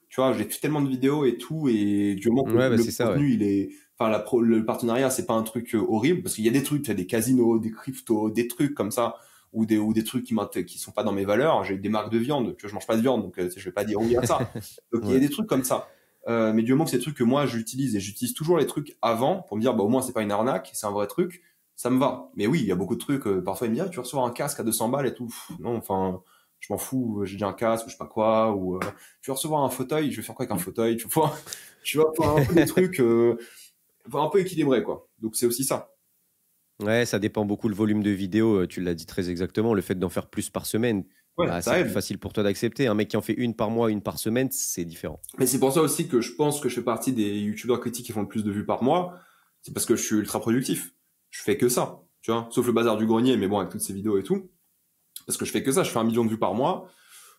S1: Tu vois, j'ai fait tellement de vidéos et tout, et du moment que
S3: Ouais, bah,
S1: le
S3: c'est ça,
S1: contenu,
S3: ouais.
S1: il est... Enfin, le partenariat, c'est pas un truc horrible, parce qu'il y a des trucs, il y a des casinos, des cryptos, des trucs comme ça, ou des trucs qui sont pas dans mes valeurs. J'ai des marques de viande, tu vois, je mange pas de viande, donc je vais pas dire oui à ça. Donc il y a
S2: Ouais.
S1: des trucs comme ça. Mais du moment que c'est des trucs que moi j'utilise et j'utilise toujours les trucs avant pour me dire bah au moins c'est pas une arnaque, c'est un vrai truc, ça me va. Mais oui, il y a beaucoup de trucs. Parfois il me dit ah, tu reçois un casque à 200 balles et tout. Pff, non, enfin je m'en fous, j'ai déjà un casque ou je sais pas quoi. Ou tu vas recevoir un fauteuil, je vais faire quoi avec un fauteuil? Tu vas faire un peu des trucs un peu équilibrés quoi. Donc c'est aussi ça.
S3: Ouais, ça dépend beaucoup le volume de vidéos. Tu l'as dit très exactement. Le fait d'en faire plus par semaine,
S1: Ouais,
S3: bah,
S1: ça
S3: c'est plus
S1: aide.
S3: facile pour toi d'accepter. Un mec qui en fait une par mois, une par semaine, c'est différent.
S1: Mais c'est pour ça aussi que je pense que je fais partie des youtubeurs critiques qui font le plus de vues par mois. C'est parce que je suis ultra productif. Je fais que ça, tu vois. Sauf le bazar du grenier, mais bon, avec toutes ces vidéos et tout. Parce que je fais que ça, je fais 1 million de vues par mois.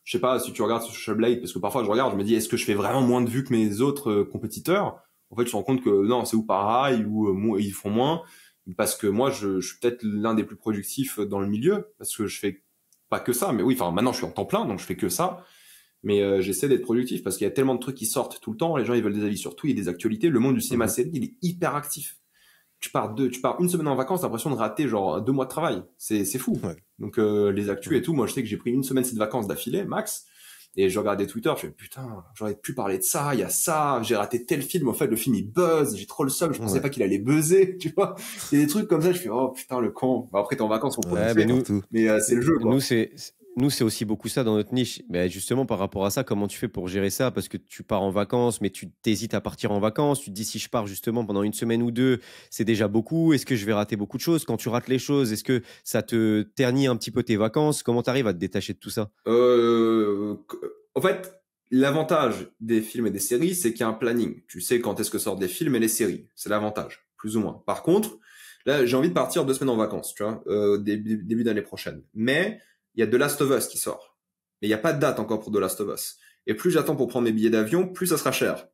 S1: Je sais pas si tu regardes sur Social Blade, parce que parfois je regarde, je me dis, est-ce que je fais vraiment moins de vues que mes autres compétiteurs? En fait, je me rends compte que non, c'est ou pareil, ou ils font moins. Parce que moi, je suis peut-être l'un des plus productifs dans le milieu, parce que je fais pas que ça. Mais oui, enfin, maintenant, je suis en temps plein, donc je fais que ça. Mais j'essaie d'être productif parce qu'il y a tellement de trucs qui sortent tout le temps. Les gens ils veulent des avis sur tout, il y a des actualités. Le monde du cinéma
S2: Mhm.
S1: série il est hyper actif. Tu pars une semaine en vacances, t'as l'impression de rater genre 2 mois de travail. C'est fou.
S2: Ouais.
S1: Donc les actus et tout, moi je sais que j'ai pris une semaine de vacances d'affilée max. Et je regardais Twitter, je fais putain, j'aurais pu parler de ça, il y a ça, j'ai raté tel film, en fait le film il buzz, j'ai trop le seum, je pensais
S2: Ouais.
S1: pas qu'il allait buzzer, tu vois. Il y a des trucs comme ça, je fais oh putain le con. Bah, après t'es en vacances pour
S2: Ouais,
S3: Ouais,
S2: c'est
S3: mais
S1: profiter,
S2: partout.
S1: mais c'est le jeu quoi.
S3: nous, c'est aussi beaucoup ça dans notre niche. Mais justement, par rapport à ça, comment tu fais pour gérer ça? Parce que tu pars en vacances, mais tu t'hésites à partir en vacances. Tu te dis, si je pars justement pendant une semaine ou deux, c'est déjà beaucoup. Est-ce que je vais rater beaucoup de choses? Quand tu rates les choses, est-ce que ça te ternit un petit peu tes vacances? Comment tu arrives à te détacher de tout ça?
S1: En fait, l'avantage des films et des séries, c'est qu'il y a un planning. Tu sais quand est-ce que sortent les films et les séries. C'est l'avantage, plus ou moins. Par contre, là, j'ai envie de partir 2 semaines en vacances, tu vois, début d'année prochaine. Mais il y a The Last of Us qui sort. Mais il n'y a pas de date encore pour The Last of Us. Et plus j'attends pour prendre mes billets d'avion, plus ça sera cher.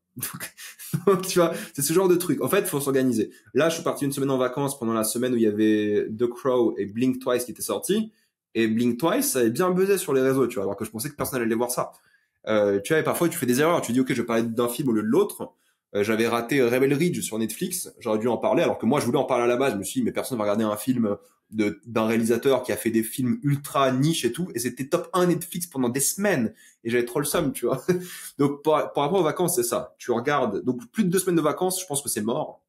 S1: Donc, tu vois, c'est ce genre de truc. En fait, il faut s'organiser. Là, je suis parti une semaine en vacances pendant la semaine où il y avait The Crow et Blink Twice qui étaient sortis. Et Blink Twice, ça avait bien buzzé sur les réseaux, tu vois, alors que je pensais que personne allait voir ça. Tu vois, et parfois tu fais des erreurs. Tu dis, ok, je vais parler d'un film au lieu de l'autre. J'avais raté Rebel Ridge sur Netflix. J'aurais dû en parler, alors que moi, je voulais en parler à la base. Je me suis dit, mais personne va regarder un film d'un réalisateur qui a fait des films ultra niche et tout. Et c'était top 1 Netflix pendant des semaines. Et j'avais trop le seum, tu vois. Donc, par rapport aux vacances, c'est ça. Tu regardes, donc plus de 2 semaines de vacances, je pense que c'est mort,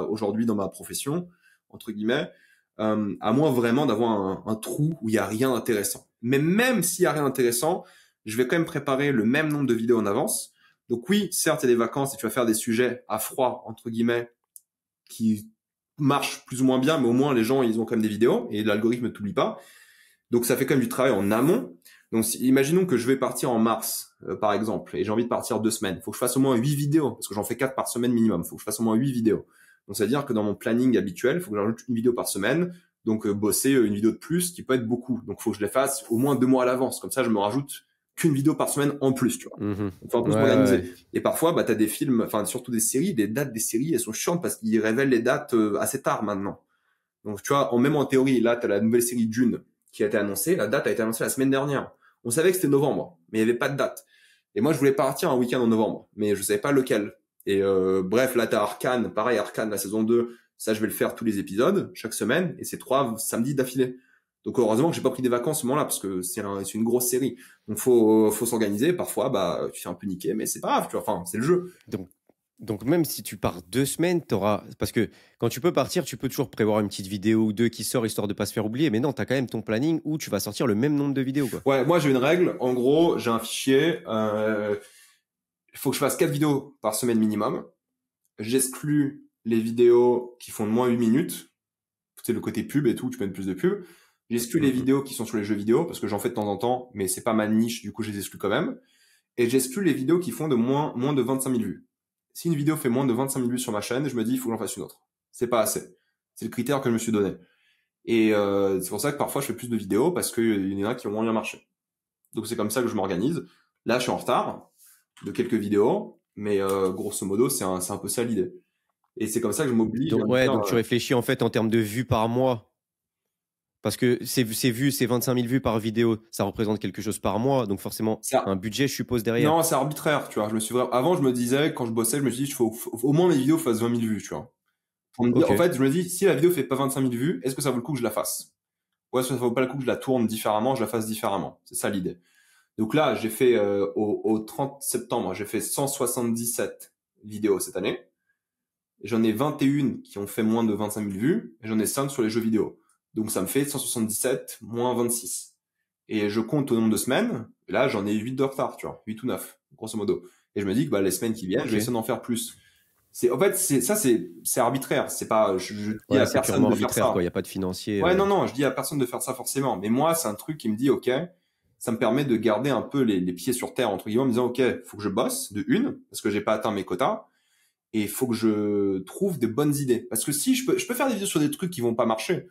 S1: aujourd'hui, dans ma profession, entre guillemets. À moins vraiment d'avoir un trou où il y a rien d'intéressant. Mais même s'il y a rien d'intéressant, je vais quand même préparer le même nombre de vidéos en avance. Donc oui, certes, il y a des vacances et tu vas faire des sujets à froid, entre guillemets, qui marche plus ou moins bien, mais au moins les gens, ils ont quand même des vidéos et l'algorithme ne t'oublie pas. Donc ça fait quand même du travail en amont. Donc imaginons que je vais partir en mars, par exemple, et j'ai envie de partir 2 semaines. Il faut que je fasse au moins 8 vidéos, parce que j'en fais 4 par semaine minimum. Il faut que je fasse au moins 8 vidéos. Donc ça veut dire que dans mon planning habituel, il faut que j'ajoute une vidéo par semaine. Donc bosser une vidéo de plus, qui peut être beaucoup. Donc il faut que je les fasse au moins 2 mois à l'avance. Comme ça, je me rajoute qu'une vidéo par semaine en plus, tu vois. Il faut un peu s'organiser. Ouais. Et parfois, bah, t'as des films, enfin surtout des séries, des dates des séries, elles sont chiantes parce qu'ils révèlent les dates assez tard maintenant. Donc tu vois, même en théorie, là, t'as la nouvelle série Dune qui a été annoncée. La date a été annoncée la semaine dernière. On savait que c'était novembre, mais il n'y avait pas de date. Et moi, je voulais partir un week-end en novembre, mais je savais pas lequel. Et bref, là, t'as Arcane. Pareil, Arcane, la saison 2. Ça, je vais le faire tous les épisodes, chaque semaine. Et c'est 3 samedis d'affilée. Donc, heureusement que j'ai pas pris des vacances ce moment-là, parce que c'est une grosse série. Donc, faut s'organiser. Parfois, bah, tu fais un peu niquer, mais c'est pas grave, tu vois. Enfin, c'est le jeu.
S3: Donc même si tu pars 2 semaines, t'auras... Parce que quand tu peux partir, tu peux toujours prévoir une petite vidéo ou 2 qui sort, histoire de pas se faire oublier. Mais non, t'as quand même ton planning où tu vas sortir le même nombre de vidéos, quoi.
S1: Ouais, moi, j'ai une règle. En gros, j'ai un fichier. Il faut que je fasse 4 vidéos par semaine minimum. J'exclus les vidéos qui font de moins 8 minutes. C'est le côté pub et tout, tu peux mettre plus de pub. J'exclus les vidéos qui sont sur les jeux vidéo, parce que j'en fais de temps en temps, mais c'est pas ma niche, du coup, je les exclus quand même. Et j'exclus les vidéos qui font de moins de 25 000 vues. Si une vidéo fait moins de 25 000 vues sur ma chaîne, je me dis, il faut que j'en fasse une autre. C'est pas assez. C'est le critère que je me suis donné. Et c'est pour ça que parfois, je fais plus de vidéos, parce qu'il y en a qui ont moins bien marché. Donc c'est comme ça que je m'organise. Là, je suis en retard de quelques vidéos, mais grosso modo, c'est un peu ça l'idée. Et c'est comme ça que je m'oblige.
S3: Donc tu réfléchis en fait en termes de vues par mois. Parce que ces vues, ces 25 000 vues par vidéo, ça représente quelque chose par mois. Donc forcément, un budget, je suppose, derrière.
S1: Non, c'est arbitraire, tu vois. Avant, je me disais, quand je bossais, je me suis dit, faut au moins mes vidéos fassent 20 000 vues, tu vois. Pour me dire, en fait, je me dis, si la vidéo fait pas 25 000 vues, est-ce que ça vaut le coup que je la fasse? Ou est-ce que ça vaut pas le coup que je la tourne différemment, je la fasse différemment? C'est ça l'idée. Donc là, j'ai fait, au 30 septembre, j'ai fait 177 vidéos cette année. J'en ai 21 qui ont fait moins de 25 000 vues, et j'en ai 5 sur les jeux vidéo. Donc ça me fait 177 moins 26. Et je compte au nombre de semaines, et là j'en ai 8 de retard, tu vois, 8 ou 9, grosso modo. Et je me dis que bah, les semaines qui viennent, je vais essayer d'en faire plus. En fait, c'est arbitraire, c'est pas, je dis à personne de faire ça.
S3: Il n'y a pas de financier.
S1: Ouais, non, je dis à personne de faire ça forcément. Mais moi, c'est un truc qui me dit, ok, ça me permet de garder un peu les pieds sur terre, entre guillemets, en me disant, ok, faut que je bosse, de une, parce que j'ai pas atteint mes quotas. Et il faut que je trouve des bonnes idées. Parce que si je peux faire des vidéos sur des trucs qui vont pas marcher,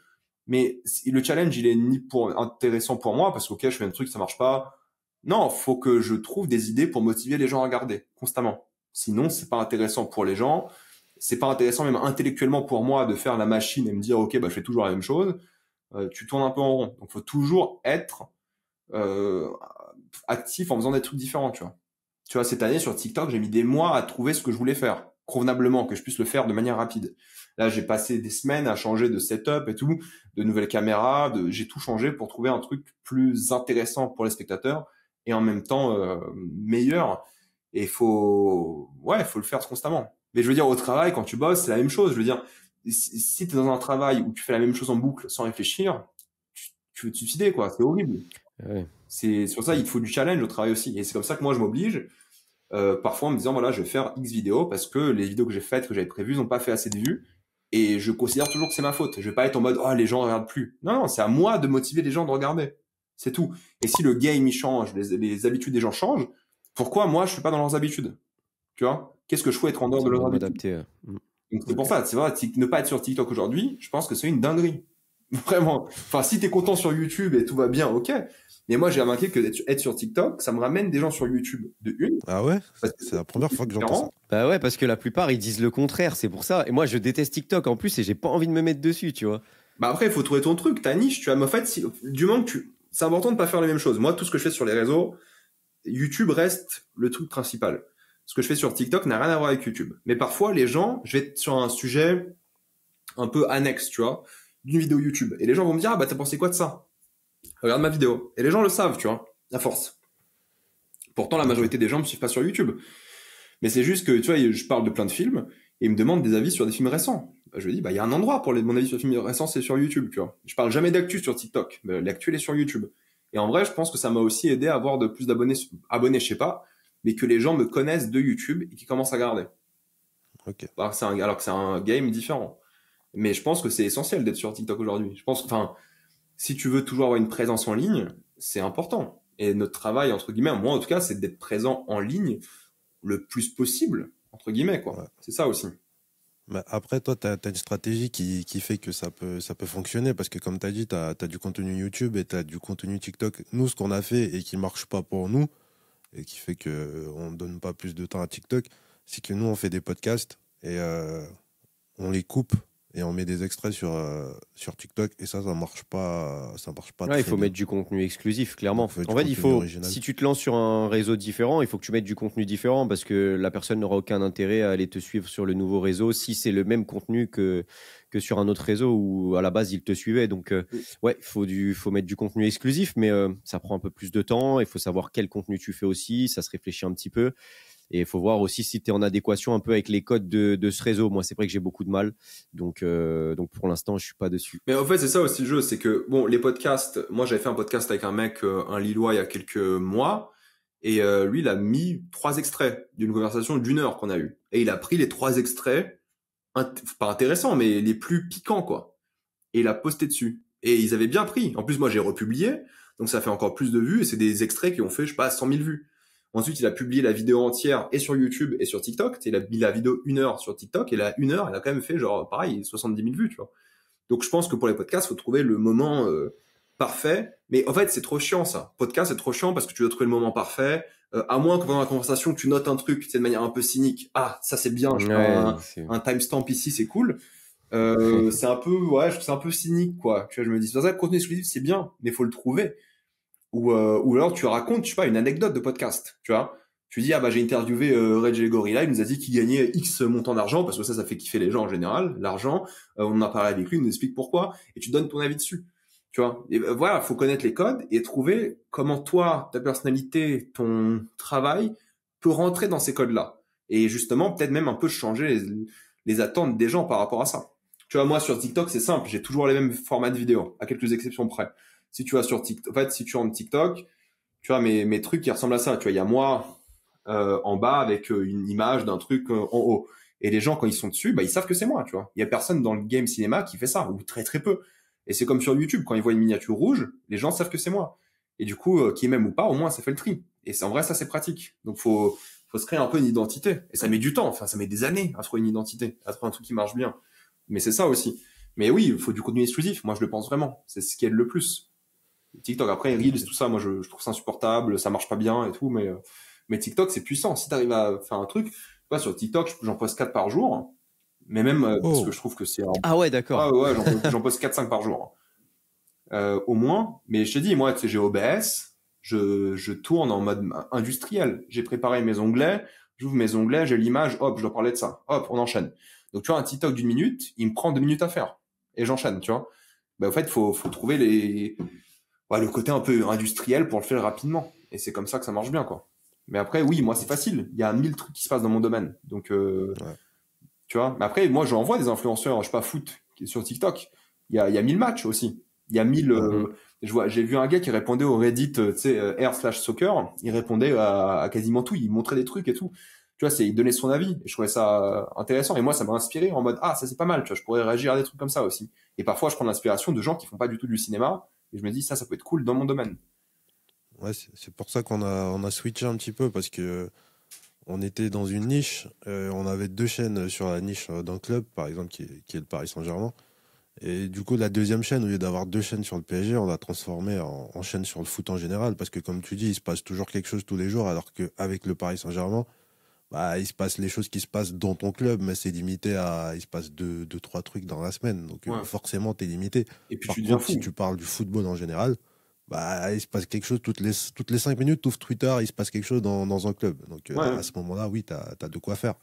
S1: mais le challenge, il est ni intéressant pour moi, parce que ok, je fais un truc, ça marche pas. Non, faut que je trouve des idées pour motiver les gens à regarder, constamment. Sinon, c'est pas intéressant pour les gens. C'est pas intéressant même intellectuellement pour moi de faire la machine et me dire, ok, bah, je fais toujours la même chose. Tu tournes un peu en rond. Donc, faut toujours être, actif en faisant des trucs différents, tu vois. Tu vois, cette année, sur TikTok, j'ai mis des mois à trouver ce que je voulais faire convenablement, que je puisse le faire de manière rapide. Là, j'ai passé des semaines à changer de setup et tout, de nouvelles caméras, j'ai tout changé pour trouver un truc plus intéressant pour les spectateurs et en même temps meilleur. Et faut le faire constamment. Mais je veux dire, au travail, quand tu bosses, c'est la même chose. Je veux dire, si tu es dans un travail où tu fais la même chose en boucle sans réfléchir, tu veux te suicider, quoi. C'est horrible.
S3: Ouais.
S1: C'est pour ça il faut du challenge au travail aussi. Et c'est comme ça que moi, je m'oblige. Parfois en me disant voilà, je vais faire X vidéos parce que les vidéos que j'ai faites, que j'avais prévues, n'ont pas fait assez de vues et je considère toujours que c'est ma faute. Je vais pas être en mode oh les gens regardent plus. Non, c'est à moi de motiver les gens de regarder. C'est tout. Et si le game il change, les habitudes des gens changent, pourquoi moi je suis pas dans leurs habitudes? Tu vois? Qu'est-ce que je peux être en dehors de leurs habitudes? Donc c'est pour ça, c'est vrai, ne pas être sur TikTok aujourd'hui, je pense que c'est une dinguerie. Vraiment. Enfin, si t'es content sur YouTube et tout va bien, ok. Mais moi, j'ai remarqué que être sur TikTok, ça me ramène des gens sur YouTube de une.
S2: Ah ouais? C'est la première fois que j'entends ça.
S3: Bah ouais, parce que la plupart, ils disent le contraire, c'est pour ça. Et moi, je déteste TikTok en plus et j'ai pas envie de me mettre dessus, tu vois.
S1: Bah après, il faut trouver ton truc, ta niche, tu vois. Mais en fait, du moment que c'est important de pas faire les mêmes choses. Moi, tout ce que je fais sur les réseaux, YouTube reste le truc principal. Ce que je fais sur TikTok n'a rien à voir avec YouTube. Mais parfois, les gens, je vais être sur un sujet un peu annexe, tu vois, d'une vidéo YouTube. Et les gens vont me dire, ah bah t'as pensé quoi de ça? Regarde ma vidéo. Et les gens le savent, tu vois, à force. Pourtant, la majorité des gens me suivent pas sur YouTube. Mais c'est juste que, tu vois, je parle de plein de films, et ils me demandent des avis sur des films récents. Je lui dis, bah, il y a un endroit pour mon avis sur les films récents, c'est sur YouTube, tu vois. Je parle jamais d'actu sur TikTok, mais l'actu, elle est sur YouTube. Et en vrai, je pense que ça m'a aussi aidé à avoir de plus d'abonnés, je sais pas, mais que les gens me connaissent de YouTube et qu'ils commencent à regarder.
S2: Ok.
S1: Alors que c'est un game différent. Mais je pense que c'est essentiel d'être sur TikTok aujourd'hui. Je pense, enfin, si tu veux toujours avoir une présence en ligne, c'est important. Et notre travail, entre guillemets, moi en tout cas, c'est d'être présent en ligne le plus possible, entre guillemets, quoi.
S2: Ouais.
S1: C'est ça aussi.
S2: Mais après, toi, tu as une stratégie qui fait que ça peut fonctionner parce que, comme tu as dit, tu as du contenu YouTube et tu as du contenu TikTok. Nous, ce qu'on a fait et qui marche pas pour nous et qui fait qu'on ne donne pas plus de temps à TikTok, c'est que nous, on fait des podcasts et on les coupe et on met des extraits sur TikTok et ça marche pas
S3: Ouais,
S2: très
S3: il faut
S2: bien.
S3: mettre du contenu exclusif, clairement.
S2: Il faut du
S3: En fait, il
S2: contenu
S3: faut,
S2: original.
S3: si tu te lances sur un réseau différent, il faut que tu mettes du contenu différent parce que la personne n'aura aucun intérêt à aller te suivre sur le nouveau réseau si c'est le même contenu que sur un autre réseau où à la base il te suivait. Donc, ouais, faut mettre du contenu exclusif, mais ça prend un peu plus de temps. Il faut savoir quel contenu tu fais aussi. Ça se réfléchit un petit peu. Et il faut voir aussi si tu es en adéquation un peu avec les codes de ce réseau. Moi, c'est vrai que j'ai beaucoup de mal. Donc pour l'instant, je suis pas dessus.
S1: Mais en fait, c'est ça aussi le jeu, c'est que, bon, les podcasts, moi j'avais fait un podcast avec un mec, un Lillois, il y a quelques mois, et lui, il a mis 3 extraits d'une conversation d'1 heure qu'on a eue. Et il a pris les 3 extraits, pas intéressants, mais les plus piquants, quoi. Et il a posté dessus. Et ils avaient bien pris. En plus, moi, j'ai republié, donc ça fait encore plus de vues, et c'est des extraits qui ont fait, je sais pas, 100 000 vues. Ensuite, il a publié la vidéo entière et sur YouTube et sur TikTok. Il a mis la vidéo 1 heure sur TikTok, et la 1 heure, elle a quand même fait, genre, pareil, 70 000 vues, tu vois. Donc je pense que pour les podcasts, faut trouver le moment parfait. Mais en fait, c'est trop chiant ça. Podcast, c'est trop chiant parce que tu dois trouver le moment parfait. À moins que pendant la conversation, tu notes un truc, c'est de manière un peu cynique. Ah, ça c'est bien. Je fais un timestamp ici, c'est cool. C'est un peu, ouais, je trouve c'est un peu cynique, quoi. Tu vois, je me dis, c'est pour ça que le contenu exclusif, c'est bien, mais faut le trouver. Ou alors tu racontes, je sais pas, une anecdote de podcast, tu vois. Tu dis, ah bah j'ai interviewé Reg et Gorilla, il nous a dit qu'il gagnait X montant d'argent, parce que ça fait kiffer les gens en général, l'argent. On en a parlé avec lui, il nous explique pourquoi, et tu donnes ton avis dessus. Tu vois. Et voilà, faut connaître les codes et trouver comment toi, ta personnalité, ton travail peut rentrer dans ces codes-là. Et justement, peut-être même un peu changer les attentes des gens par rapport à ça. Tu vois, moi sur TikTok, c'est simple, j'ai toujours les mêmes formats de vidéos, à quelques exceptions près. Si tu vas sur TikTok, en fait, si tu rentres TikTok, tu vois, mes trucs qui ressemblent à ça. Tu vois, il y a moi en bas avec une image d'un truc en haut. Et les gens, quand ils sont dessus, bah, ils savent que c'est moi, tu vois. Il y a personne dans le game cinéma qui fait ça, ou très très peu. Et c'est comme sur YouTube, quand ils voient une miniature rouge, les gens savent que c'est moi. Et du coup, qui m'aime ou pas, au moins, ça fait le tri. Et en vrai, ça, c'est pratique. Donc, faut se créer un peu une identité. Et ça met du temps. Enfin, ça met des années à trouver une identité, à trouver un truc qui marche bien. Mais c'est ça aussi. Mais oui, il faut du contenu exclusif. Moi, je le pense vraiment. C'est ce qui aide le plus. TikTok, après, Reels, tout ça, moi, je trouve ça insupportable, ça marche pas bien et tout, mais TikTok, c'est puissant. Si t'arrives à faire un truc, tu vois, sur TikTok, j'en poste 4 par jour, mais même, parce que je trouve que c'est
S3: Ah ouais, d'accord.
S1: Ah ouais, j'en poste 4-5 par jour. Au moins. Mais je te dis, moi, tu sais, j'ai OBS, je tourne en mode industriel. J'ai préparé mes onglets, j'ouvre mes onglets, j'ai l'image, hop, je dois parler de ça. Hop, on enchaîne. Donc, tu vois, un TikTok d'1 minute, il me prend 2 minutes à faire. Et j'enchaîne, tu vois. Ben, en fait, faut trouver le côté un peu industriel pour le faire rapidement. Et c'est comme ça que ça marche bien, quoi. Mais après, oui, moi, c'est facile. Il y a 1000 trucs qui se passent dans mon domaine. Donc,
S2: Ouais.
S1: tu vois. Mais après, moi, j'en vois des influenceurs, je sais pas, foot, qui est sur TikTok. Il y a 1000 matchs aussi. Il y a 1000, j'ai vu un gars qui répondait au Reddit, tu sais, r/soccer. Il répondait à quasiment tout. Il montrait des trucs et tout. Tu vois, il donnait son avis. Et je trouvais ça intéressant. Et moi, ça m'a inspiré en mode, ah, ça c'est pas mal. Tu vois, je pourrais réagir à des trucs comme ça aussi. Et parfois, je prends l'inspiration de gens qui font pas du tout du cinéma. Et je me dis, ça peut être cool dans mon domaine.
S2: Ouais, c'est pour ça qu'on a switché un petit peu parce que on était dans une niche. On avait 2 chaînes sur la niche d'un club, par exemple, qui est le Paris Saint-Germain. Et du coup, la deuxième chaîne, au lieu d'avoir 2 chaînes sur le PSG, on l'a transformée en chaîne sur le foot en général. Parce que, comme tu dis, il se passe toujours quelque chose tous les jours, alors qu'avec le Paris Saint-Germain, bah, il se passe les choses qui se passent dans ton club, mais c'est limité à. Il se passe 2-3 trucs dans la semaine. Donc, forcément, t'es limité.
S1: Et puis,
S2: Par
S1: tu deviens
S2: contre,
S1: fou.
S2: si tu parles du football en général, bah, il se passe quelque chose toutes les 5 minutes, tu ouvres Twitter, il se passe quelque chose dans un club. Donc, à ce moment-là, oui, t'as de quoi faire.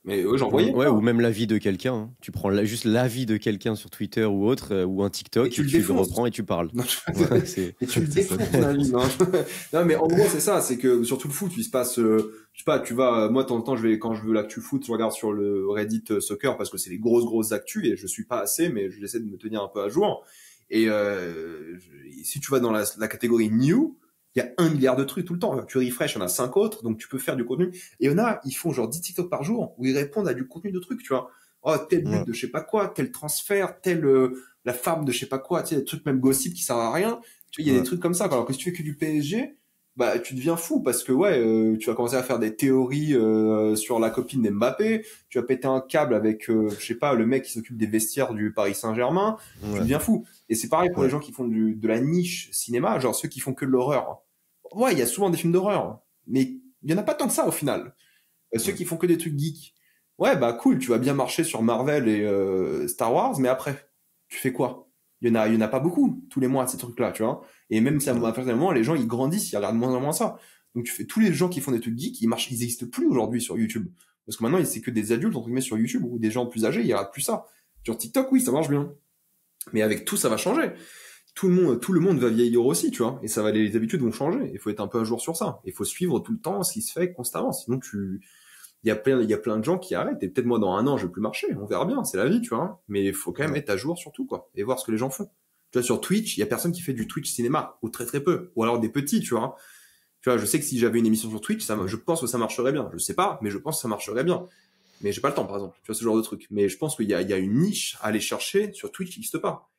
S1: Mais j'en voyais.
S3: Ouais, ou même l'avis de quelqu'un. Hein. Tu prends juste l'avis de quelqu'un sur Twitter ou autre, ou un TikTok,
S1: Et tu
S3: tu
S1: le
S3: le reprends et tu parles.
S1: Non,
S3: Et
S1: tu le défonces, ton avis. Non, mais en gros, c'est ça. C'est que surtout le foot, il se passe. Je sais pas, tu vas. Moi, de temps en temps, quand je veux l'actu foot, je regarde sur le Reddit soccer parce que c'est les grosses actus et je suis pas assez, mais j'essaie de me tenir un peu à jour. Et si tu vas dans la catégorie new, il y a 1 milliard de trucs tout le temps. Tu refresh, il y en a 5 autres, donc tu peux faire du contenu. Et il y en a, ils font genre 10 TikTok par jour où ils répondent à du contenu de trucs, tu vois. oh, tel but
S2: Ouais.
S1: de je sais pas quoi, tel transfert, la femme de je sais pas quoi, tu sais, des trucs même gossip qui servent à rien. Tu vois, il y a
S2: Ouais.
S1: des trucs comme ça. Alors que si tu fais que du PSG, bah, tu deviens fou parce que, ouais, tu vas commencer à faire des théories, sur la copine d'Mbappé. Tu vas péter un câble avec, je sais pas, le mec qui s'occupe des vestiaires du Paris Saint-Germain. Tu
S2: Ouais.
S1: deviens fou. Et c'est pareil pour les
S2: Ouais.
S1: gens qui font de la niche cinéma, genre ceux qui font que de l'horreur. Ouais, il y a souvent des films d'horreur, mais il y en a pas tant que ça au final. Ceux
S2: Ouais.
S1: qui font que des trucs geeks. Ouais, bah cool, tu vas bien marcher sur Marvel et Star Wars, mais après, tu fais quoi? Il y en a pas beaucoup tous les mois ces trucs-là, tu vois. Et même ça,
S2: Ouais.
S1: à partir d'un moment, les gens ils grandissent, ils regardent de moins en moins ça. Donc tu fais tous les gens qui font des trucs geeks, ils existent plus aujourd'hui sur YouTube, parce que maintenant c'est que des adultes entre guillemets sur YouTube ou des gens plus âgés, ils regardent plus ça. Sur TikTok, oui, ça marche bien, mais avec tout ça va changer. Tout le monde va vieillir aussi, tu vois, et ça va, les habitudes vont changer. Il faut être un peu à jour sur ça. Il faut suivre tout le temps ce qui se fait constamment, sinon il y a plein de gens qui arrêtent. Et peut-être moi, dans un an, je vais plus marcher. On verra bien. C'est la vie, tu vois. Mais il faut quand même
S2: Ouais.
S1: être à jour sur tout, quoi. Et voir ce que les gens font. Tu vois, sur Twitch, il y a personne qui fait du Twitch cinéma. Ou très, très peu. Ou alors des petits, tu vois. Tu vois, je sais que si j'avais une émission sur Twitch, je pense que ça marcherait bien. Je sais pas, mais je pense que ça marcherait bien. Mais j'ai pas le temps, par exemple. Tu vois, ce genre de truc. Mais je pense qu'il y a une niche à aller chercher sur Twitch qui n'existe pas.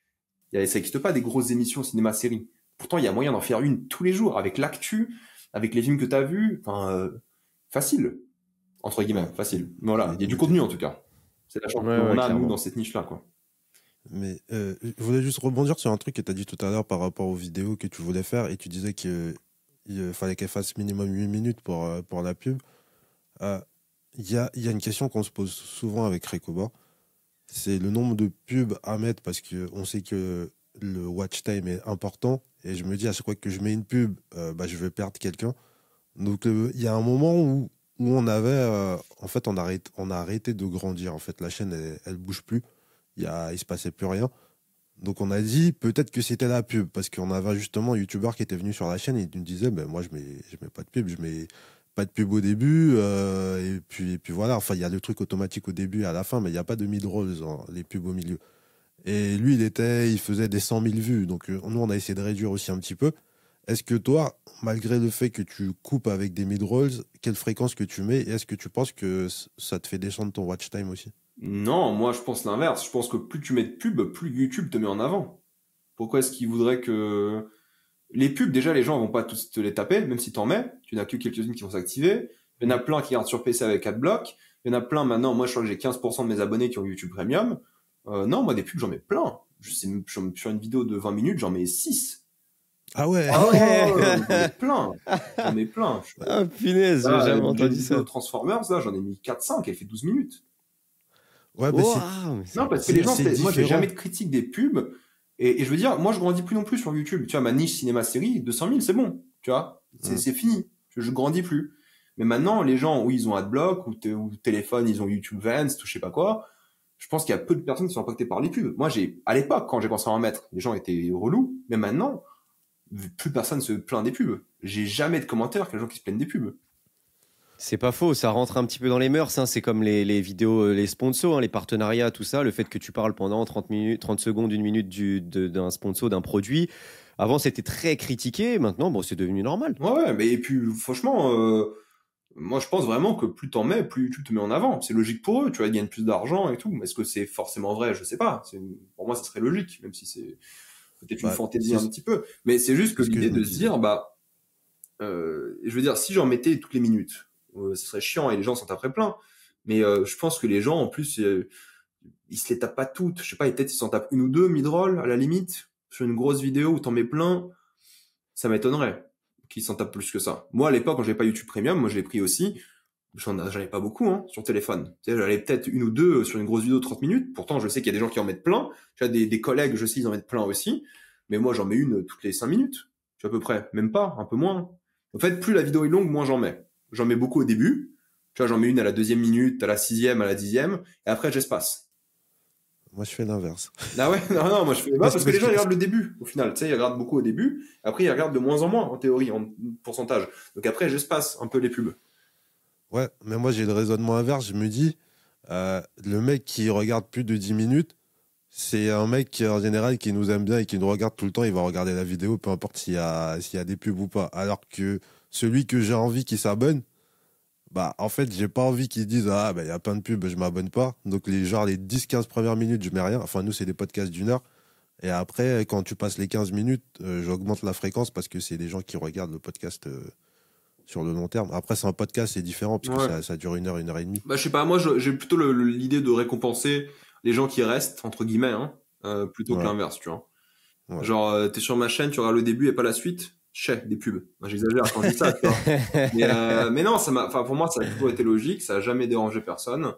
S1: Ça n'existe pas des grosses émissions cinéma-série. Pourtant, il y a moyen d'en faire une tous les jours avec l'actu, avec les films que t'as vus. Enfin, facile. Entre guillemets, facile. Voilà, il y a du
S2: Ok.
S1: contenu en tout cas. C'est la chance
S3: Ouais,
S1: qu'on
S3: ouais,
S1: a, nous,
S3: clairement.
S1: dans cette niche-là, quoi.
S2: Mais je voulais juste rebondir sur un truc que tu as dit tout à l'heure par rapport aux vidéos que tu voulais faire et tu disais qu'il fallait qu'elle fasse minimum 8 minutes pour la pub. Euh, il y a une question qu'on se pose souvent avec Rekoba, c'est le nombre de pubs à mettre parce qu'on sait que le watch time est important et je me dis à chaque fois que je mets une pub, bah, je vais perdre quelqu'un. Donc il y a un moment où on avait, en fait, on a arrêté de grandir. En fait, la chaîne, elle bouge plus. Il se passait plus rien. Donc on a dit peut-être que c'était la pub parce qu'on avait justement un youtubeur qui était venu sur la chaîne et il nous disait ben moi je mets pas de pub, je mets pas de pub au début et puis voilà, enfin il y a le truc automatique au début et à la fin mais il n'y a pas de mid-rolls, hein, les pubs au milieu. Et lui il faisait des 100 000 vues donc nous on a essayé de réduire aussi un petit peu. Est-ce que toi, malgré le fait que tu coupes avec des mid-rolls, quelle fréquence que tu mets et est-ce que tu penses que ça te fait descendre ton watch time aussi?
S1: Non, moi, je pense l'inverse. Je pense que plus tu mets de pubs, plus YouTube te met en avant. Pourquoi est-ce qu'ils voudraient que... Les pubs, déjà, les gens vont pas tous te les taper, même si t'en mets. Tu n'as que quelques-unes qui vont s'activer. Il y en a plein qui regardent sur PC avec Adblock. Il y en a plein maintenant. Moi, je crois que j'ai 15% de mes abonnés qui ont YouTube Premium. Non, moi, des pubs, j'en mets plein. Je sais, sur une vidéo de 20 minutes, j'en mets 6.
S2: Ah ouais.
S3: Ah ouais.
S1: J'en ai plein. J'en ai plein.
S3: Ah, punaise, j'ai
S1: Là,
S3: jamais
S1: j'ai
S3: entendu
S1: une vidéo
S3: ça.
S1: Transformers, là, j'en ai mis 4-5, elle fait 12 minutes.
S2: Ouais, mais
S3: Waouh, mais c'est
S1: Non, parce que
S2: c'est
S1: les gens,
S2: c'est
S1: moi, je fais
S2: différent.
S1: jamais de critique des pubs. Et je veux dire, moi, je grandis plus non plus sur YouTube. Tu vois, ma niche cinéma-série, 200 000, c'est bon. Tu vois, c'est fini. Je grandis plus. Mais maintenant, les gens, oui, ils ont Adblock, ou téléphone, ils ont YouTube Vanced, ou je sais pas quoi. Je pense qu'il y a peu de personnes qui sont impactées par les pubs. Moi, à l'époque, quand j'ai commencé à en mettre, les gens étaient relous. Mais maintenant, plus personne se plaint des pubs. J'ai jamais de commentaires que les gens qui se plaignent des pubs.
S3: C'est pas faux, ça rentre un petit peu dans les mœurs, hein. C'est comme les vidéos, les sponsors, hein, les partenariats, tout ça, le fait que tu parles pendant 30 minutes, 30 secondes, une minute d'un sponsor, d'un produit. Avant, c'était très critiqué, maintenant, bon, c'est devenu normal.
S1: Ouais, mais et puis, franchement, moi, je pense vraiment que plus t'en mets, plus YouTube te met en avant. C'est logique pour eux, tu vois, ils gagnent plus d'argent et tout. Est-ce que c'est forcément vrai? Je sais pas. Pour moi, ça serait logique, même si c'est peut-être une
S2: Bah,
S1: fantaisie un petit peu. Mais c'est juste que
S2: c'est ce que
S1: l'idée
S2: je me
S1: de se
S2: disais.
S1: dire, bah, je veux dire, si j'en mettais toutes les minutes, ce serait chiant et les gens s'en taperaient plein. Mais je pense que les gens, en plus, ils se les tapent pas toutes. Je sais pas, peut-être ils s'en tapent une ou deux mid-roll, à la limite. Sur une grosse vidéo où t'en mets plein, ça m'étonnerait qu'ils s'en tapent plus que ça. Moi, à l'époque, quand j'avais pas YouTube Premium, moi, je l'ai pris aussi. J'en avais pas beaucoup, hein, sur téléphone. Tu sais, j'allais peut-être une ou deux sur une grosse vidéo de 30 minutes. Pourtant, je sais qu'il y a des gens qui en mettent plein. J'ai des collègues, je sais, ils en mettent plein aussi. Mais moi, j'en mets une toutes les 5 minutes. Tu vois, à peu près. Même pas, un peu moins. En fait, plus la vidéo est longue, moins j'en mets. J'en mets beaucoup au début. Tu vois, j'en mets une à la 2e minute, à la 6e, à la 10e. Et après, j'espace.
S2: Moi, je fais l'inverse.
S1: Ah ouais, non, moi je fais
S2: Parce
S1: parce que les gens
S2: que-
S1: ils regardent le début au final, tu sais, ils regardent beaucoup au début, après ils regardent de moins en moins en théorie, en pourcentage. Donc après j'espace un peu les pubs.
S2: Ouais, mais moi, j'ai le raisonnement inverse. Je me dis, le mec qui regarde plus de 10 minutes, c'est un mec qui, en général, qui nous aime bien et qui nous regarde tout le temps. Il va regarder la vidéo, peu importe s'il y a des pubs ou pas. Alors que celui que j'ai envie qui s'abonne, Bah, en fait, j'ai pas envie qu'ils disent ah bah il y a plein de pubs, je m'abonne pas. Donc les 10-15 premières minutes, je mets rien. Enfin nous c'est des podcasts d'1 heure et après quand tu passes les 15 minutes, j'augmente la fréquence parce que c'est des gens qui regardent le podcast sur le long terme. Après c'est un podcast, c'est différent puisque
S1: Ouais.
S2: ça dure 1 heure et demie.
S1: Bah, je sais pas, moi, j'ai plutôt l'idée de récompenser les gens qui restent, entre guillemets, hein, plutôt que
S2: Ouais,
S1: l'inverse, tu vois.
S2: ouais.
S1: Genre, t'es sur ma chaîne, tu regardes le début et pas la suite, des pubs. Bah, j'exagère quand je dis ça, tu vois. Mais non, enfin, pour moi, ça a toujours été logique, ça a jamais dérangé personne.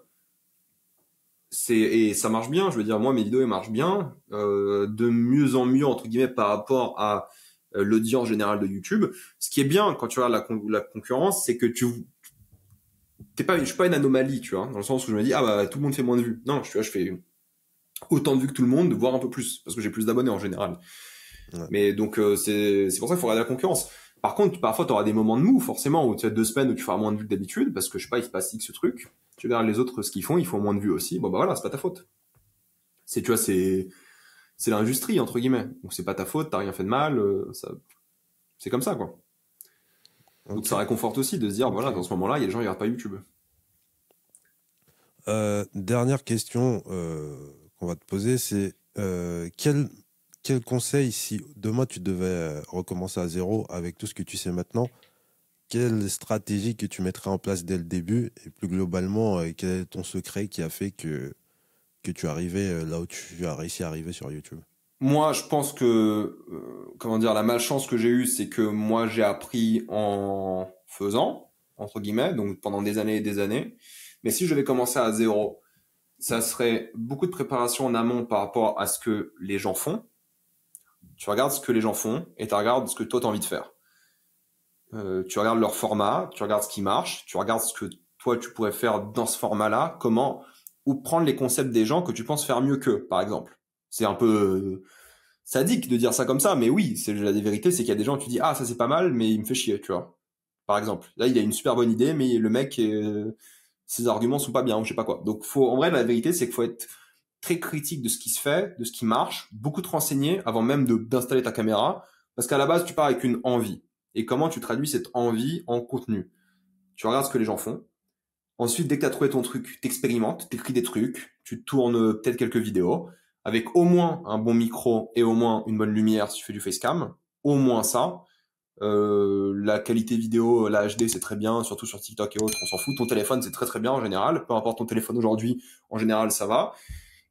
S1: Et ça marche bien, je veux dire, moi, mes vidéos, elles marchent bien, de mieux en mieux, entre guillemets, par rapport à l'audience générale de YouTube. Ce qui est bien quand tu regardes la concurrence, c'est que je suis pas une anomalie, tu vois, dans le sens où je me dis, ah bah, tout le monde fait moins de vues. Non, je fais autant de vues que tout le monde, voire un peu plus, parce que j'ai plus d'abonnés en général.
S2: Ouais.
S1: Mais donc, c'est pour ça qu'il faut regarder la concurrence. Par contre, parfois, tu auras des moments de mou, forcément, où tu as 2 semaines où tu feras moins de vues que d'habitude, parce que, je sais pas, il se passe X truc. Tu regardes les autres, ce qu'ils font moins de vues aussi. Bon, bah voilà, c'est pas ta faute. Tu vois, c'est l'industrie, entre guillemets. Donc, c'est pas ta faute, t'as rien fait de mal, c'est comme ça, quoi. Donc,
S2: Ok.
S1: ça réconforte aussi de se dire, voilà, dans ce moment-là, il y a des gens qui regardent pas YouTube.
S2: Dernière question qu'on va te poser, c'est quel conseil, si demain tu devais recommencer à zéro avec tout ce que tu sais maintenant, quelle stratégie que tu mettrais en place dès le début et plus globalement, quel est ton secret qui a fait que tu es arrivé là où tu as réussi à arriver sur YouTube?
S1: Moi, je pense que, comment dire, la malchance que j'ai eue, c'est que moi, j'ai appris en faisant, entre guillemets, donc pendant des années et des années. Mais si je devais commencer à zéro, ça serait beaucoup de préparation en amont par rapport à ce que les gens font. Tu regardes ce que les gens font et tu regardes ce que toi, tu as envie de faire. Tu regardes leur format, tu regardes ce qui marche, tu regardes ce que toi, tu pourrais faire dans ce format-là, comment, ou prendre les concepts des gens que tu penses faire mieux qu'eux, par exemple. C'est un peu sadique de dire ça comme ça, mais oui, c'est la vérité, c'est qu'il y a des gens, tu dis, ah, ça c'est pas mal, mais il me fait chier, tu vois. Par exemple. Là, il a une super bonne idée, mais le mec, ses arguments sont pas bien, ou je sais pas quoi. Donc, en vrai, la vérité, c'est qu'il faut être très critique de ce qui se fait, de ce qui marche, beaucoup te renseigner avant même d'installer ta caméra, parce qu'à la base, tu pars avec une envie. Et comment tu traduis cette envie en contenu? Tu regardes ce que les gens font. Ensuite, dès que tu as trouvé ton truc, t'expérimentes, t'écris des trucs, tu tournes peut-être quelques vidéos, avec au moins un bon micro et au moins une bonne lumière si tu fais du facecam. Au moins ça. La qualité vidéo, la HD, c'est très bien, surtout sur TikTok et autres, on s'en fout. Ton téléphone, c'est très très bien en général. Peu importe ton téléphone aujourd'hui, en général, ça va.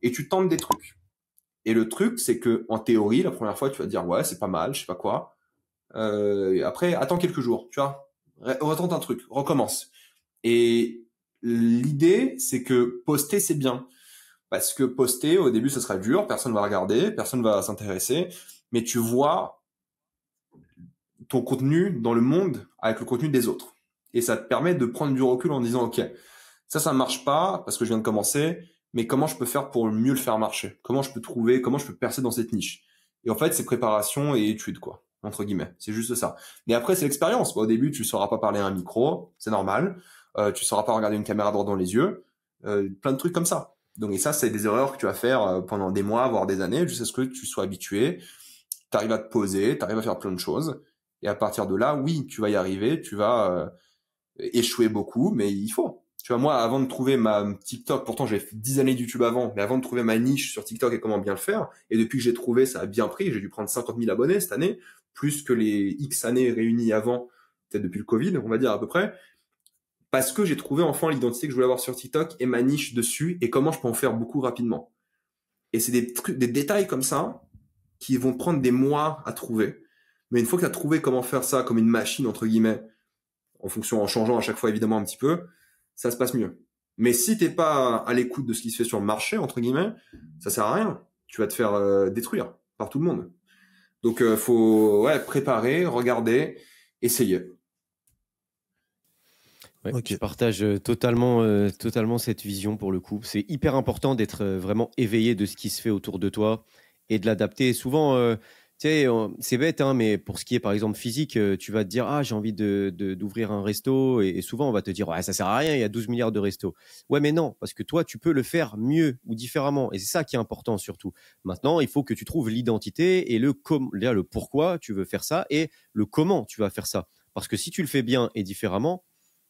S1: Et tu tentes des trucs. Et le truc, c'est que en théorie, la première fois, tu vas te dire ouais, c'est pas mal, je sais pas quoi. Et après, attends quelques jours, tu vois. Retente un truc, recommence. Et l'idée, c'est que poster, c'est bien. Parce que poster, au début, ce sera dur, personne va regarder, personne va s'intéresser, mais tu vois ton contenu dans le monde avec le contenu des autres. Et ça te permet de prendre du recul en disant, OK, ça marche pas parce que je viens de commencer, mais comment je peux faire pour mieux le faire marcher? Comment je peux percer dans cette niche? Et en fait, c'est préparation et étude, quoi, entre guillemets. C'est juste ça. Mais après, c'est l'expérience. Au début, tu sauras pas parler à un micro, c'est normal. Tu sauras pas regarder une caméra droit dans les yeux. Plein de trucs comme ça. Donc, et ça, c'est des erreurs que tu vas faire pendant des mois, voire des années, jusqu'à ce que tu sois habitué. Tu arrives à te poser, tu arrives à faire plein de choses. Et à partir de là, oui, tu vas y arriver, tu vas échouer beaucoup, mais il faut. Tu vois, moi, avant de trouver ma TikTok, pourtant j'ai fait 10 années de YouTube avant, mais avant de trouver ma niche sur TikTok et comment bien le faire, et depuis que j'ai trouvé, ça a bien pris, j'ai dû prendre 50 000 abonnés cette année, plus que les X années réunies avant, peut-être depuis le Covid, on va dire à peu près, parce que j'ai trouvé enfin l'identité que je voulais avoir sur TikTok et ma niche dessus, et comment je peux en faire beaucoup rapidement. Et c'est des trucs, des détails comme ça, qui vont prendre des mois à trouver. Mais une fois que tu as trouvé comment faire ça comme une machine, entre guillemets, en changeant à chaque fois évidemment un petit peu, ça se passe mieux. Mais si t'es pas à l'écoute de ce qui se fait sur le marché, entre guillemets, ça sert à rien. Tu vas te faire détruire par tout le monde. Donc faut préparer, regarder, essayer.
S3: Ouais,
S2: Ok.
S3: je partage totalement cette vision pour le coup. C'est hyper important d'être vraiment éveillé de ce qui se fait autour de toi et de l'adapter. Souvent, tu sais, c'est bête, hein, mais pour ce qui est par exemple physique, tu vas te dire ah j'ai envie d'ouvrir un resto et souvent on va te dire ouais ça sert à rien, il y a 12 milliards de restos. Ouais mais non, parce que toi tu peux le faire mieux ou différemment et c'est ça qui est important surtout. Maintenant il faut que tu trouves l'identité et le pourquoi tu veux faire ça et le comment tu vas faire ça. Parce que si tu le fais bien et différemment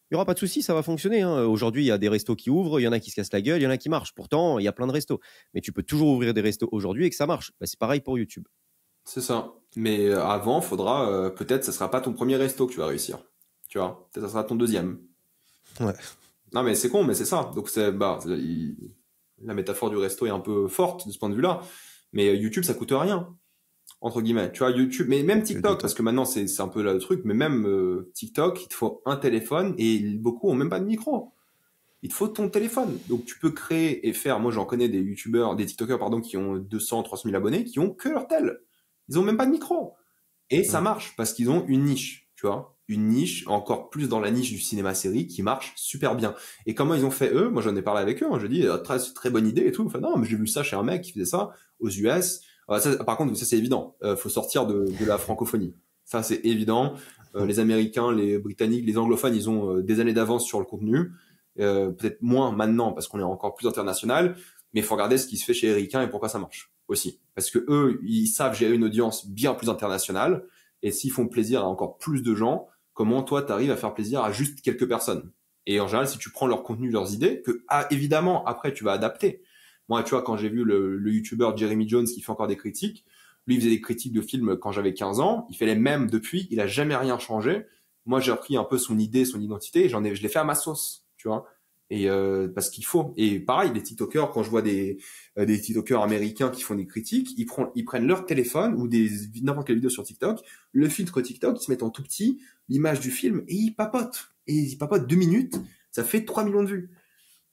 S3: Il n'y aura pas de souci, ça va fonctionner. Hein. Aujourd'hui, il y a des restos qui ouvrent, il y en a qui se cassent la gueule, il y en a qui marchent. Pourtant, il y a plein de restos. Mais tu peux toujours ouvrir des restos aujourd'hui et que ça marche. Bah, c'est pareil pour YouTube.
S1: C'est ça. Mais avant, faudra peut-être, ça sera pas ton premier resto que tu vas réussir. Tu vois, peut-être ça sera ton deuxième.
S2: Ouais.
S1: Non, mais c'est con, mais c'est ça. Donc la métaphore du resto est un peu forte de ce point de vue-là. Mais YouTube, ça coûte rien, entre guillemets. Tu vois, YouTube, mais même TikTok, parce que maintenant c'est un peu le truc. Mais même TikTok, il te faut un téléphone et beaucoup ont même pas de micro. Il te faut ton téléphone. Donc tu peux créer et faire. Moi, j'en connais des YouTubeurs, des TikTokers, pardon, qui ont 200, 300 000 abonnés, qui ont que leur tel. Ils ont même pas de micro. Et ça marche parce qu'ils ont une niche, tu vois. Une niche, encore plus dans la niche du cinéma-série, qui marche super bien. Et comment ils ont fait eux? Moi, j'en ai parlé avec eux. Hein, je dis, très, très bonne idée et tout. Enfin, non, mais j'ai vu ça chez un mec qui faisait ça aux US. Ça, par contre, ça, c'est évident. Faut sortir de la francophonie. Ça, c'est évident. Les Américains, les Britanniques, les anglophones, ils ont des années d'avance sur le contenu. Peut-être moins maintenant parce qu'on est encore plus international. Mais il faut regarder ce qui se fait chez les Ricains et pourquoi ça marche aussi. Parce que eux, ils savent gérer une audience bien plus internationale. Et s'ils font plaisir à encore plus de gens, comment toi, tu arrives à faire plaisir à juste quelques personnes? Et en général, si tu prends leur contenu, leurs idées, que évidemment, après, tu vas adapter. Moi, tu vois, quand j'ai vu le YouTuber Jeremy Jones qui fait encore des critiques, lui, il faisait des critiques de films quand j'avais 15 ans. Il fait les mêmes depuis. Il a jamais rien changé. Moi, j'ai repris un peu son idée, son identité, et je l'ai fait à ma sauce, tu vois. Et parce qu'il faut. Et pareil, les TikTokers, quand je vois des TikTokers américains qui font des critiques, ils prennent leur téléphone ou n'importe quelle vidéo sur TikTok, le filtre TikTok, ils se mettent en tout petit, l'image du film, et ils papotent. Et ils papotent 2 minutes, ça fait 3 millions de vues.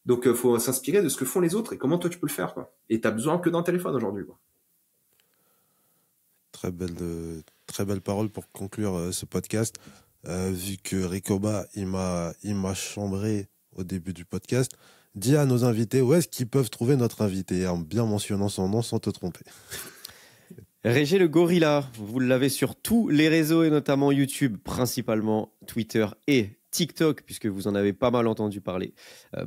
S1: Donc faut s'inspirer de ce que font les autres et comment toi tu peux le faire, quoi. Et t'as besoin que d'un téléphone aujourd'hui, quoi.
S2: Très belle parole pour conclure ce podcast. Vu que Ricoba, il m'a chambré au début du podcast, dis à nos invités où est-ce qu'ils peuvent trouver notre invité, en bien mentionnant son nom sans te tromper.
S3: Régé le Gorilla, vous l'avez sur tous les réseaux et notamment YouTube, principalement Twitter et TikTok, puisque vous en avez pas mal entendu parler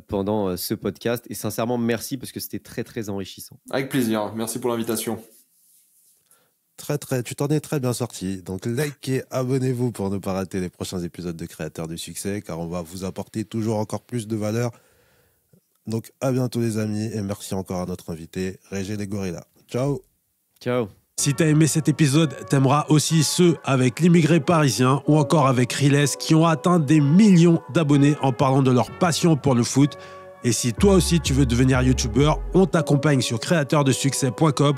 S3: pendant ce podcast. Et sincèrement, merci parce que c'était très, très enrichissant.
S1: Avec plaisir. Merci pour l'invitation.
S2: Tu t'en es très bien sorti. Donc, likez, abonnez-vous pour ne pas rater les prochains épisodes de Créateurs du Succès, car on va vous apporter toujours encore plus de valeur. Donc, à bientôt les amis, et merci encore à notre invité, Régé les Gorillas. Ciao.
S3: Ciao.
S4: Si t'as aimé cet épisode, t'aimeras aussi ceux avec l'immigré parisien ou encore avec Riles qui ont atteint des millions d'abonnés en parlant de leur passion pour le foot. Et si toi aussi tu veux devenir youtubeur, on t'accompagne sur créateurdesuccès.com